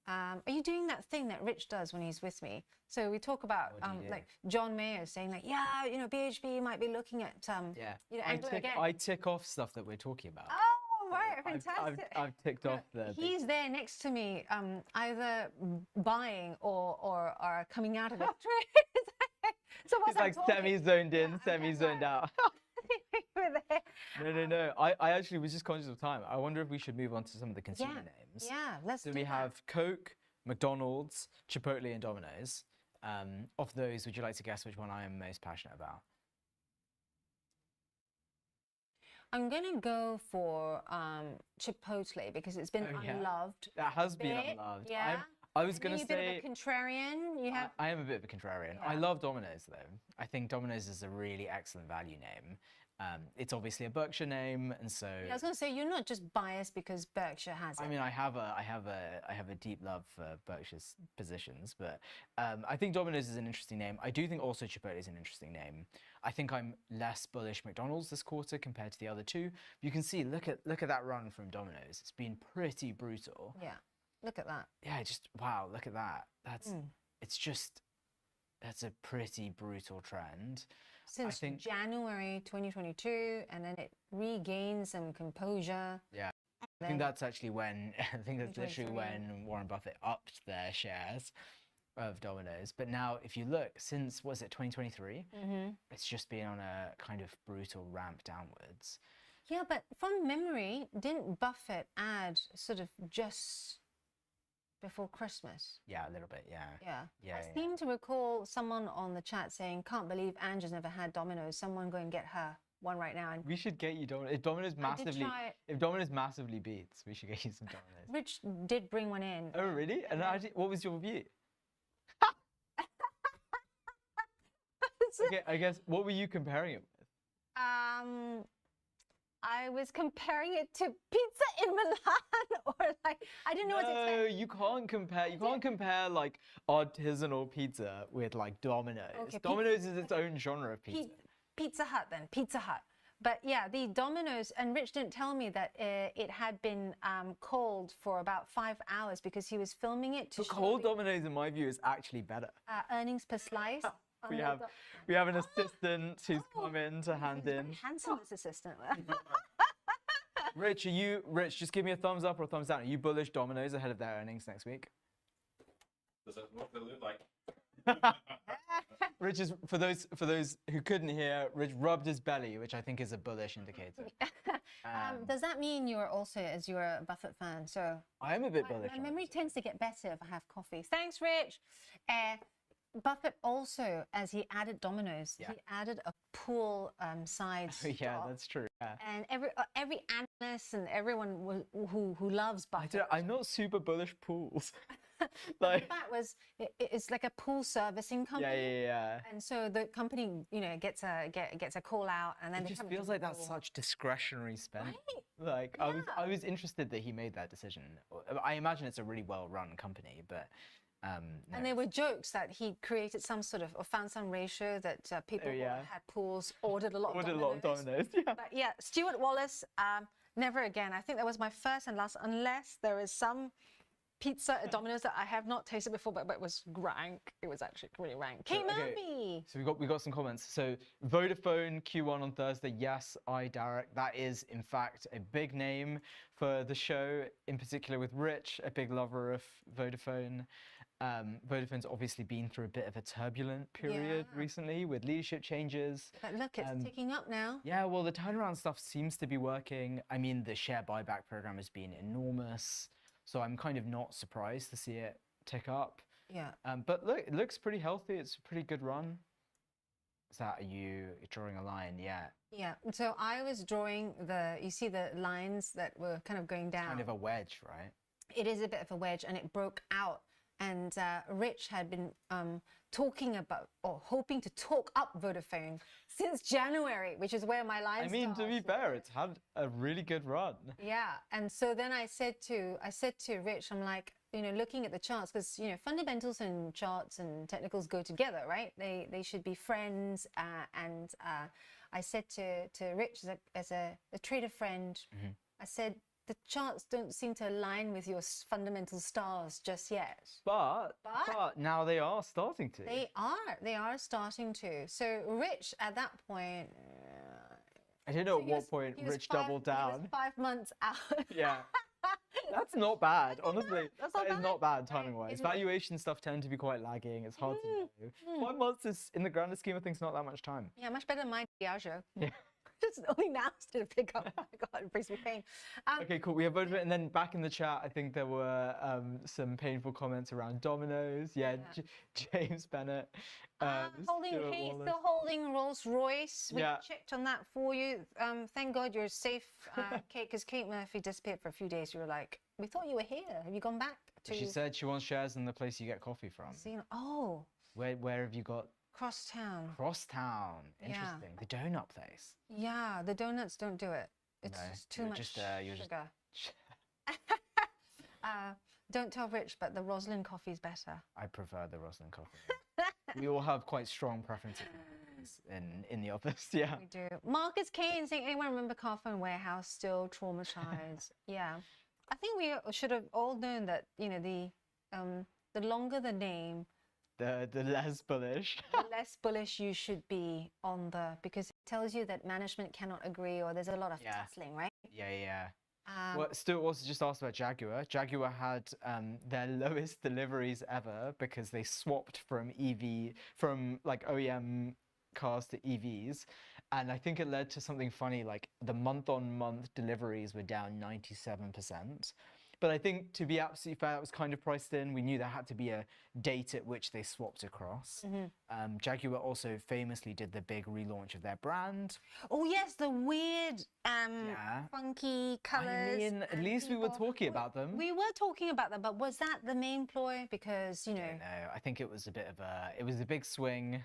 Are you doing that thing that Rich does when he's with me? So we talk about like John Mayer saying like, BHP might be looking at I tick off stuff that we're talking about. Oh right, fantastic. I've ticked off the. He's there next to me, either buying or coming out of it. So he's like semi-zoned in, semi-zoned out. No. I actually was just conscious of time. I wonder if we should move on to some of the consumer names. Yeah, let's do that. So we have Coke, McDonald's, Chipotle, and Domino's. Of those, would you like to guess which one I am most passionate about? I'm going to go for Chipotle because it's been unloved. That has been unloved. Yeah. I was going to Are you a bit say... of a contrarian? You have... I am a bit of a contrarian. I Yeah. love Domino's though. I think Domino's is a really excellent value name. It's obviously a Berkshire name, and so I was going to say you're not just biased because Berkshire has it. I mean, I have a deep love for Berkshire's positions, but I think Domino's is an interesting name. I do think also Chipotle is an interesting name. I think I'm less bullish McDonald's this quarter compared to the other two. You can see, look at that run from Domino's. It's been pretty brutal. Yeah, look at that. Yeah, just wow, look at that. That's a pretty brutal trend. Since think- January 2022, and then it regained some composure. Yeah. I Then think that's actually when I think that's literally 2023. when Warren Buffett upped their shares of Domino's. But now, if you look, since was it 2023, it's just been on a kind of brutal ramp downwards. Yeah, but from memory, didn't Buffett add sort of just before Christmas? Yeah, a little bit. Yeah. Yeah. Yeah, I yeah. seem to recall someone on the chat saying, "Can't believe Angela's never had Domino's. Someone go and get her one right now." And We should get you Domino's. If Domino's I did massively, try it. if Domino's massively beats, we should get you some Domino's. Rich did bring one in. Oh, really? And then- actually, what was your view? Okay, I guess what were you comparing it with? I was comparing it to pizza in Milan, or like I didn't know what to No, expect. you can't compare. You can't compare like artisanal pizza with like Domino's. Okay, Domino's is its own genre of pizza. Pizza Hut then, Pizza Hut. But yeah, the Domino's, and Rich didn't tell me that it had been cold for about 5 hours because he was filming it to But show cold the, Domino's, in my view, is actually better. earnings per slice. on We the have do- we have an assistant who's come in to He's hand very in. handsome, this assistant. Rich, Rich? Just give me a thumbs up or a thumbs down. Are you bullish Domino's ahead of their earnings next week? Does that what they look like? Rich is for those who couldn't hear. Rich rubbed his belly, which I think is a bullish indicator. Does that mean you're also, as you're a Buffett fan? So I am a bit bullish. my on memory it. tends to get better if I have coffee. Thanks, Rich. Buffett also, as he added Domino's, Yeah. he added a pool side Yeah, stop. that's true. Yeah. And every analyst and everyone who loves Buffett. I'm not super bullish pools. But like, the fact was, it's like a pool servicing company. yeah. And so the company, gets a call out, and then It they just come feels to like the that's pool. such discretionary spend. Right. Like I was interested that he made that decision. I imagine it's a really well-run company, but no. And there were jokes that he created some sort of, or found some ratio that people who yeah. had pools ordered a lot Ordered of a lot of Domino's. Domino's. Yeah. But yeah, Stuart Wallace, never again. I think that was my first and last, unless there is some pizza at Domino's that I have not tasted before, but it was rank. It was actually really rank. Kate okay. Murphy. So we got some comments. So Vodafone Q1 on Thursday. Yes, Derek. That is in fact a big name for the show, in particular with Rich, a big lover of Vodafone. Vodafone's obviously been through a bit of a turbulent period Yeah. recently with leadership changes. But look, it's ticking up now. Yeah, well, the turnaround stuff seems to be working. I mean, the share buyback program has been enormous, so I'm kind of not surprised to see it tick up. Yeah. But look, it looks pretty healthy. It's a pretty good run. Are you drawing a line? Yeah. Yeah. So I was drawing you see the lines that were kind of going down. Kind of a wedge, right? It is a bit of a wedge, and it broke out. And Rich had been talking about, or hoping to talk up Vodafone since January, which is where my line I mean, to be started. fair, it's had a really good run. Yeah, and so then I said to Rich, I'm like, looking at the charts, because fundamentals and charts and technicals go together, right? They should be friends. And I said to Rich as a trader friend, I said, the charts don't seem to align with your fundamental stars just yet. But now they are starting to. They are starting to. So Rich, at that point, I don't know at he what was- point he was Rich five- doubled he was down. 5 months out. Yeah. That's not bad, honestly. That's That not is not bad, bad right? timing-wise. Isn't it? Valuation stuff tend to be quite lagging. It's hard to know. 5 months is, in the grander scheme of things, not that much time. Yeah, much better than my Diageo. Yeah. Just only now to pick up. Oh my God, it brings me pain. Okay, cool. We have both of it, and then back in the chat, I think there were some painful comments around Domino's. Yeah, James Bennett. Stuart He's Wallace. still holding Rolls Royce. We Yeah. checked on that for you. Thank God you're safe, Kate, because Kate Murphy disappeared for a few days. You were like, we thought you were here. Have you gone back to? She said she wants shares in the place you get coffee from. Oh, Where have you got? Crosstown. Crosstown. Interesting. The donut place. Yeah, the donuts don't do it. It's No, just too you're much just, you're just- sugar. Don't tell Rich, but the Roslyn coffee is better. I prefer the Roslyn coffee. We all have quite strong preferences in the office. Yeah. We do. Marcus Kane saying, anyone remember Car Phone Warehouse? Still traumatized. Yeah. I think we should have all known that, you know, the longer the name, The less bullish. the less bullish you should be on because it tells you that management cannot agree or there's a lot of tussling, right? Yeah. Well, Stuart also just asked about Jaguar. Jaguar had their lowest deliveries ever because they swapped from like OEM cars to EVs, and I think it led to something funny, like the month-on-month deliveries were down 97%. But I think, to be absolutely fair, that was kind of priced in. We knew there had to be a date at which they swapped across. Jaguar also famously did the big relaunch of their brand. Oh yes, the weird, funky colours. I mean, at least we were talking about them. We were talking about them, but was that the main ploy? Because, you know... No, I think it was it was a big swing.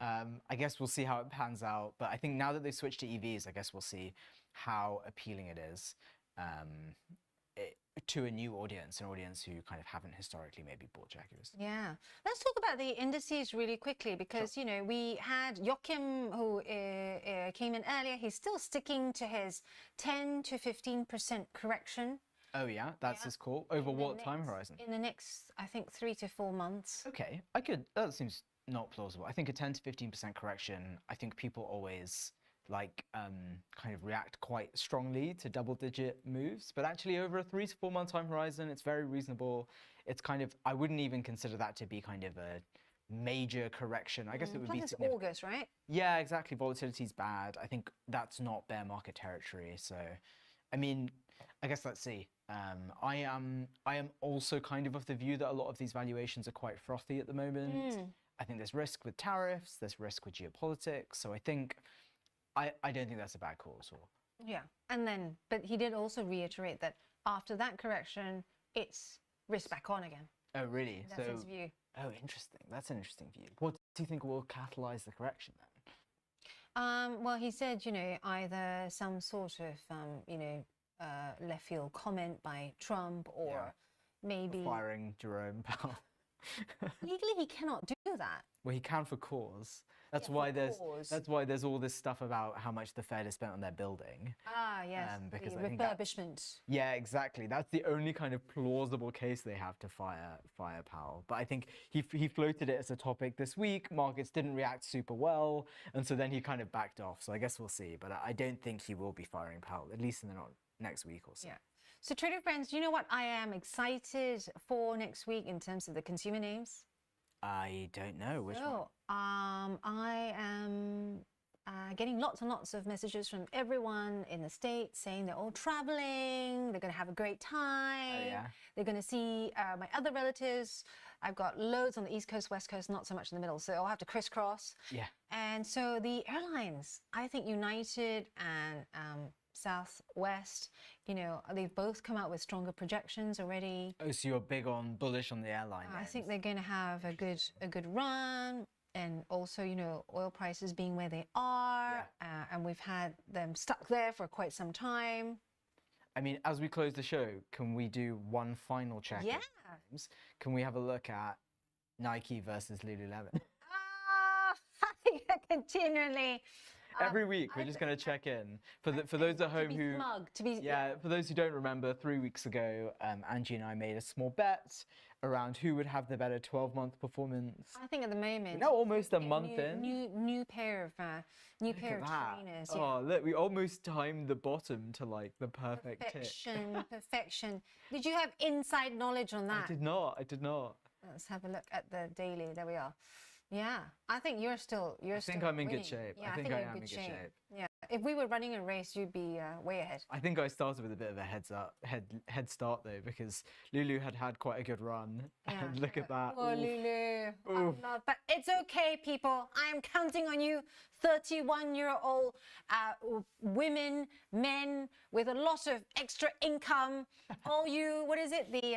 I guess we'll see how it pans out. But I think now that they've switched to EVs, I guess we'll see how appealing it is. To a new audience, an audience who kind of haven't historically maybe bought Jaguars. Yeah. Let's talk about the indices really quickly because, you know, we had Joachim who came in earlier. He's still sticking to his 10 to 15% correction. Oh, yeah? That's his call? Over what time horizon? In the next, I think, 3 to 4 months. Okay. That seems not plausible. I think a 10 to 15% correction, I think people always kind of react quite strongly to double-digit moves, but actually over a 3 to 4 month time horizon, it's very reasonable. It's kind of, I wouldn't even consider that to be kind of a major correction. I guess it would be Plus it's August, right? Yeah, exactly. Volatility's bad. I think that's not bear market territory. So, I mean, I guess let's see. I am also kind of the view that a lot of these valuations are quite frothy at the moment. I think there's risk with tariffs, there's risk with geopolitics. So I think I don't think that's a bad call at all. Yeah, and then, but he did also reiterate that after that correction, it's risk back on again. Oh, really? That's his view. Oh, interesting. That's an interesting view. What do you think will catalyze the correction then? Well, he said, you know, either some sort of, you know, left field comment by Trump or maybe... Firing Jerome Powell. Legally, he cannot do that. Well, he can for cause. That's why there's all this stuff about how much the Fed has spent on their building. Ah, yes, because the I think refurbishment. Yeah, exactly. That's the only kind of plausible case they have to fire Powell. But I think he floated it as a topic this week. Markets didn't react super well, and so then he kind of backed off. So I guess we'll see. But I don't think he will be firing Powell, at least in the next week or so. Yeah. So, trader friends, do you know what I am excited for next week in terms of the consumer names? I don't know which one. I am getting lots and lots of messages from everyone in the States saying they're all traveling, they're going to have a great time. Oh, yeah. They're going to see my other relatives. I've got loads on the East Coast, West Coast, not so much in the middle, so I'll have to crisscross. Yeah. And so the airlines, I think United and Southwest, you know, they've both come out with stronger projections already. Oh, so you're bullish on the airline? I think they're going to have a good run, and also, you know, oil prices being where they are, and we've had them stuck there for quite some time. I mean, as we close the show, can we do one final check? Yeah. Can we have a look at Nike versus Lululemon? Continually. Every week, we're just going to check in. For those at home who... for those who don't remember, 3 weeks ago, Angie and I made a small bet around who would have the better 12-month performance. I think at the moment... We're now almost a month in. New pair of trainers. Oh, look, we almost timed the bottom to, like, the perfect tick. Perfection. Did you have inside knowledge on that? I did not. Let's have a look at the daily. There we are. Yeah, I think you're still. I think I'm in good shape. Yeah, I think I am in good shape. Yeah. If we were running a race, you'd be way ahead. I think I started with a bit of a head start though, because Lulu had quite a good run. And look at that. Oh, Lulu. Oh, no, but it's okay, people. I am counting on you, 31-year-old women, men with a lot of extra income. All you, what is it? The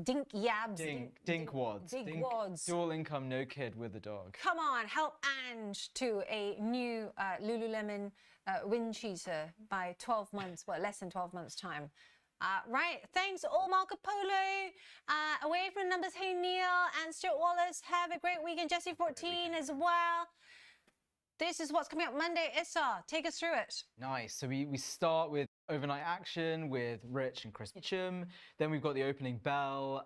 dink yabs. Dink wads. Wads. Dual income, no kid with a dog. Come on, help Ange to a new Lululemon wind cheater by 12 months, well, less than 12 months time. Right, thanks all Marco Polo, away from the numbers, hey Neil and Stuart Wallace, have a great weekend, Jesse 14 as well. This is what's coming up Monday. Issa, take us through it. Nice, so we start with overnight action with Rich and Chris Beecham. Then we've got the opening bell,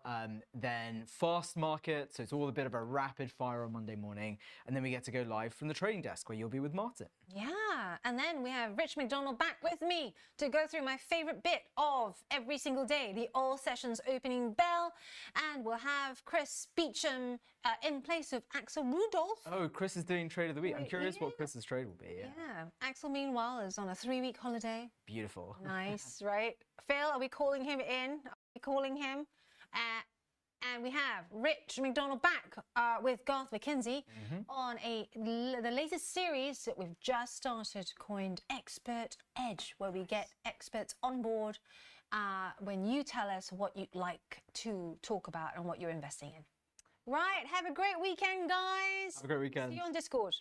then fast market. So it's all a bit of a rapid fire on Monday morning. And then we get to go live from the trading desk where you'll be with Martin. Yeah, and then we have Rich McDonald back with me to go through my favorite bit of every single day, the all sessions opening bell. And we'll have Chris Beecham in place of Axel Rudolph. Oh, Chris is doing trade of the week. I'm curious what Chris's trade will be. Yeah, Axel meanwhile is on a 3-week holiday. Beautiful. Nice, right? Phil, are we calling him in? Are we calling him? And we have Rich McDonald back with Garth McKenzie on the latest series that we've just started, coined Expert Edge, where we get experts on board when you tell us what you'd like to talk about and what you're investing in. Right, have a great weekend, guys. Have a great weekend. See you on Discord.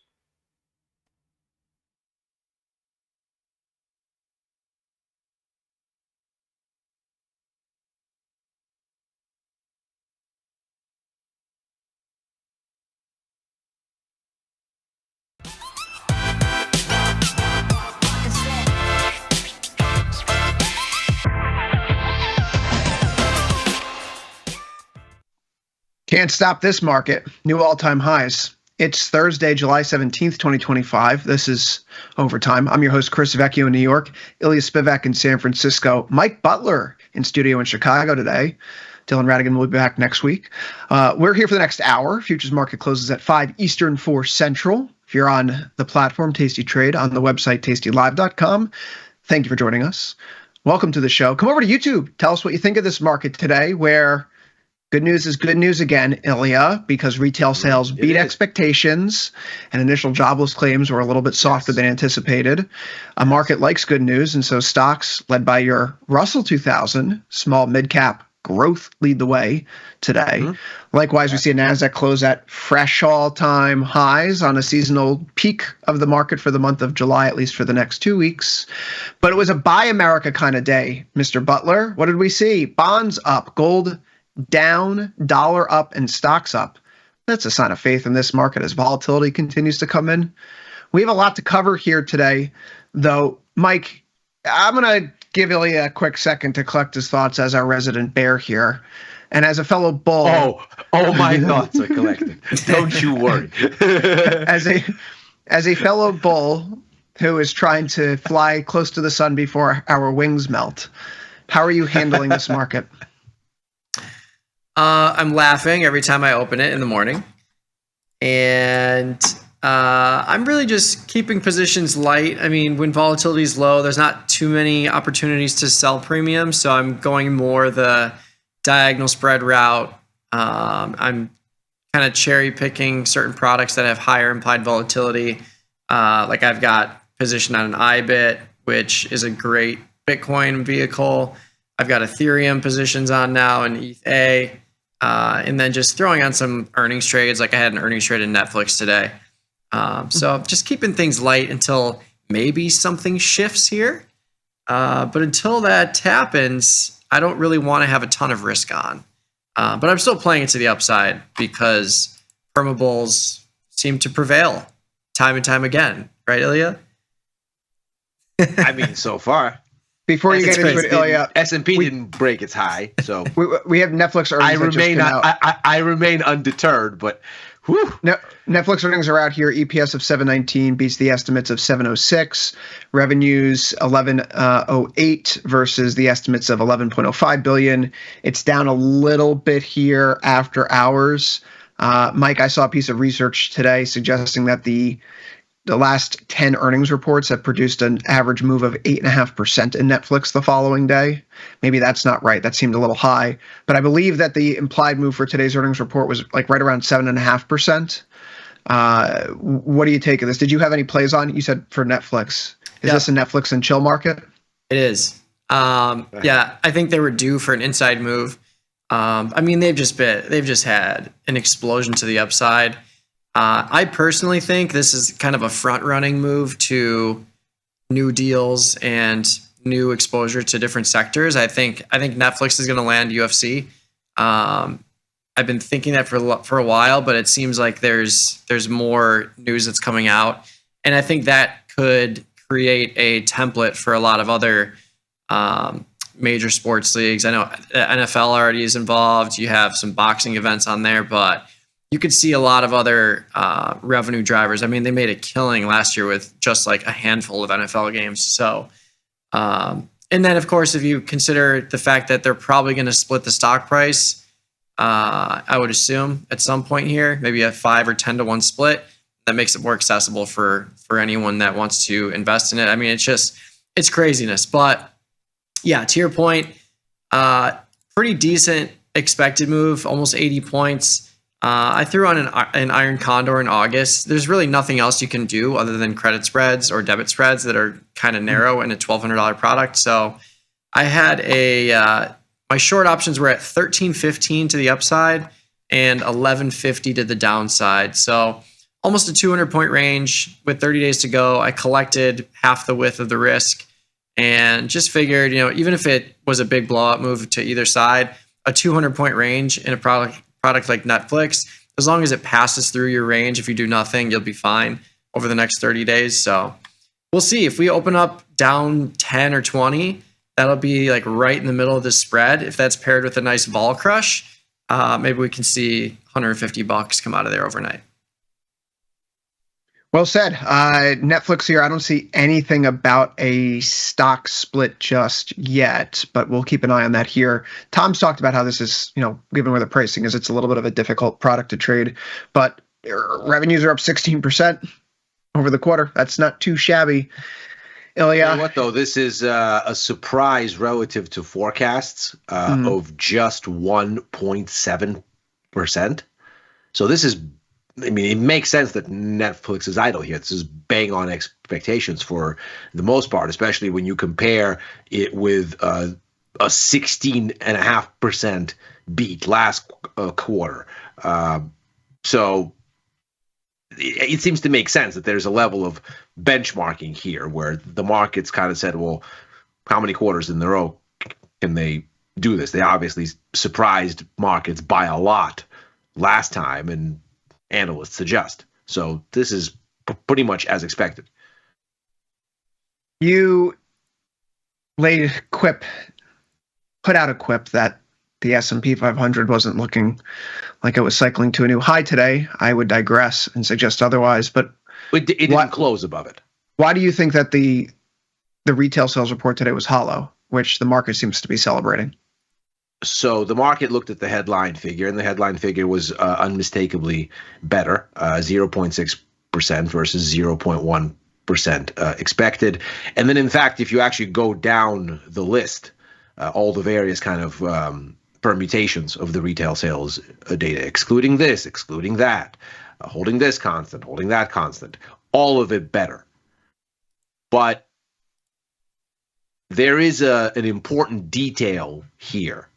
Can't stop this market. New all-time highs. It's Thursday, July 17th, 2025. This is Overtime. I'm your host, Chris Vecchio in New York, Ilya Spivak in San Francisco, Mike Butler in studio in Chicago today. Dylan Radigan will be back next week. We're here for the next hour. Futures market closes at 5 Eastern, 4 Central. If you're on the platform, Tasty Trade, on the website, tastylive.com. Thank you for joining us. Welcome to the show. Come over to YouTube. Tell us what you think of this market today, where good news is good news again, Ilya, because retail sales beat expectations and initial jobless claims were a little bit softer than anticipated. A market likes good news, and so stocks led by your Russell 2000, small mid-cap growth lead the way today. Likewise, we see a NASDAQ close at fresh all-time highs on a seasonal peak of the market for the month of July, at least for the next 2 weeks. But it was a buy America kind of day, Mr. Butler. What did we see? Bonds up, gold down, dollar up, and stocks up. That's a sign of faith in this market as volatility continues to come in. We have a lot to cover here today, though. Mike, I'm going to give Ilya a quick second to collect his thoughts as our resident bear here. And as a fellow bull... Oh, my thoughts are collected. Don't you worry. as a fellow bull who is trying to fly close to the sun before our wings melt, how are you handling this market? I'm laughing every time I open it in the morning. And I'm really just keeping positions light. I mean, when volatility is low, there's not too many opportunities to sell premium. So I'm going more the diagonal spread route. I'm kind of cherry picking certain products that have higher implied volatility. Like I've got position on an IBIT, which is a great Bitcoin vehicle. I've got Ethereum positions on now and ETH. And then just throwing on some earnings trades, like I had an earnings trade in Netflix today. So just keeping things light until maybe something shifts here. But until that happens, I don't really want to have a ton of risk on. But I'm still playing it to the upside because permabulls seem to prevail time and time again. Right, Ilya? I mean, so far. Before you get into it, Ilya, S&P didn't break its high, so we have Netflix earnings. I remain undeterred, but whew. No, Netflix earnings are out here. EPS of 7.19 beats the estimates of 7.06. Revenues 11.08 versus the estimates of 11.05 billion. It's down a little bit here after hours. Mike, I saw a piece of research today suggesting that the the last 10 earnings reports have produced an average move of 8.5% in Netflix the following day. Maybe that's not right. That seemed a little high. But I believe that the implied move for today's earnings report was like right around 7.5%. What do you take of this? Did you have any plays on? You said for Netflix. Is this a Netflix and chill market? It is. Yeah, I think they were due for an inside move. I mean, they've just had an explosion to the upside. I personally think this is kind of a front-running move to new deals and new exposure to different sectors. I think Netflix is going to land UFC. I've been thinking that for a while, but it seems like there's more news that's coming out, and I think that could create a template for a lot of other major sports leagues. I know NFL already is involved. You have some boxing events on there, but you could see a lot of other revenue drivers. I mean, they made a killing last year with just like a handful of NFL games. So, and then of course, if you consider the fact that they're probably going to split the stock price, I would assume at some point here, maybe a 5 or 10 to 1 split, that makes it more accessible for anyone that wants to invest in it. I mean, it's craziness. But yeah, to your point, pretty decent expected move, almost 80 points. I threw on an iron condor in August. There's really nothing else you can do other than credit spreads or debit spreads that are kind of narrow in a $1,200 product. So I had my short options were at 13.15 to the upside and 11.50 to the downside. So almost a 200-point range with 30 days to go. I collected half the width of the risk and just figured, even if it was a big blowout move to either side, a 200-point range in a product like Netflix, as long as it passes through your range, if you do nothing, you'll be fine over the next 30 days. So we'll see. If we open up down 10 or 20, that'll be like right in the middle of the spread. If that's paired with a nice vol crush, maybe we can see $150 come out of there overnight. Well said. Netflix here, I don't see anything about a stock split just yet, but we'll keep an eye on that here. Tom's talked about how this is, given where the pricing is, it's a little bit of a difficult product to trade, but revenues are up 16% over the quarter. That's not too shabby. Ilya. You know what, though? This is a surprise relative to forecasts of just 1.7%. So this is, it makes sense that Netflix is idle here. This is bang on expectations for the most part, especially when you compare it with a 16.5% beat last quarter. So it seems to make sense that there's a level of benchmarking here where the market's kind of said, well, how many quarters in a row can they do this? They obviously surprised markets by a lot last time, and analysts adjust. So this is pretty much as expected. You put out a quip that the S&P 500 wasn't looking like it was cycling to a new high today. I would digress and suggest otherwise, but it didn't close above it. Why do you think that the retail sales report today was hollow, which the market seems to be celebrating? So the market looked at the headline figure, and the headline figure was unmistakably better, 0.6% versus 0.1% expected. And then, in fact, if you actually go down the list, all the various kind of permutations of the retail sales data, excluding this, excluding that, holding this constant, holding that constant, all of it better. But there is an important detail here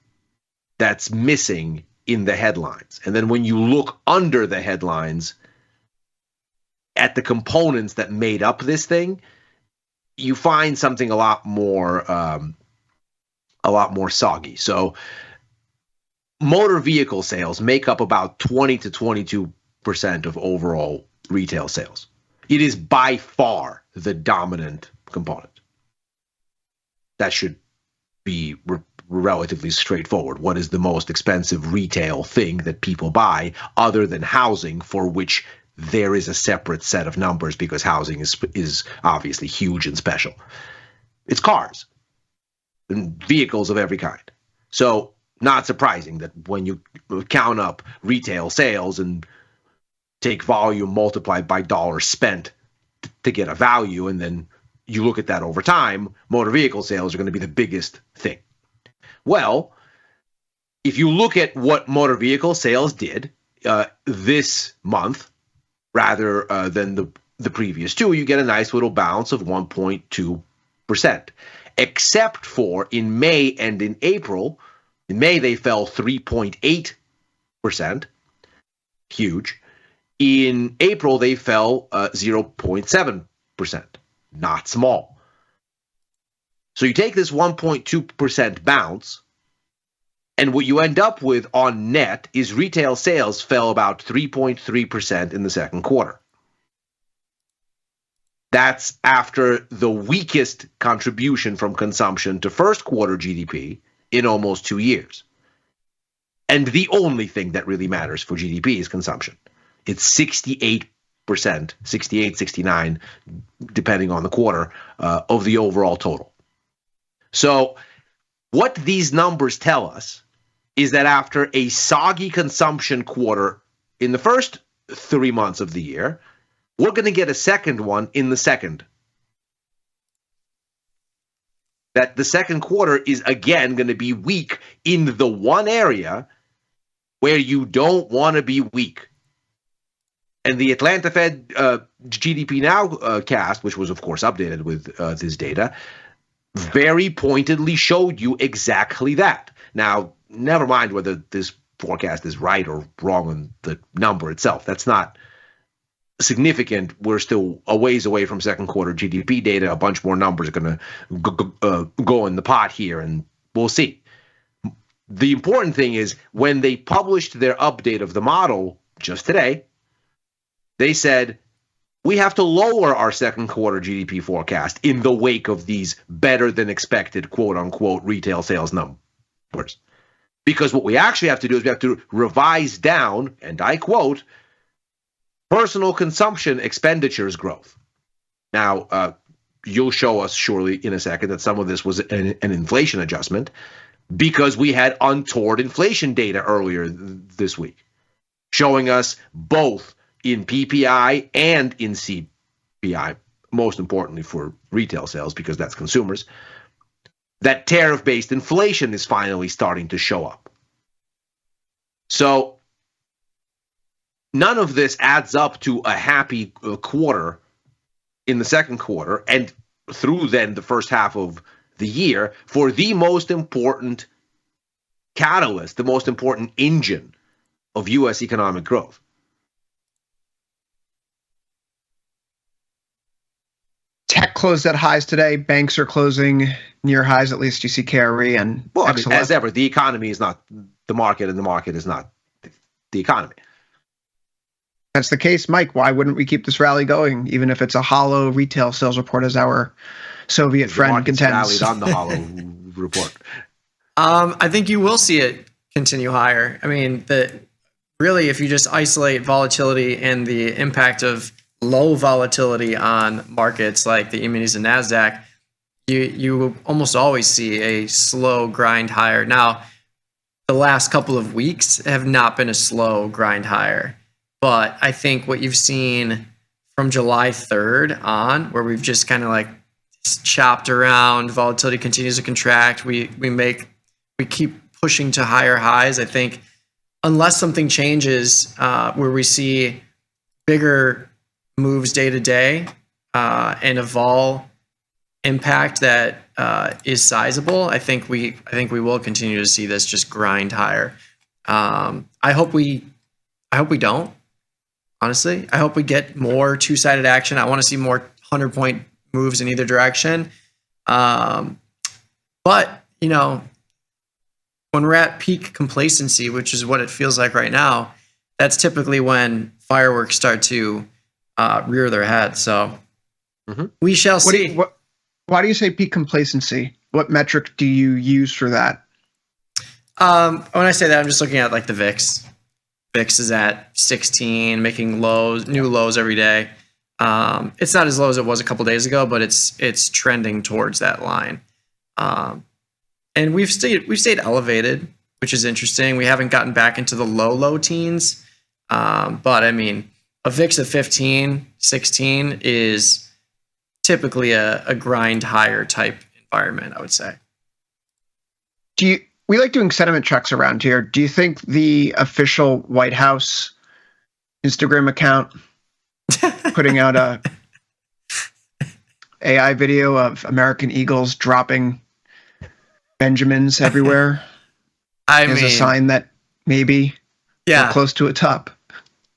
that's missing in the headlines. And then when you look under the headlines at the components that made up this thing, you find something a lot more soggy. So motor vehicle sales make up about 20 to 22% of overall retail sales. It is by far the dominant component. That should be relatively straightforward. What is the most expensive retail thing that people buy other than housing, for which there is a separate set of numbers because housing is obviously huge and special? It's cars and vehicles of every kind. So not surprising that when you count up retail sales and take volume multiplied by dollars spent to get a value, and then you look at that over time, motor vehicle sales are going to be the biggest thing. Well, if you look at what motor vehicle sales did this month, rather than the previous two, you get a nice little bounce of 1.2%, except for in May and in April. In May, they fell 3.8%, huge. In April, they fell 0.7%, not small. So you take this 1.2% bounce, and what you end up with on net is retail sales fell about 3.3% in the second quarter. That's after the weakest contribution from consumption to first quarter GDP in almost 2 years. And the only thing that really matters for GDP is consumption. It's 68%, 68, 69, depending on the quarter, of the overall total. So what these numbers tell us is that after a soggy consumption quarter in the first 3 months of the year, we're going to get a second one in the second. That the second quarter is again going to be weak in the one area where you don't want to be weak. And the Atlanta Fed GDP Now cast, which was of course updated with this data, very pointedly showed you exactly that. Now, never mind whether this forecast is right or wrong on the number itself. That's not significant. We're still a ways away from second quarter GDP data. A bunch more numbers are going to go in the pot here, and we'll see. The important thing is when they published their update of the model just today, they said, we have to lower our second quarter GDP forecast in the wake of these better than expected, quote unquote, retail sales numbers. Because what we actually have to do is we have to revise down, and I quote, personal consumption expenditures growth. Now, you'll show us surely in a second that some of this was an inflation adjustment because we had untoward inflation data earlier this week, showing us both in PPI and in CPI, most importantly for retail sales because that's consumers, that tariff-based inflation is finally starting to show up. So none of this adds up to a happy quarter in the second quarter and through then the first half of the year for the most important catalyst, the most important engine of U.S. economic growth. Tech closed at highs today. Banks are closing near highs, at least you see KRE and well, XLF. As ever, the economy is not the market and the market is not the economy. That's the case, Mike. Why wouldn't we keep this rally going, even if it's a hollow retail sales report, as our Soviet friend contends? Rallied on the hollow report. I think you will see it continue higher. I mean, really, if you just isolate volatility and the impact of low volatility on markets like the E-minis and NASDAQ, you will almost always see a slow grind higher. Now, the last couple of weeks have not been a slow grind higher. But I think what you've seen from July 3rd on, where we've just kind of like chopped around, volatility continues to contract, we keep pushing to higher highs. I think unless something changes where we see bigger moves day to day and a vol impact that is sizable, I think we will continue to see this just grind higher. I hope we don't. Honestly, I hope we get more two-sided action. I want to see more 100-point moves in either direction. But, you know, when we're at peak complacency, which is what it feels like right now, that's typically when fireworks start to rear their head. So we shall see. Why do you say peak complacency? What metric do you use for that? When I say that, I'm just looking at like the VIX. VIX is at 16, making new lows every day. It's not as low as it was a couple days ago, but it's trending towards that line. And we've stayed elevated, which is interesting. We haven't gotten back into the low teens. But I mean, a VIX of 15, 16 is typically a grind higher type environment, I would say. We like doing sentiment checks around here. Do you think the official White House Instagram account putting out a AI video of American Eagles dropping Benjamins everywhere is a sign that maybe we're close to a top?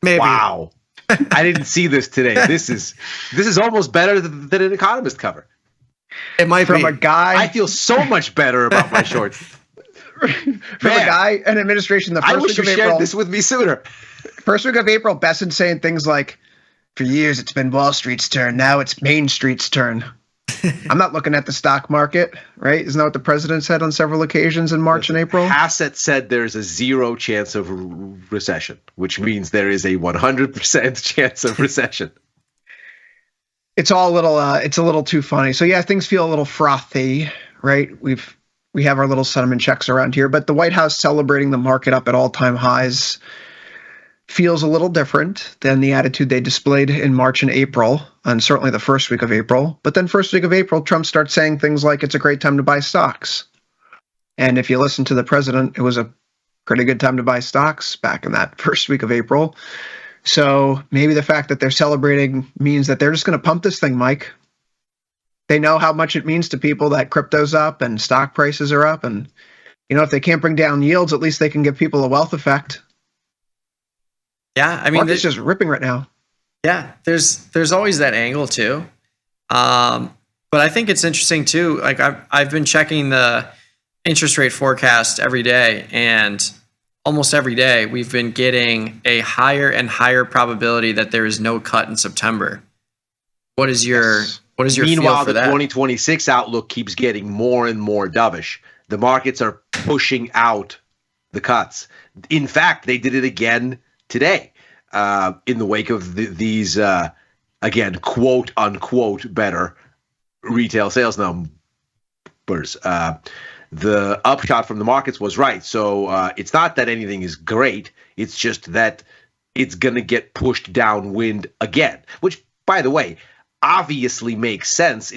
Maybe. Wow. I didn't see this today. This is almost better than an Economist cover. It might From be. a guy. I feel so much better about my shorts. From a guy, an administration, the I first wish week you of April. shared this with me sooner. First week of April, Besson saying things like, for years it's been Wall Street's turn, now it's Main Street's turn. I'm not looking at the stock market, right? Isn't that what the president said on several occasions in March and April? Hassett said there's a 0 chance of recession, which means there is a 100% chance of recession. It's all a little, it's a little too funny. So yeah, things feel a little frothy, right? We have our little sentiment checks around here, but the White House celebrating the market up at all-time highs feels a little different than the attitude they displayed in March and April, and certainly the first week of April. But then first week of April, Trump starts saying things like it's a great time to buy stocks. And if you listen to the president, it was a pretty good time to buy stocks back in that first week of April. So maybe the fact that they're celebrating means that they're just going to pump this thing, Mike. They know how much it means to people that crypto's up and stock prices are up. And, if they can't bring down yields, at least they can give people a wealth effect. Yeah, I mean, market's just ripping right now. Yeah, there's always that angle too. But I think it's interesting too. Like I've been checking the interest rate forecast every day, and almost every day we've been getting a higher and higher probability that there is no cut in September. What is your Meanwhile, feel for the that? 2026 outlook keeps getting more and more dovish. The markets are pushing out the cuts. In fact, they did it again today in the wake of these, again, quote unquote, better retail sales numbers. The upshot from the markets was right. So it's not that anything is great. It's just that it's going to get pushed downwind again, which, by the way, obviously makes sense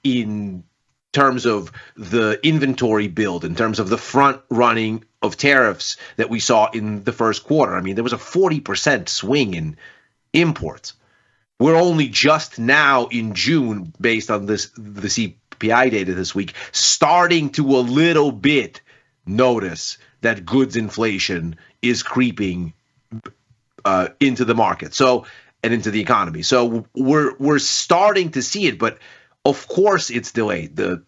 in terms of the inventory build, in terms of the front running of tariffs that we saw in the first quarter. I mean, there was a 40% swing in imports. We're only just now in June, based on the CPI data this week, starting to a little bit notice that goods inflation is creeping into the market. And into the economy. So we're starting to see it, but of course it's delayed. The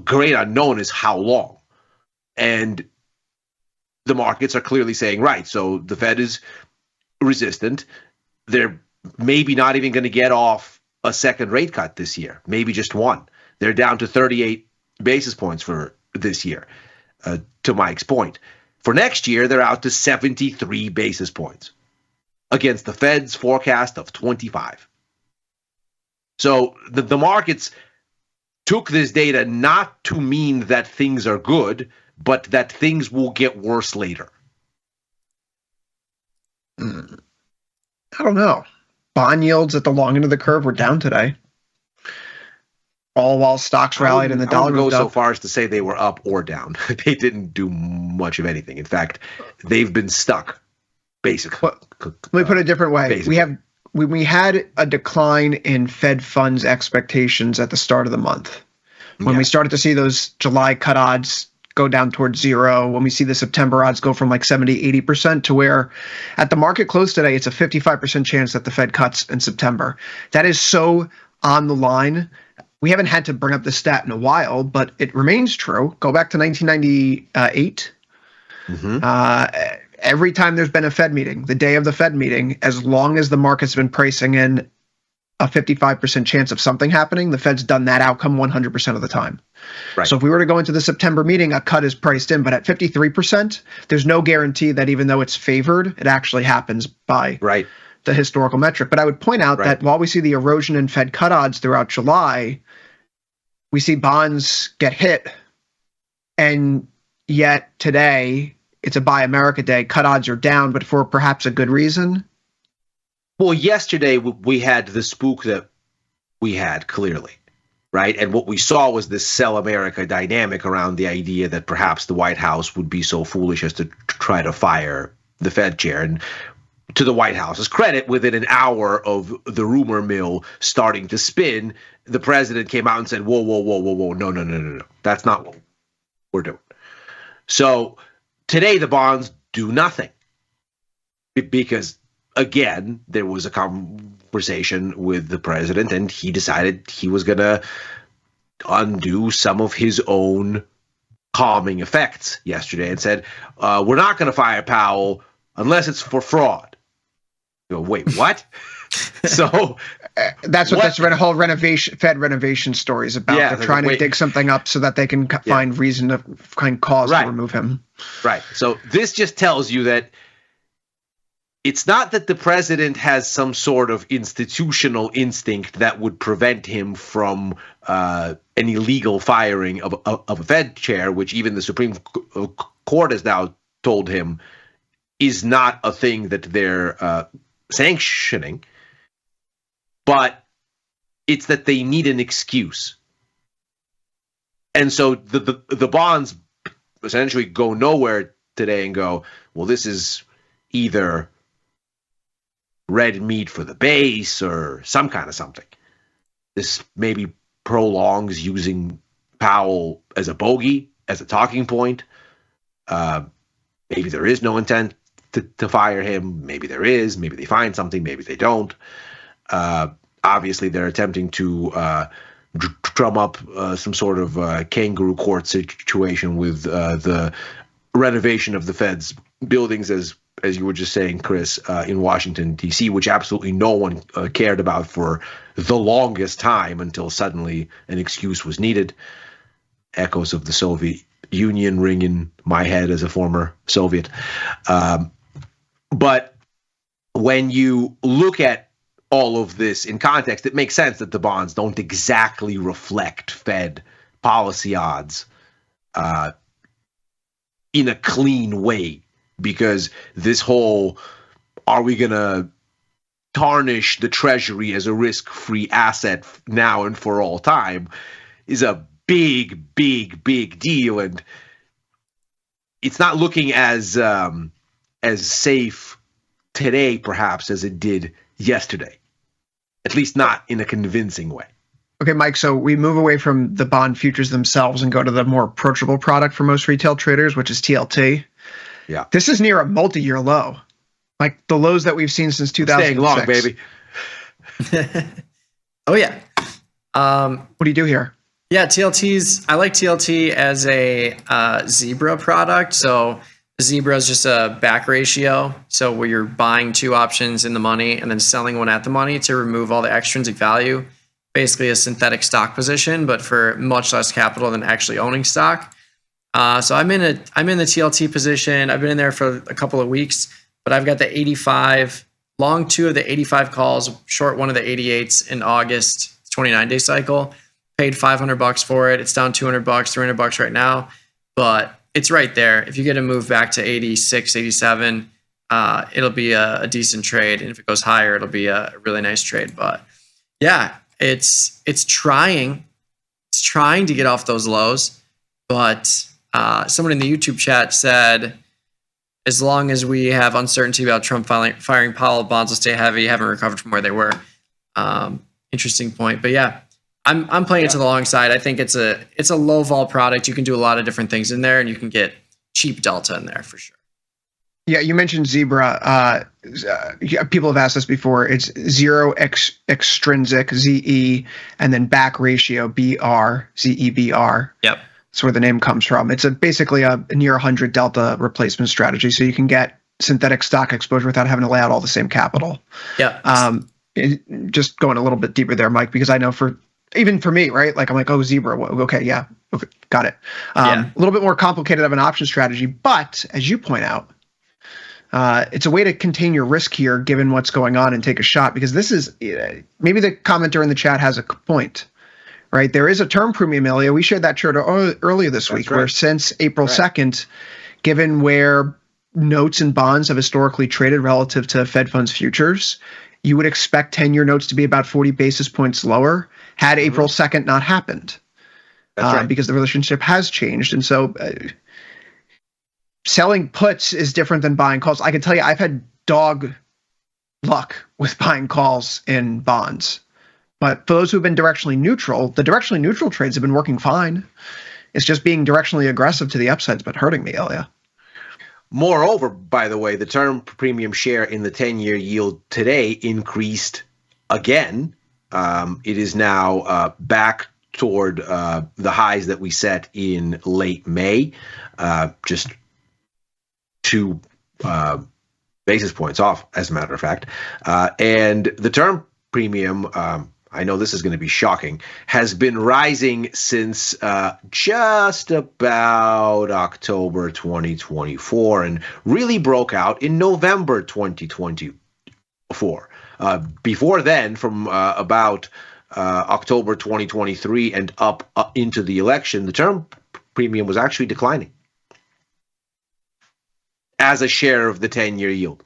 great unknown is how long. And the markets are clearly saying, right, so the Fed is resistant. They're maybe not even going to get off a second rate cut this year, maybe just one. They're down to 38 basis points for this year, to Mike's point. For next year, they're out to 73 basis points. Against the Fed's forecast of 25. So the markets took this data not to mean that things are good, but that things will get worse later. I don't know. Bond yields at the long end of the curve were down today. All while stocks rallied and the dollar moved moved up. I would go so up. far as to say they were up or down. They didn't do much of anything. In fact, they've been stuck. Basically, let me put it a different way. Basically. We had a decline in Fed funds expectations at the start of the month. When we started to see those July cut odds go down towards zero, when we see the September odds go from like 70, 80% to where at the market close today, it's a 55% chance that the Fed cuts in September. That is so on the line. We haven't had to bring up this stat in a while, but it remains true. Go back to 1998. Every time there's been a Fed meeting, the day of the Fed meeting, as long as the market's been pricing in a 55% chance of something happening, the Fed's done that outcome 100% of the time. Right. So if we were to go into the September meeting, a cut is priced in, but at 53%, there's no guarantee that even though it's favored, it actually happens by the historical metric. But I would point out that while we see the erosion in Fed cut odds throughout July, we see bonds get hit, and yet today, it's a Buy America day. Cut odds are down, but for perhaps a good reason. Well, yesterday we had the spook that we had clearly, right? And what we saw was this sell America dynamic around the idea that perhaps the White House would be so foolish as to try to fire the Fed chair. And to the White House's credit, within an hour of the rumor mill starting to spin, the president came out and said, whoa, whoa, whoa, whoa, whoa, no. That's not what we're doing. So today the bonds do nothing because, again, there was a conversation with the president and he decided he was going to undo some of his own calming effects yesterday and said, we're not going to fire Powell unless it's for fraud. You go, wait, what? So that's what this whole Fed renovation story is about. Yeah, they're trying to dig something up so that they can find reason to find cause to remove him. Right. So this just tells you that it's not that the president has some sort of institutional instinct that would prevent him from an illegal firing of a Fed chair, which even the Supreme Court has now told him is not a thing that they're sanctioning, but it's that they need an excuse. And so the bonds essentially go nowhere today and go, well, this is either red meat for the base or some kind of something. This maybe prolongs using Powell as a bogey, as a talking point. Maybe there is no intent to fire him. Maybe there is. Maybe they find something. Maybe they don't. Obviously, they're attempting to drum up some sort of kangaroo court situation with the renovation of the Fed's buildings, as you were just saying, Chris, in Washington, D.C., which absolutely no one cared about for the longest time until suddenly an excuse was needed. Echoes of the Soviet Union ring in my head as a former Soviet. But when you look at all of this in context, it makes sense that the bonds don't exactly reflect Fed policy odds in a clean way, because this whole, are we going to tarnish the Treasury as a risk-free asset now and for all time, is a big deal, and it's not looking as safe today, perhaps, as it did yesterday. At least not in a convincing way. Okay, Mike, so we move away from the bond futures themselves and go to the more approachable product for most retail traders, which is TLT. Yeah. This is near a multi-year low. Like the lows that we've seen since 2006. Staying long, baby. Oh, yeah. What do you do here? Yeah, TLTs. I like TLT as a Zebra product. So Zebra is just a back ratio. So where you're buying two options in the money and then selling one at the money to remove all the extrinsic value. Basically a synthetic stock position, but for much less capital than actually owning stock. So I'm in the TLT position. I've been in there for a couple of weeks, but I've got the 85, long two of the 85 calls, short one of the 88s in August, 29-day cycle. Paid $500 for it. It's down $200, $300 right now, but it's right there. If you get a move back to 86, 87, it'll be a decent trade. And if it goes higher, it'll be a really nice trade. But yeah, it's trying to get off those lows. But someone in the YouTube chat said, as long as we have uncertainty about Trump firing Powell, bonds will stay heavy, haven't recovered from where they were. Interesting point. But yeah, I'm playing it to the long side. I think it's a low vol product. You can do a lot of different things in there, and you can get cheap delta in there for sure. Yeah, you mentioned Zebra. People have asked us before. It's zero extrinsic, ZE, and then back ratio, BR, ZEBR. Yep. That's where the name comes from. It's basically a near 100 delta replacement strategy, so you can get synthetic stock exposure without having to lay out all the same capital. Yeah. Just going a little bit deeper there, Mike, because I know even for me, right? Like I'm like, oh, Zebra. Okay, yeah, okay, got it. A little bit more complicated of an option strategy, but as you point out, it's a way to contain your risk here, given what's going on, and take a shot. Because this is maybe the commenter in the chat has a point, right? There is a term premium, Ilya. We shared that chart earlier this week, where since April 2nd, given where notes and bonds have historically traded relative to Fed funds futures, you would expect 10-year notes to be about 40 basis points lower had April 2nd not happened. That's right. Because the relationship has changed. And so selling puts is different than buying calls. I can tell you, I've had dog luck with buying calls in bonds. But for those who've been directionally neutral, the directionally neutral trades have been working fine. It's just being directionally aggressive to the upside's been hurting me, Ilya. Moreover, by the way, the term premium share in the 10-year yield today increased again. It is now back toward the highs that we set in late May, just 2 basis points off, as a matter of fact. And the term premium, I know this is going to be shocking, has been rising since just about October 2024 and really broke out in November 2024. Before then, from about October 2023 and up into the election, the term premium was actually declining as a share of the 10-year yield.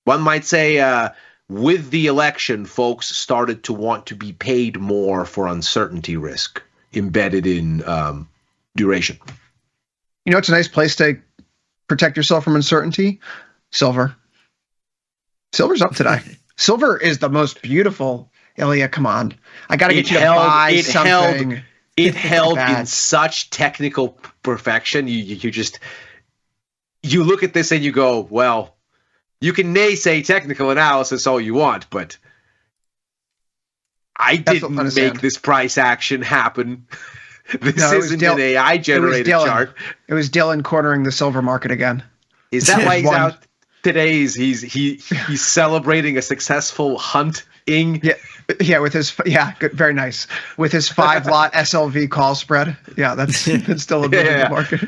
One might say with the election, folks started to want to be paid more for uncertainty risk embedded in duration. You know, it's a nice place to protect yourself from uncertainty. Silver. Silver's up today. Silver is the most beautiful. Ilya, come on. I got to get you to buy something. It held in such technical perfection. You look at this and you go, well, you can naysay technical analysis all you want, but I didn't make this price action happen. This isn't an AI-generated chart. It was Dylan cornering the silver market again. Is that why he's out today? He's celebrating a successful hunting? Yeah, with his good, very nice. With his 5-lot SLV call spread. Yeah, that's still a bit in the market.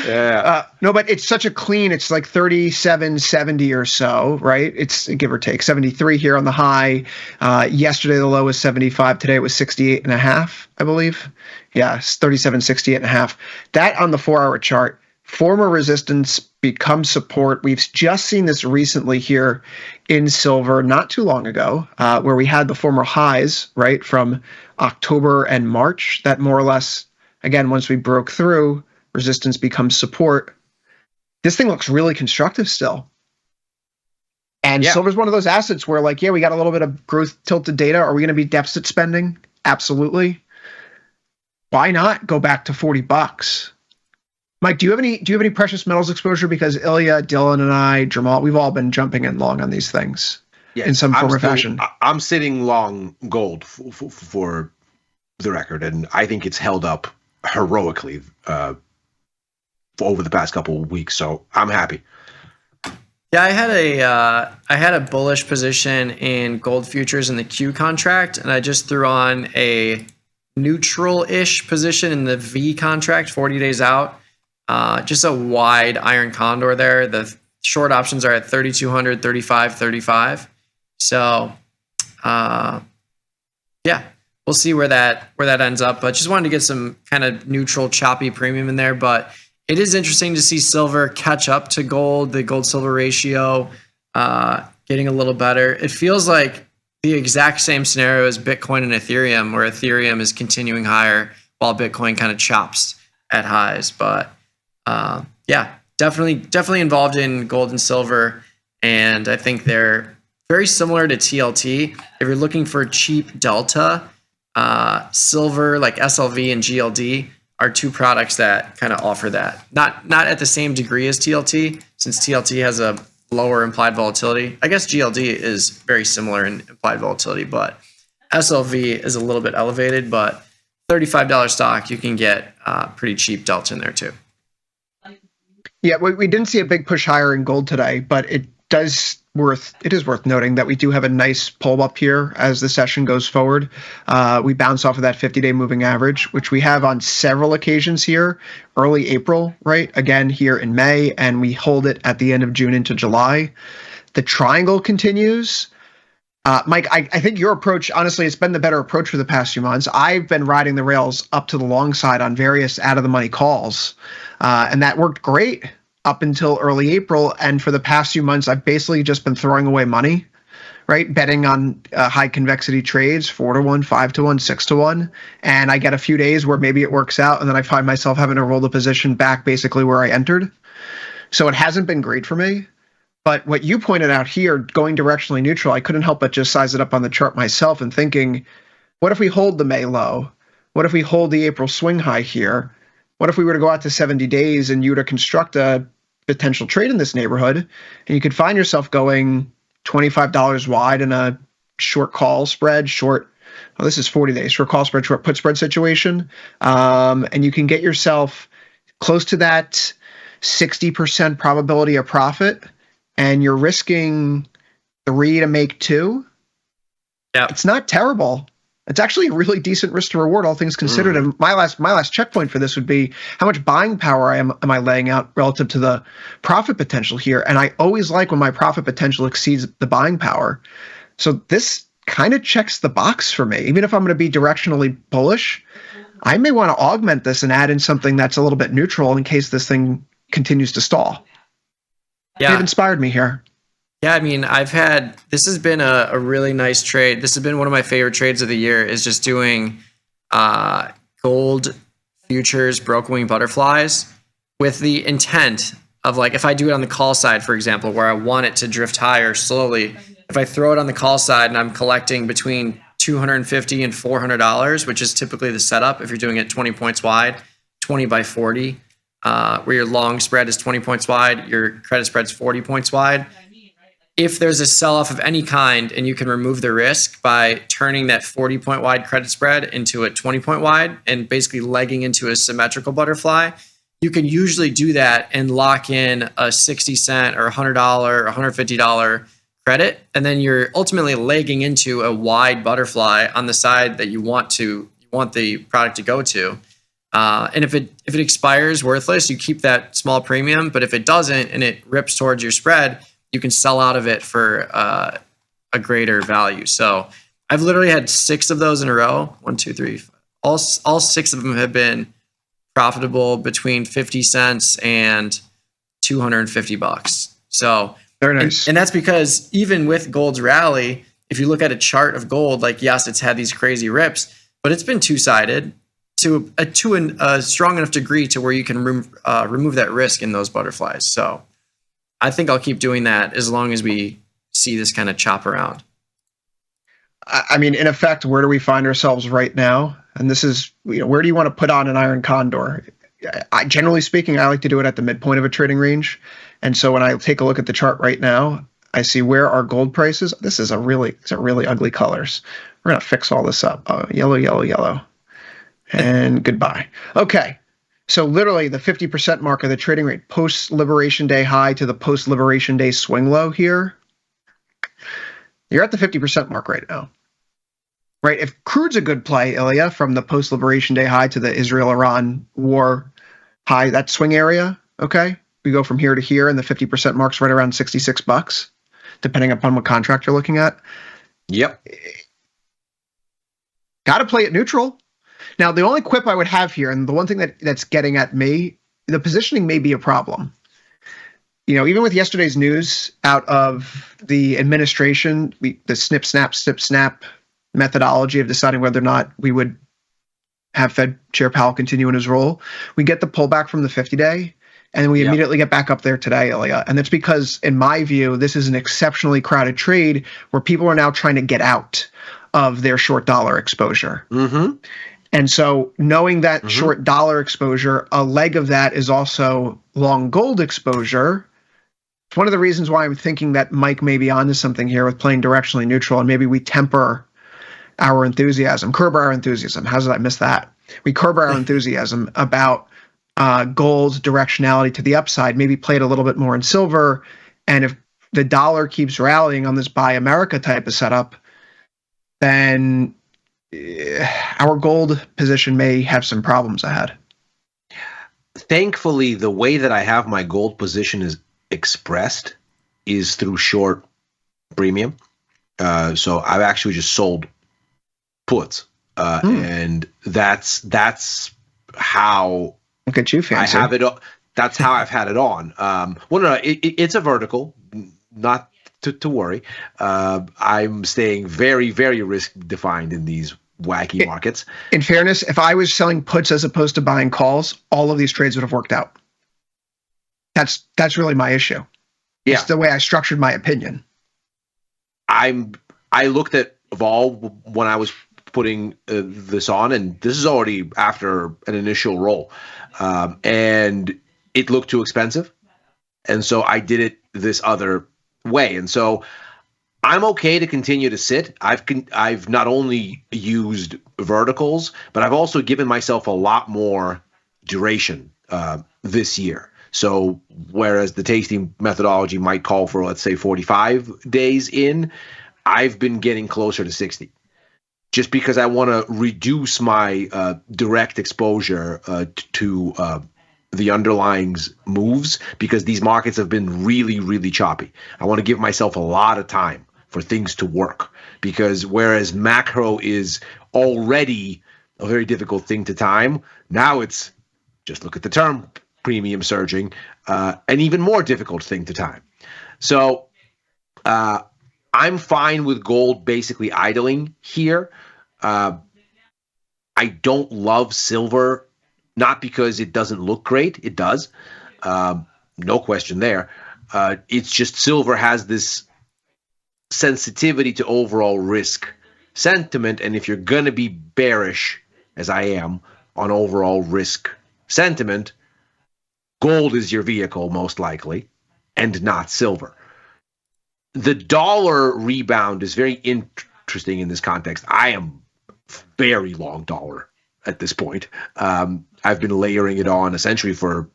Yeah. No, but it's such a clean. It's like 37.70 or so, right? It's give or take 73 here on the high. Yesterday the low was 75. Today it was 68.5, I believe. Yeah, it's 37.68.5. That on the 4-hour chart. Former resistance becomes support. We've just seen this recently here in silver, not too long ago, where we had the former highs, right, from October and March. That more or less, again, once we broke through, resistance becomes support. This thing looks really constructive still. And silver's one of those assets where, like, we got a little bit of growth tilted data. Are we going to be deficit spending? Absolutely. Why not go back to $40? Mike, do you have any precious metals exposure? Because Ilya, Dylan, and I, Jamal, we've all been jumping in long on these things in some form or fashion. I'm sitting long gold for the record, and I think it's held up heroically over the past couple of weeks, so I'm happy. Yeah, I had a bullish position in gold futures in the Q contract, and I just threw on a neutral-ish position in the V contract, 40 days out. Just a wide iron condor there. The short options are at 3,200, 35, 35. So, we'll see where that ends up. But just wanted to get some kind of neutral, choppy premium in there. But it is interesting to see silver catch up to gold, the gold-silver ratio getting a little better. It feels like the exact same scenario as Bitcoin and Ethereum, where Ethereum is continuing higher while Bitcoin kind of chops at highs. But definitely involved in gold and silver. And I think they're very similar to TLT. If you're looking for cheap delta, silver, like SLV and GLD, are two products that kind of offer that. Not at the same degree as TLT, since TLT has a lower implied volatility. I guess GLD is very similar in implied volatility, but SLV is a little bit elevated. But $35 stock, you can get pretty cheap delta in there too. Yeah, we didn't see a big push higher in gold today, but it is worth noting that we do have a nice pull up here as the session goes forward. We bounce off of that 50-day moving average, which we have on several occasions here, early April, right? Again, here in May, and we hold it at the end of June into July. The triangle continues. Mike, I think your approach, honestly, it's been the better approach for the past few months. I've been riding the rails up to the long side on various out-of-the-money calls, and that worked great up until early April. And for the past few months, I've basically just been throwing away money, right? Betting on high convexity trades, 4-1, 5-1, 6-1. And I get a few days where maybe it works out, and then I find myself having to roll the position back basically where I entered. So it hasn't been great for me. But what you pointed out here, going directionally neutral, I couldn't help but just size it up on the chart myself and thinking, what if we hold the May low? What if we hold the April swing high here? What if we were to go out to 70 days and you were to construct a potential trade in this neighborhood, and you could find yourself going $25 wide in a short call spread, this is 40 days, short call spread, short put spread situation. And you can get yourself close to that 60% probability of profit, and you're risking 3 to make 2. Yeah. It's not terrible. It's actually a really decent risk to reward, all things considered. And my last checkpoint for this would be how much buying power am I laying out relative to the profit potential here. And I always like when my profit potential exceeds the buying power. So this kind of checks the box for me. Even if I'm going to be directionally bullish, I may want to augment this and add in something that's a little bit neutral in case this thing continues to stall. Yeah. It inspired me here. Yeah, I mean, this has been a really nice trade. This has been one of my favorite trades of the year, is just doing gold futures broken wing butterflies with the intent of, like, if I do it on the call side, for example, where I want it to drift higher slowly, if I throw it on the call side and I'm collecting between $250 and $400, which is typically the setup if you're doing it 20 points wide, 20 by 40, where your long spread is 20 points wide, your credit spread's 40 points wide. If there's a sell-off of any kind and you can remove the risk by turning that 40-point wide credit spread into a 20-point wide and basically legging into a symmetrical butterfly, you can usually do that and lock in a 60 cent or $100 or $150 credit. And then you're ultimately legging into a wide butterfly on the side that you want the product to go to. And if it expires worthless, you keep that small premium. But if it doesn't and it rips towards your spread, you can sell out of it for a greater value. So I've literally had 6 of those in a row. 1, 2, 3. All 6 of them have been profitable between 50 cents and $250. So very nice. And that's because even with gold's rally, if you look at a chart of gold, like, yes, it's had these crazy rips, but it's been two-sided to a strong enough degree to where you can remove that risk in those butterflies. So I think I'll keep doing that as long as we see this kind of chop around. I mean, in effect, where do we find ourselves right now? And this is, where do you want to put on an iron condor? Generally speaking, I like to do it at the midpoint of a trading range. And so when I take a look at the chart right now, I see where our gold prices. These are really ugly colors. We're going to fix all this up. Yellow, yellow, yellow. And goodbye. Okay. So literally the 50% mark of the trading rate post-Liberation Day high to the post-Liberation Day swing low here. You're at the 50% mark right now. Right? If crude's a good play, Ilya, from the post-Liberation Day high to the Israel-Iran war high, that swing area, okay? We go from here to here, and the 50% mark's right around $66, depending upon what contract you're looking at. Yep. Got to play it neutral. Now, the only quip I would have here, and the one thing that's getting at me, the positioning may be a problem. Even with yesterday's news out of the administration, the snip, snap methodology of deciding whether or not we would have Fed Chair Powell continue in his role, we get the pullback from the 50-day, and then we immediately get back up there today, Ilya. And that's because, in my view, this is an exceptionally crowded trade where people are now trying to get out of their short dollar exposure. Mm-hmm. And so knowing that short dollar exposure, a leg of that is also long gold exposure. It's one of the reasons why I'm thinking that Mike may be onto something here with playing directionally neutral, and maybe we temper our enthusiasm, curb our enthusiasm. How did I miss that? We curb our enthusiasm about gold's directionality to the upside, maybe play it a little bit more in silver. And if the dollar keeps rallying on this Buy America type of setup, then our gold position may have some problems ahead. Thankfully, the way that I have my gold position is expressed is through short premium. So I've actually just sold puts, and that's how. Look at you, fancy. I have it. That's how I've had it on. Well, no, it's a vertical, not to worry. I'm staying very, very risk defined in these wacky markets. In fairness, if I was selling puts as opposed to buying calls, all of these trades would have worked out. That's really my issue. Yeah. It's the way I structured my opinion. I looked at vol when I was putting this on, and this is already after an initial roll, and it looked too expensive, and so I did it this other way. And so I'm okay to continue to sit. I've not only used verticals, but I've also given myself a lot more duration this year. So whereas the tasting methodology might call for, let's say, 45 days in, I've been getting closer to 60. Just because I want to reduce my direct exposure to the underlying moves, because these markets have been really, really choppy. I want to give myself a lot of time for things to work, because whereas macro is already a very difficult thing to time, now it's just look at the term premium surging, an even more difficult thing to time. So I'm fine with gold basically idling here. I don't love silver, not because it doesn't look great. It does. No question there. It's just silver has this sensitivity to overall risk sentiment. And if you're going to be bearish, as I am, on overall risk sentiment, gold is your vehicle most likely, and not silver. The dollar rebound is very interesting in this context. I am very long dollar at this point. I've been layering it on essentially for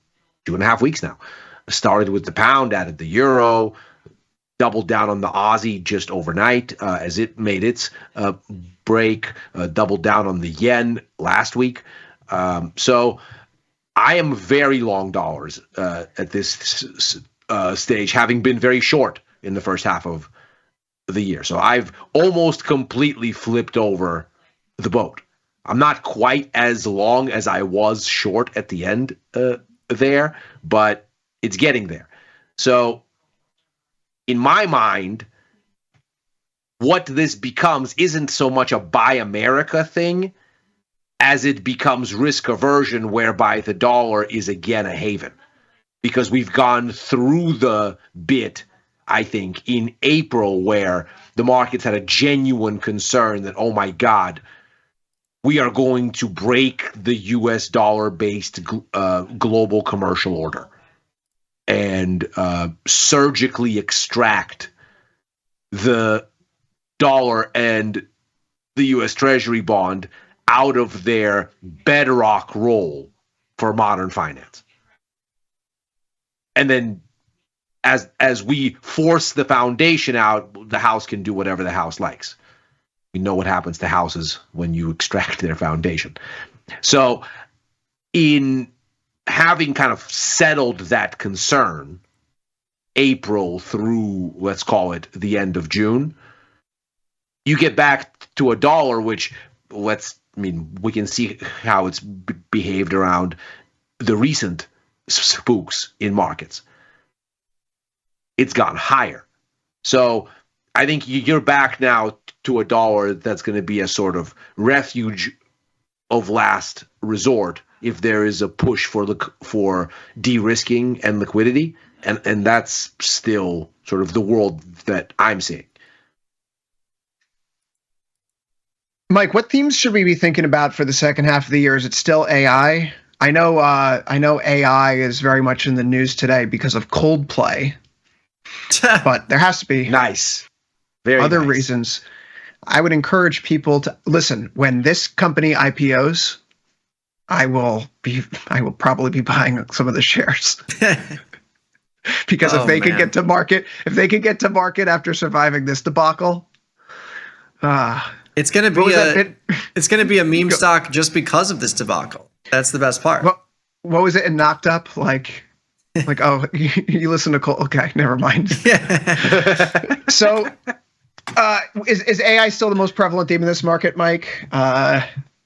2.5 weeks now. Started with the pound, added the euro, doubled down on the Aussie just overnight as it made its break, doubled down on the yen last week. So I am very long dollars at this stage, having been very short in the first half of the year. So I've almost completely flipped over the boat. I'm not quite as long as I was short at the end there, but it's getting there. So in my mind, what this becomes isn't so much a buy America thing as it becomes risk aversion, whereby the dollar is again a haven. Because we've gone through the bit, I think, in April where the markets had a genuine concern that, oh my God, we are going to break the US dollar-based global commercial order and surgically extract the dollar and the US Treasury bond out of their bedrock role for modern finance. And then as we force the foundation out, the house can do whatever the house likes. We know what happens to houses when you extract their foundation. So in having kind of settled that concern, April through, let's call it, the end of June, you get back to a dollar, which we can see how it's behaved around the recent spooks in markets. It's gone higher. So I think you're back now to a dollar that's going to be a sort of refuge of last resort if there is a push for de-risking and liquidity. And that's still sort of the world that I'm seeing. Mike, what themes should we be thinking about for the second half of the year? Is it still AI? I know AI is very much in the news today because of Coldplay, but there has to be nice. Other reasons. I would encourage people to listen. When this company IPOs, I will probably be buying some of the shares. Because if they can get to market after surviving this debacle, it's going to be a meme stock just because of this debacle. That's the best part. What was it in Knocked Up? Like, oh, you listen to Cole. Okay, never mind. So, is AI still the most prevalent theme in this market, Mike?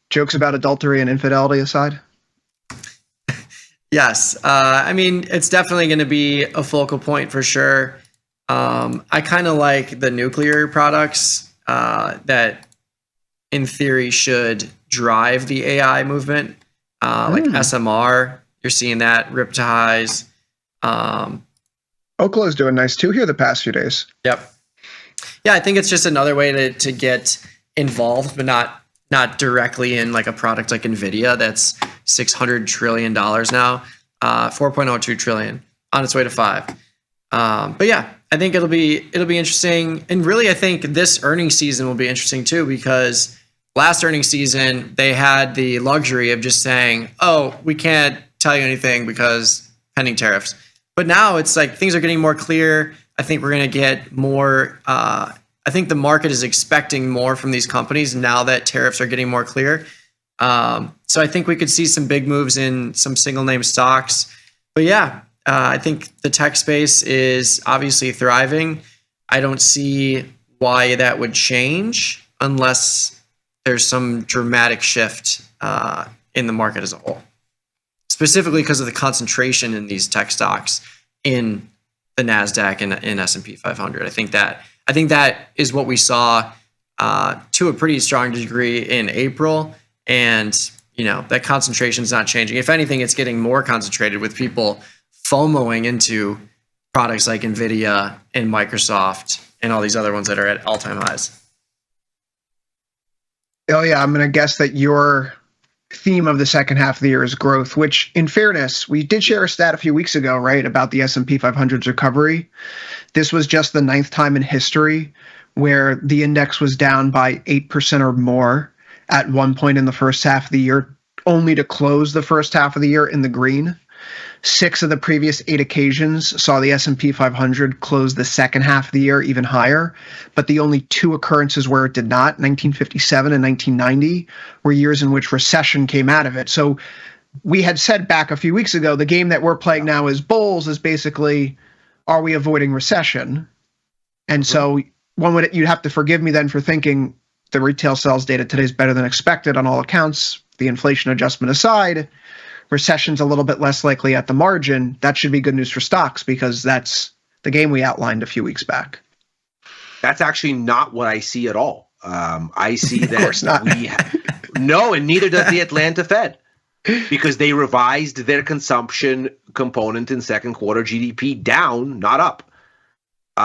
Jokes about adultery and infidelity aside? Yes. I mean, it's definitely going to be a focal point for sure. I kind of like the nuclear products that, in theory, should drive the AI movement, like SMR. You're seeing that rip to highs. Oklo's doing nice too here the past few days. Yep. Yeah, I think it's just another way to get involved, but not directly in like a product like Nvidia that's $600 trillion now, 4.02 trillion on its way to 5. But yeah, I think it'll be interesting, and really I think this earnings season will be interesting too, because last earnings season they had the luxury of just saying, "Oh, we can't tell you anything because pending tariffs." But now it's like things are getting more clear. I think we're going to get more. I think the market is expecting more from these companies now that tariffs are getting more clear. So I think we could see some big moves in some single name stocks. But yeah, I think the tech space is obviously thriving. I don't see why that would change unless there's some dramatic shift in the market as a whole, specifically because of the concentration in these tech stocks in the NASDAQ and in S&P 500. I think that is what we saw to a pretty strong degree in April. And, that concentration is not changing. If anything, it's getting more concentrated with people FOMOing into products like NVIDIA and Microsoft and all these other ones that are at all-time highs. Oh yeah, I'm going to guess that your theme of the second half of the year is growth, which in fairness, we did share a stat a few weeks ago, right, about the S&P 500's recovery. This was just the 9th time in history where the index was down by 8% or more at one point in the first half of the year, only to close the first half of the year in the green. 6 of the previous 8 occasions saw the S&P 500 close the second half of the year even higher, but the only 2 occurrences where it did not, 1957 and 1990, were years in which recession came out of it. So we had said back a few weeks ago, the game that we're playing now as bulls is basically, are we avoiding recession? And so you'd have to forgive me then for thinking the retail sales data today is better than expected on all accounts, the inflation adjustment aside. Recession's a little bit less likely at the margin. That should be good news for stocks because that's the game we outlined a few weeks back. That's actually not what I see at all. I see that of course not. No, and neither does the Atlanta Fed, because they revised their consumption component in second quarter GDP down, not up.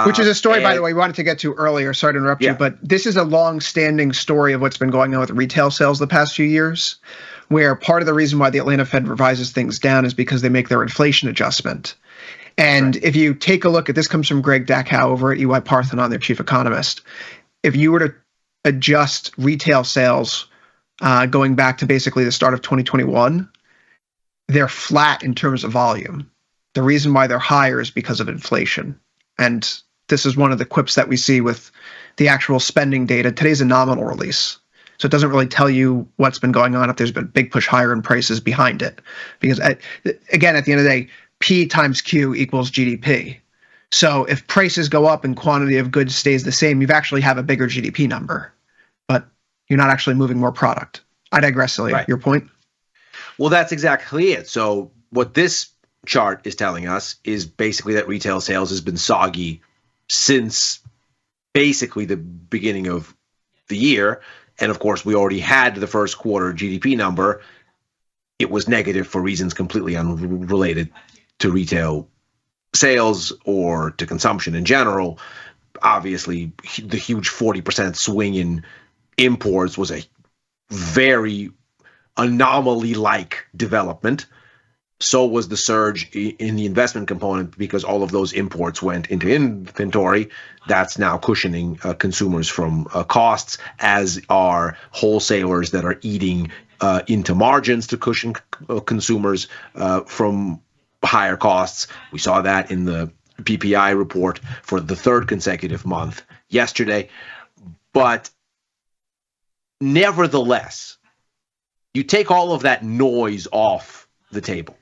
Which is a story, by the way, we wanted to get to earlier. Sorry to interrupt you, but this is a long-standing story of what's been going on with retail sales the past few years, where part of the reason why the Atlanta Fed revises things down is because they make their inflation adjustment. And if you take a look at this, comes from Greg Dachau over at EY Parthenon, their chief economist. If you were to adjust retail sales going back to basically the start of 2021, they're flat in terms of volume. The reason why they're higher is because of inflation. And this is one of the quips that we see with the actual spending data. Today's a nominal release. So it doesn't really tell you what's been going on if there's been a big push higher in prices behind it. Because, again, at the end of the day, P times Q equals GDP. So if prices go up and quantity of goods stays the same, you actually have a bigger GDP number. But you're not actually moving more product. I digress, Ilya. Your point? Well, that's exactly it. So what this chart is telling us is basically that retail sales has been soggy since basically the beginning of the year. And of course, we already had the first quarter GDP number. It was negative for reasons completely unrelated to retail sales or to consumption in general. Obviously, the huge 40% swing in imports was a very anomaly-like development. So was the surge in the investment component because all of those imports went into inventory. That's now cushioning consumers from costs, as are wholesalers that are eating into margins to cushion consumers from higher costs. We saw that in the PPI report for the 3rd consecutive month yesterday. But nevertheless, you take all of that noise off the table,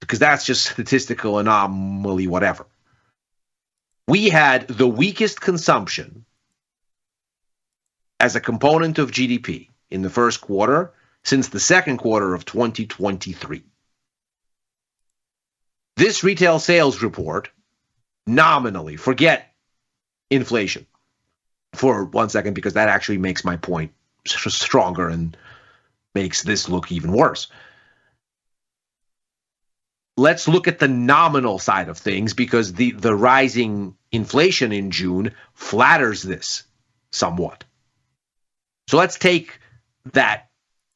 because that's just statistical anomaly, whatever. We had the weakest consumption as a component of GDP in the first quarter since the second quarter of 2023. This retail sales report nominally, forget inflation for 1 second, because that actually makes my point stronger and makes this look even worse. Let's look at the nominal side of things, because the rising inflation in June flatters this somewhat. So let's take that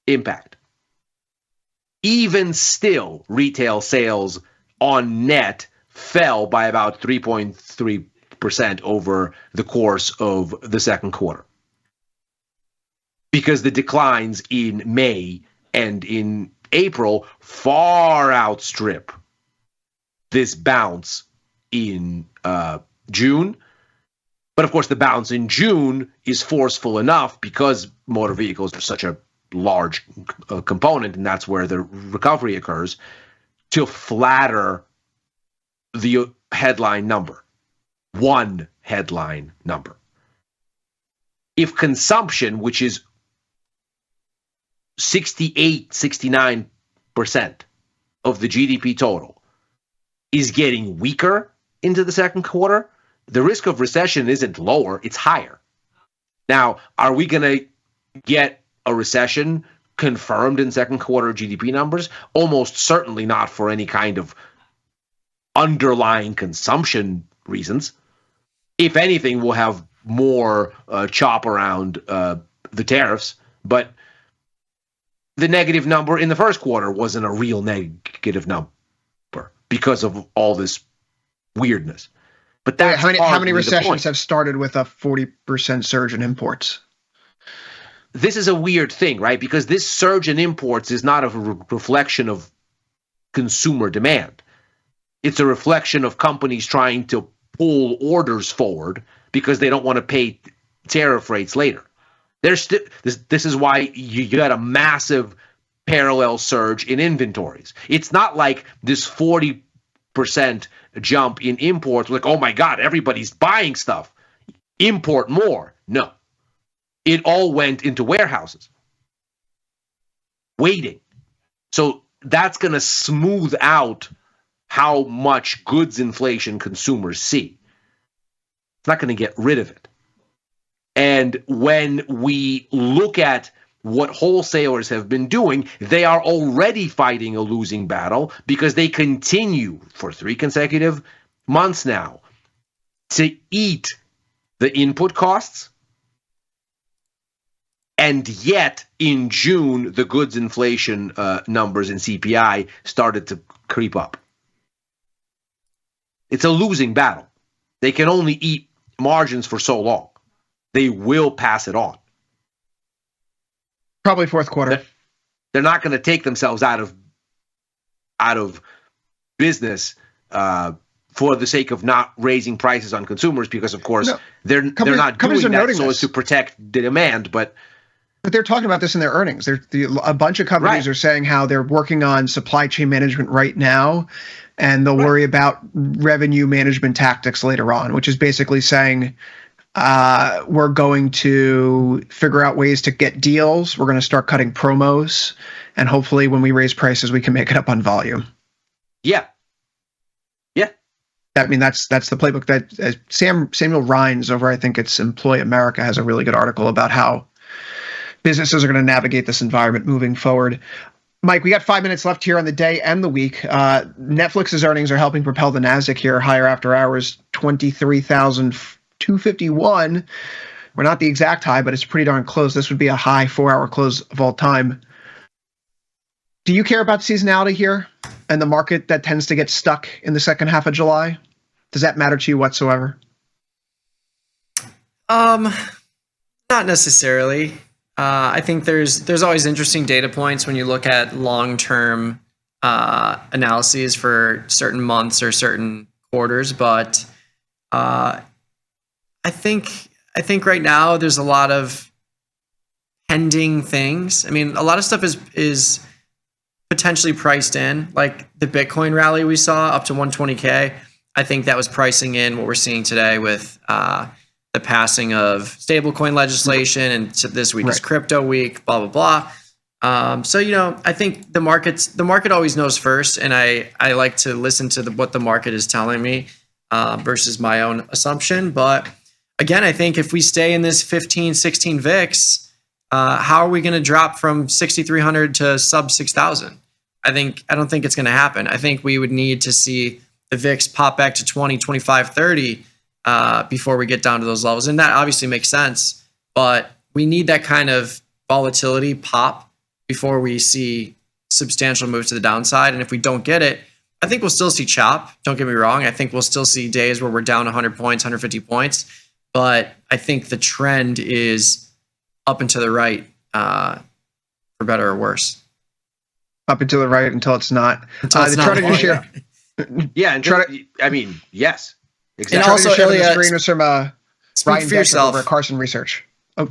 impact. Even still, retail sales on net fell by about 3.3% over the course of the second quarter, because the declines in May and in April far outstrip this bounce in June. But of course, the bounce in June is forceful enough, because motor vehicles are such a large component, and that's where the recovery occurs, to flatter the headline number, one headline number. If consumption, which is 69% of the GDP total, is getting weaker into the second quarter, the risk of recession isn't lower, it's higher. Now, are we going to get a recession confirmed in second quarter GDP numbers? Almost certainly not for any kind of underlying consumption reasons. If anything, we'll have more chop around the tariffs, but the negative number in the first quarter wasn't a real negative number because of all this weirdness. But that's how many recessions have started with a 40% surge in imports? This is a weird thing, right? Because this surge in imports is not a reflection of consumer demand. It's a reflection of companies trying to pull orders forward because they don't want to pay tariff rates later. This is why you got a massive parallel surge in inventories. It's not like this 40% jump in imports, like, oh my God, everybody's buying stuff. Import more. No. It all went into warehouses, waiting. So that's going to smooth out how much goods inflation consumers see. It's not going to get rid of it. And when we look at what wholesalers have been doing, they are already fighting a losing battle, because they continue for 3 consecutive months now to eat the input costs. And yet, in June, the goods inflation numbers in CPI started to creep up. It's a losing battle. They can only eat margins for so long. They will pass it on. Probably fourth quarter. They're not going to take themselves out of business for the sake of not raising prices on consumers, because, of course, they're not doing that so as to protect the demand, but they're talking about this in their earnings. A bunch of companies are saying how they're working on supply chain management right now, and they'll worry about revenue management tactics later on, which is basically saying we're going to figure out ways to get deals. We're going to start cutting promos, and hopefully when we raise prices, we can make it up on volume. Yeah. I mean, that's the playbook that Samuel Rhines over, I think it's Employ America, has a really good article about how businesses are going to navigate this environment moving forward. Mike, we got 5 minutes left here on the day and the week. Netflix's earnings are helping propel the NASDAQ here higher after hours, 23,251. We're not the exact high, but it's pretty darn close. This would be a high 4-hour close of all time. Do you care about seasonality here and the market that tends to get stuck in the second half of July? Does that matter to you whatsoever? Not necessarily. I think there's always interesting data points when you look at long-term analyses for certain months or certain quarters, but I think right now there's a lot of pending things. I mean, a lot of stuff is potentially priced in, like the Bitcoin rally we saw up to 120K. I think that was pricing in what we're seeing today with the passing of stablecoin legislation, and this week is crypto week, blah, blah, blah. So, I think the market always knows first, and I like to listen to what the market is telling me. versus my own assumption. But again, I think if we stay in this 15, 16 VIX, how are we going to drop from 6,300 to sub 6,000? I don't think it's going to happen. I think we would need to see the VIX pop back to 20, 25, 30 before we get down to those levels. And that obviously makes sense, but we need that kind of volatility pop before we see substantial moves to the downside. And if we don't get it, I think we'll still see chop. Don't get me wrong. I think we'll still see days where we're down 100 points, 150 points. But I think the trend is up and to the right, for better or worse. Up and to the right until it's not. Until it's the not. chart I just shared. Yeah, and I mean, yes, And exactly. also, Trying to share on the Ilya, screen was from Ryan speak for Decker yourself. over at Carson Research. Oh,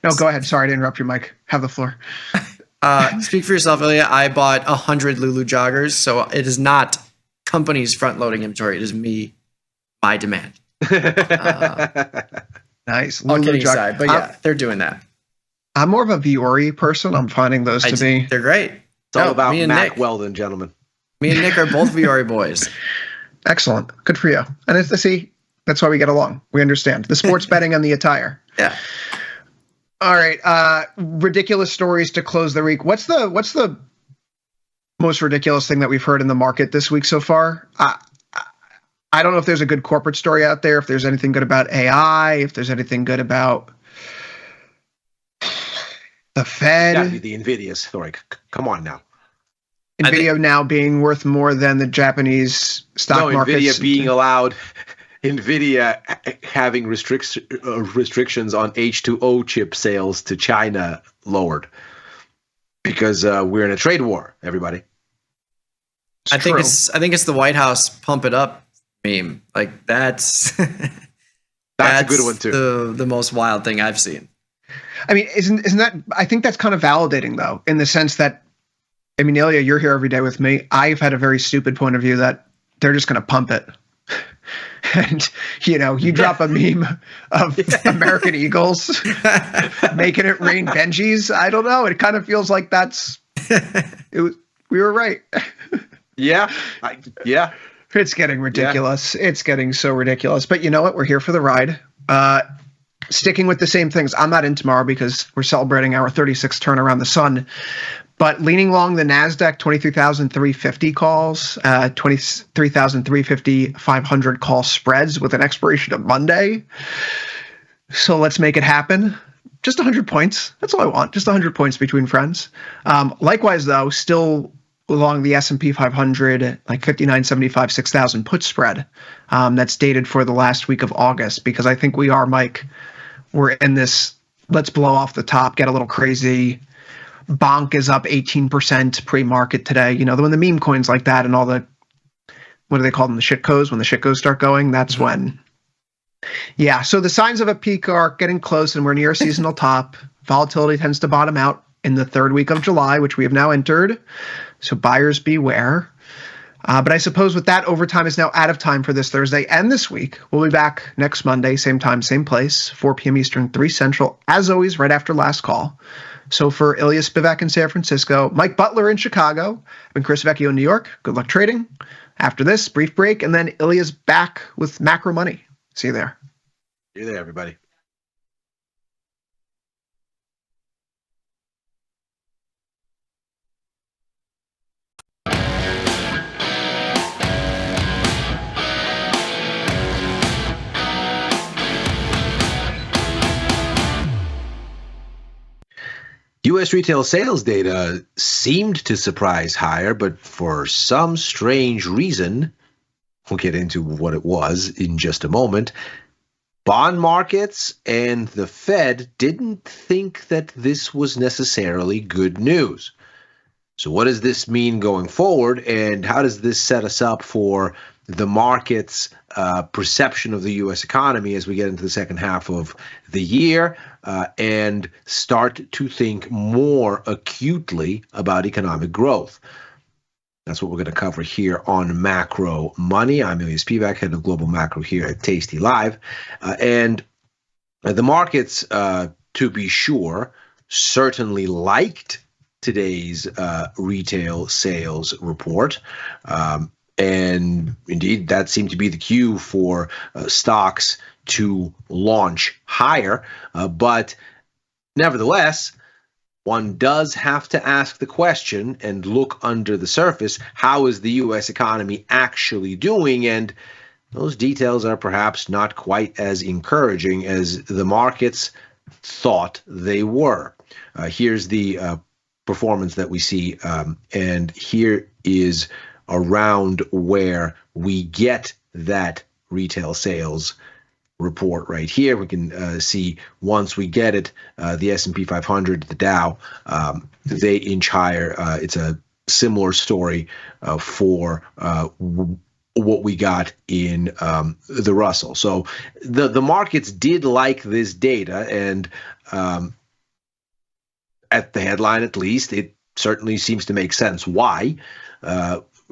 no, go ahead. Sorry to interrupt you, Mike. Have the floor. Speak for yourself, Ilya. I bought 100 Lulu joggers, so it is not company's front-loading inventory. It is my demand. Nice. All Lulu kidding jog- aside, but yeah, they're doing that. I'm more of a Viore person. I'm finding those to be. They're great. It's all about me and Mac Nick. Weldon, gentlemen. Me and Nick are both Viore boys. Excellent. Good for you. And see, that's why we get along. We understand the sports betting and the attire. Yeah. All right. Ridiculous stories to close the week. What's the most ridiculous thing that we've heard in the market this week so far? I don't know if there's a good corporate story out there, if there's anything good about AI, if there's anything good about the Fed. Gotta be the Nvidia story. Come on now. Nvidia now being worth more than the Japanese stock markets. Nvidia being allowed, Nvidia having restrictions on H2O chip sales to China lowered because we're in a trade war. Everybody. I think it's the White House pump it up meme. Like that's that's a good one too. The most wild thing I've seen. I mean, isn't that? I think that's kind of validating, though, in the sense that, I mean, Ilya, you're here every day with me. I've had a very stupid point of view that they're just going to pump it, and you drop a meme of American Eagles making it rain Benjis. I don't know. It kind of feels like that's it. We were right. Yeah. It's getting ridiculous. Yeah. It's getting so ridiculous. But you know what? We're here for the ride. Sticking with the same things. I'm not in tomorrow because we're celebrating our 36th turn around the sun. But leaning along the NASDAQ, 23,350 calls, 23,350, 500 call spreads with an expiration of Monday. So let's make it happen. Just 100 points. That's all I want. Just 100 points between friends. Likewise, though, still along the S&P 500, like 59.75, 6,000 put spread. That's dated for the last week of August, because I think we are, Mike, we're in this, let's blow off the top, get a little crazy. Bonk is up 18% pre-market today. When the meme coins like that and all the, what do they call them, the shitcoins, when the shitcoins start going, that's when. Yeah, so the signs of a peak are getting close and we're near a seasonal top. Volatility tends to bottom out in the third week of July, which we have now entered. So buyers beware. But I suppose with that, overtime is now out of time for this Thursday and this week. We'll be back next Monday, same time, same place, 4 p.m. Eastern, 3 Central, as always, right after last call. So for Ilya Spivak in San Francisco, Mike Butler in Chicago, I've been Chris Vecchio in New York. Good luck trading. After this, brief break, and then Ilya's back with macro money. See you there. See you there, everybody. U.S. retail sales data seemed to surprise higher, but for some strange reason, we'll get into what it was in just a moment, bond markets and the Fed didn't think that this was necessarily good news. So what does this mean going forward, and how does this set us up for the market's perception of the U.S. economy as we get into the second half of the year and start to think more acutely about economic growth? That's what we're going to cover here on Macro Money. I'm Ilya Spivak, head of global macro here at tastylive. And the markets, to be sure, certainly liked today's retail sales report. And indeed, that seemed to be the cue for stocks to launch higher. But nevertheless, one does have to ask the question and look under the surface. How is the U.S. economy actually doing? And those details are perhaps not quite as encouraging as the markets thought they were. Here's the performance that we see, and here is around where we get that retail sales report right here. We can see once we get it, the S&P 500, the Dow, they inch higher. It's a similar story for what we got in the Russell. So the markets did like this data, and at the headline at least, it certainly seems to make sense. Why?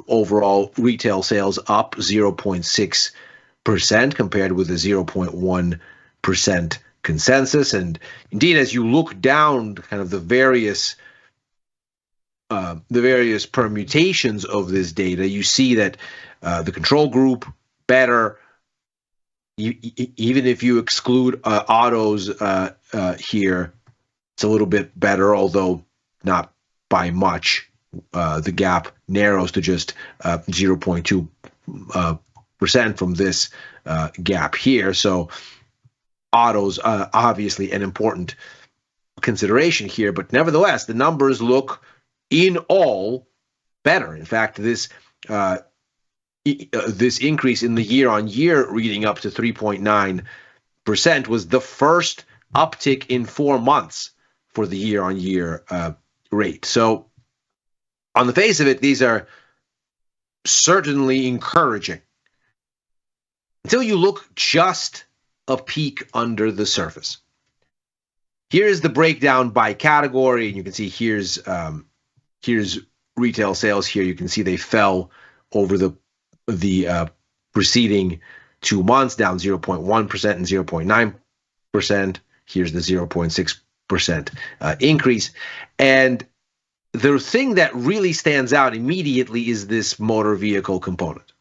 Overall retail sales up 0.6% compared with a 0.1% consensus. And indeed, as you look down kind of the various permutations of this data, you see that the control group better, even if you exclude autos here, it's a little bit better, although not by much. The gap narrows to just 0.2% from this gap here. So autos obviously an important consideration here, but nevertheless, the numbers look in all better. In fact, this increase in the year-on-year reading up to 3.9% was the first uptick in 4 months for the year-on-year rate. So on the face of it, these are certainly encouraging until you look just a peek under the surface. Here's the breakdown by category, and you can see here's retail sales. Here you can see they fell over the preceding 2 months, down 0.1% and 0.9%. Here's the 0.6% increase. And the thing that really stands out immediately is this motor vehicle component.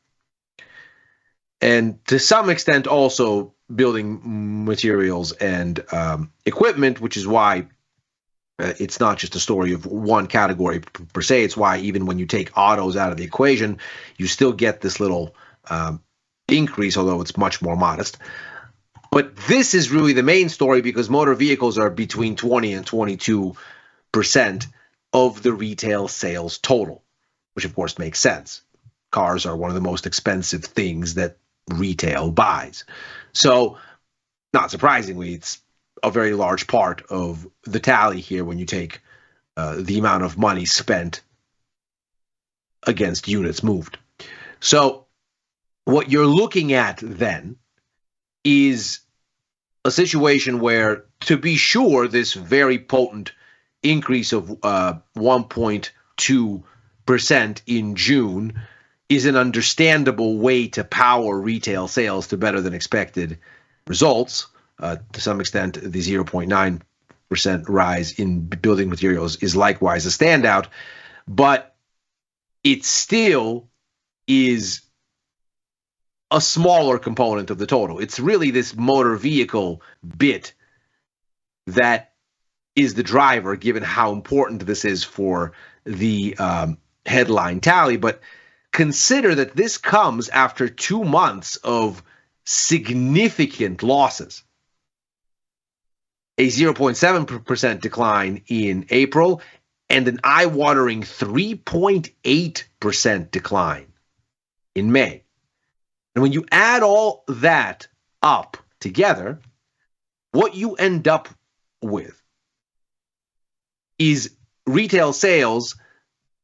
And to some extent also building materials and equipment, which is why it's not just a story of one category per se. It's why even when you take autos out of the equation, you still get this little increase, although it's much more modest. But this is really the main story because motor vehicles are between 20 and 22% of the retail sales total, which of course makes sense. Cars are one of the most expensive things that retail buys. So, not surprisingly, it's a very large part of the tally here when you take the amount of money spent against units moved. So, what you're looking at then is a situation where, to be sure, this very potent increase of 1.2% in June is an understandable way to power retail sales to better than expected results. To some extent, the 0.9% rise in building materials is likewise a standout, but it still is a smaller component of the total. It's really this motor vehicle bit that is the driver, given how important this is for the headline tally. But consider that this comes after 2 months of significant losses. A 0.7% decline in April and an eye-watering 3.8% decline in May. And when you add all that up together, what you end up with is retail sales,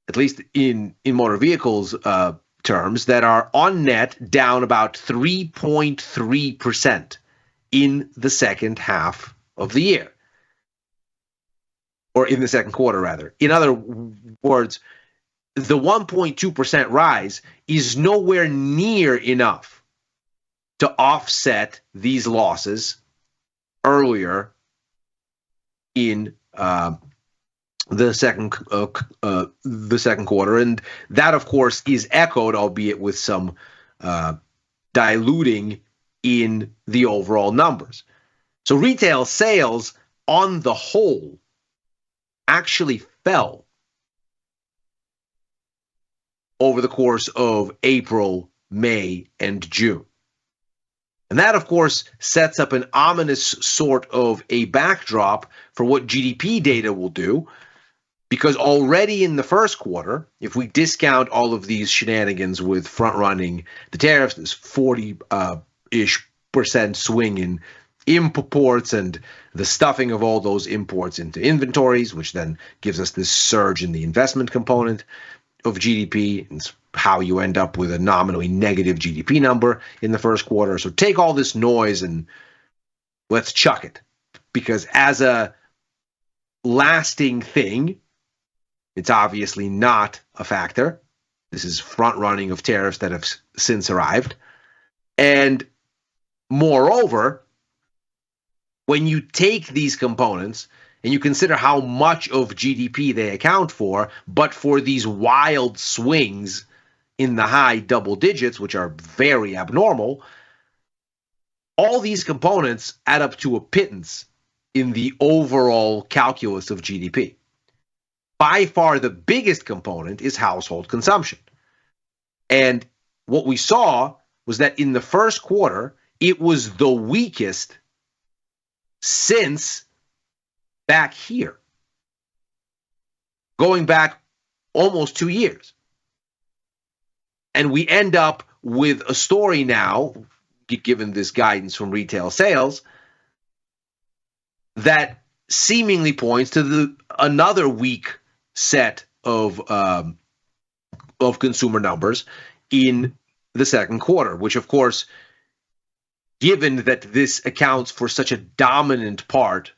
at least in motor vehicles terms, that are on net down about 3.3% in the second half of the year, or in the second quarter, rather. In other words, the 1.2% rise is nowhere near enough to offset these losses earlier in the second quarter, and that of course is echoed, albeit with some diluting in the overall numbers. So retail sales on the whole actually fell over the course of April, May, and June. And that, of course, sets up an ominous sort of a backdrop for what GDP data will do, because already in the first quarter, if we discount all of these shenanigans with front-running the tariffs, this 40-ish% swing in imports and the stuffing of all those imports into inventories, which then gives us this surge in the investment component of GDP. It's how you end up with a nominally negative GDP number in the first quarter. So take all this noise and let's chuck it. Because as a lasting thing, it's obviously not a factor. This is front running of tariffs that have since arrived. And moreover, when you take these components and you consider how much of GDP they account for, but for these wild swings in the high double digits, which are very abnormal, all these components add up to a pittance in the overall calculus of GDP. By far the biggest component is household consumption. And what we saw was that in the first quarter, it was the weakest since back here, going back almost 2 years. And we end up with a story now, given this guidance from retail sales, that seemingly points to another weak set of consumer numbers in the second quarter, which of course, given that this accounts for such a dominant part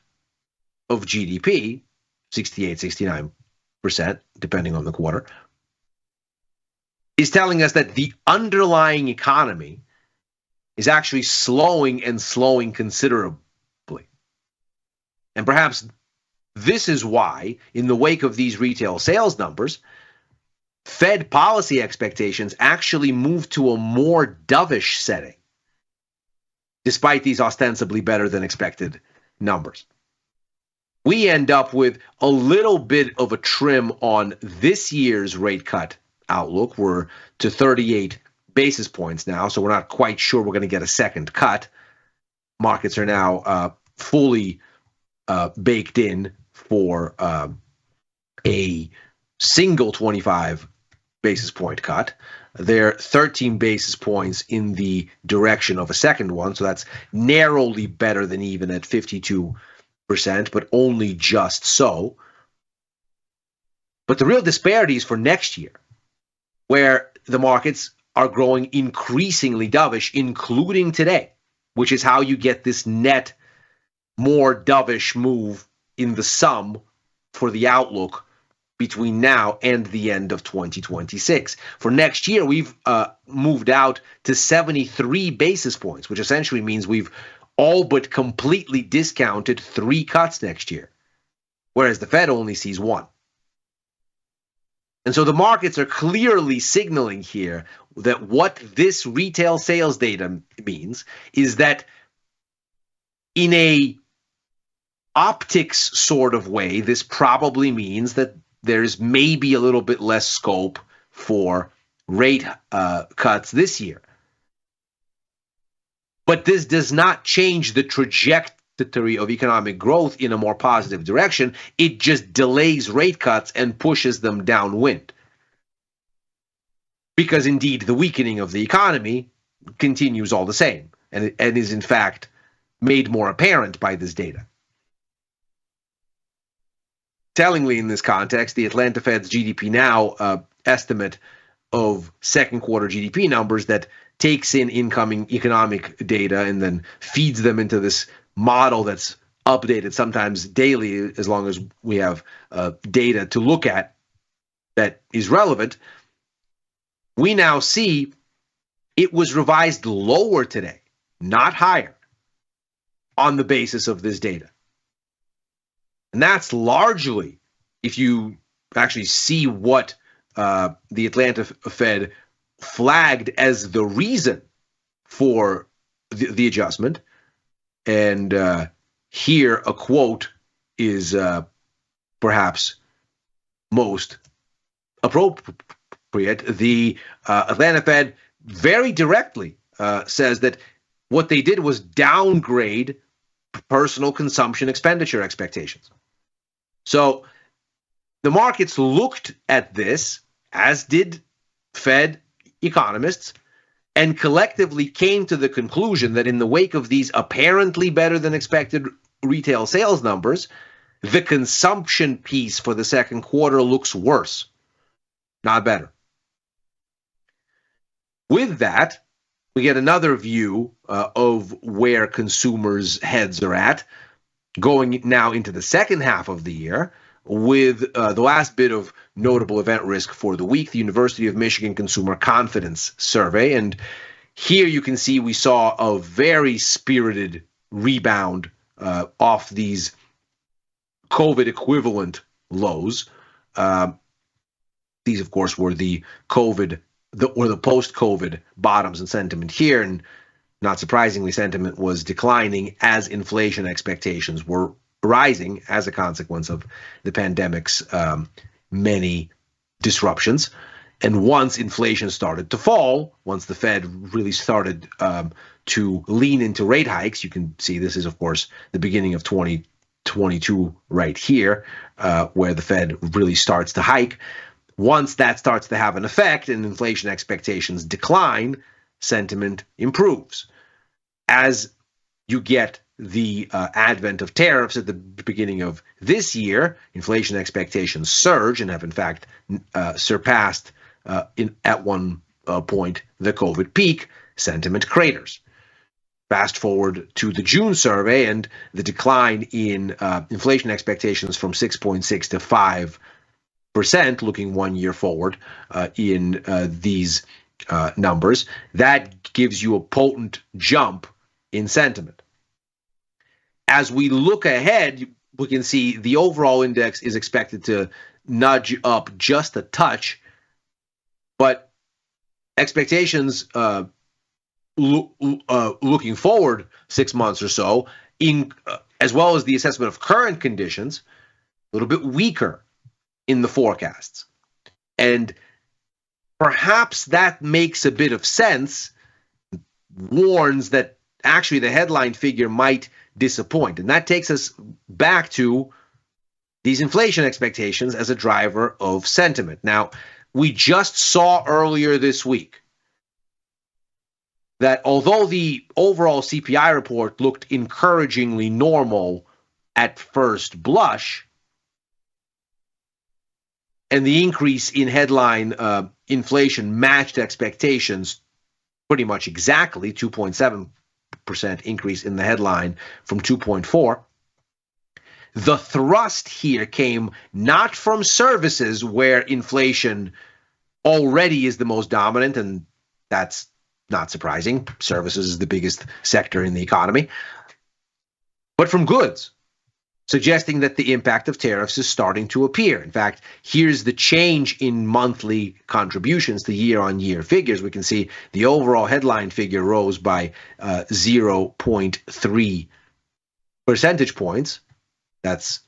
of GDP, 68, 69%, depending on the quarter, is telling us that the underlying economy is actually slowing and slowing considerably. And perhaps this is why, in the wake of these retail sales numbers, Fed policy expectations actually moved to a more dovish setting, despite these ostensibly better than expected numbers. We end up with a little bit of a trim on this year's rate cut outlook. We're to 38 basis points now, so we're not quite sure we're going to get a second cut. Markets are now fully baked in for a single 25 basis point cut. They're 13 basis points in the direction of a second one, so that's narrowly better than even at 52%, but only just so. But the real disparity is for next year, where the markets are growing increasingly dovish, including today, which is how you get this net more dovish move in the sum for the outlook between now and the end of 2026. For next year, we've moved out to 73 basis points, which essentially means we've all but completely discounted 3 cuts next year, whereas the Fed only sees 1. And so the markets are clearly signaling here that what this retail sales data means is that in a optics sort of way, this probably means that there's maybe a little bit less scope for rate cuts this year. But this does not change the trajectory of economic growth in a more positive direction. It just delays rate cuts and pushes them downwind. Because indeed, the weakening of the economy continues all the same and is in fact made more apparent by this data. Tellingly, in this context, the Atlanta Fed's GDP Now estimate of second quarter GDP numbers that takes in incoming economic data and then feeds them into this model that's updated sometimes daily, as long as we have data to look at that is relevant. We now see it was revised lower today, not higher, on the basis of this data. And that's largely if you actually see what the Atlanta Fed flagged as the reason for the adjustment, and here a quote is perhaps most appropriate. The Atlanta Fed very directly says that what they did was downgrade personal consumption expenditure expectations. So the markets looked at this, as did Fed economists, and collectively came to the conclusion that in the wake of these apparently better than expected retail sales numbers, the consumption piece for the second quarter looks worse, not better. With that, we get another view of where consumers' heads are at, going now into the second half of the year, with the last bit of notable event risk for the week, the University of Michigan Consumer Confidence Survey. And here you can see we saw a very spirited rebound off these COVID equivalent lows. These, of course, were the post-COVID bottoms in sentiment here, and not surprisingly, sentiment was declining as inflation expectations were rising as a consequence of the pandemic's many disruptions. And once inflation started to fall, once the Fed really started to lean into rate hikes, you can see this is, of course, the beginning of 2022 right here, where the Fed really starts to hike. Once that starts to have an effect and inflation expectations decline, sentiment improves. As you get the advent of tariffs at the beginning of this year, inflation expectations surge and have in fact surpassed at one point the COVID peak. Sentiment craters. Fast forward to the June survey and the decline in inflation expectations from 6.6 to 5%, looking 1 year forward in these numbers. That gives you a potent jump in sentiment. As we look ahead, we can see the overall index is expected to nudge up just a touch, but expectations looking forward 6 months or so, as well as the assessment of current conditions, a little bit weaker in the forecasts. And perhaps that makes a bit of sense, warns that actually the headline figure might disappoint. And that takes us back to these inflation expectations as a driver of sentiment. Now, we just saw earlier this week that although the overall CPI report looked encouragingly normal at first blush, and the increase in headline inflation matched expectations pretty much exactly, 2.7% increase in the headline from 2.4. The thrust here came not from services where inflation already is the most dominant, and that's not surprising. Services is the biggest sector in the economy, but from goods, suggesting that the impact of tariffs is starting to appear. In fact, here's the change in monthly contributions to year-on-year figures. We can see the overall headline figure rose by 0.3 percentage points. That's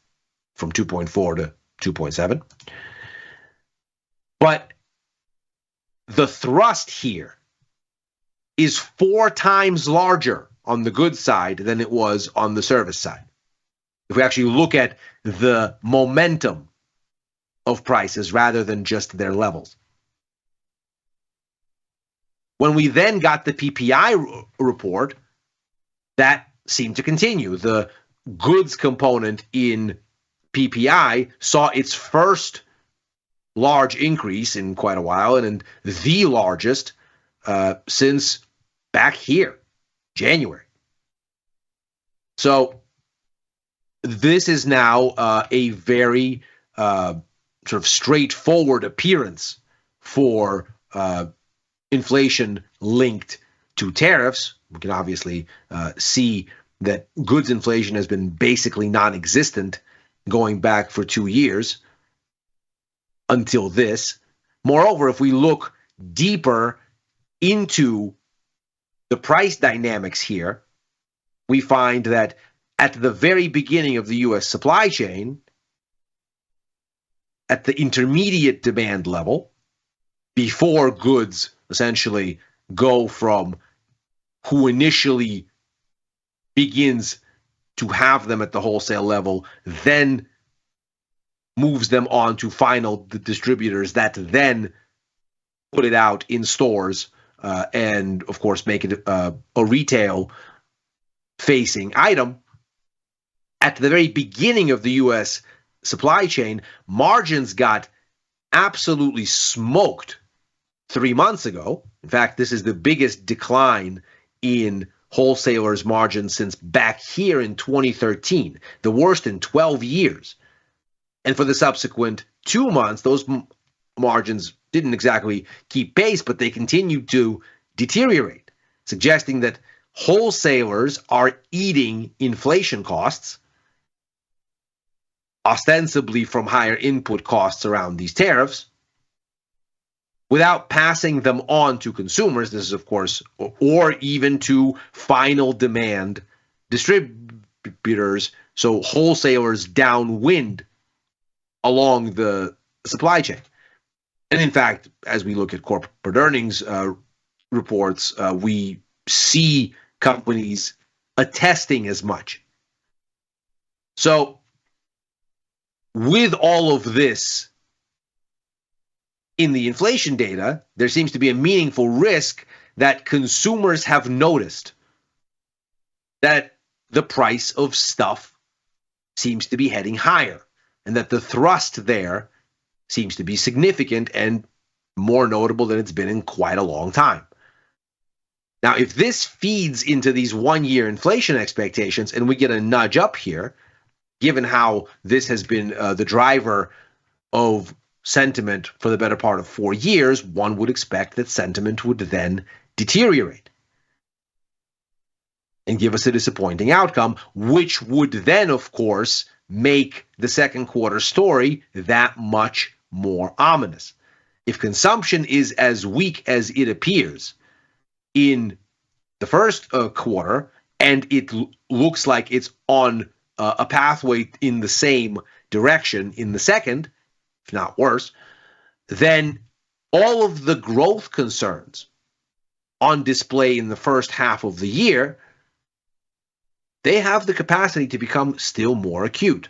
from 2.4 to 2.7. But the thrust here is 4 times larger on the goods side than it was on the service side. If we actually look at the momentum of prices rather than just their levels. When we then got the PPI report, that seemed to continue. The goods component in PPI saw its first large increase in quite a while, and the largest since back here, January. So this is now a very sort of straightforward appearance for inflation linked to tariffs. We can obviously see that goods inflation has been basically non-existent going back for 2 years. until this. Moreover, if we look deeper into the price dynamics here, we find that at the very beginning of the US supply chain, at the intermediate demand level, before goods essentially go from who initially begins to have them at the wholesale level, then moves them on to final distributors that then put it out in stores and, of course, make it a retail-facing item. At the very beginning of the U.S. supply chain, margins got absolutely smoked 3 months ago. In fact, this is the biggest decline in wholesalers' margins since back here in 2013, the worst in 12 years. And for the subsequent 2 months, those margins didn't exactly keep pace, but they continued to deteriorate, suggesting that wholesalers are eating inflation costs, ostensibly from higher input costs around these tariffs, without passing them on to consumers. This is, of course, or even to final demand distributors, so wholesalers downwind along the supply chain. And in fact, as we look at corporate earnings reports, we see companies attesting as much. So with all of this in the inflation data, there seems to be a meaningful risk that consumers have noticed that the price of stuff seems to be heading higher, and that the thrust there seems to be significant and more notable than it's been in quite a long time. Now, if this feeds into these one-year inflation expectations and we get a nudge up here, given how this has been the driver of sentiment for the better part of 4 years, one would expect that sentiment would then deteriorate and give us a disappointing outcome, which would then, of course, make the second quarter story that much more ominous. If consumption is as weak as it appears in the first quarter, and it looks like it's on a pathway in the same direction in the second, if not worse, then all of the growth concerns on display in the first half of the year, they have the capacity to become still more acute.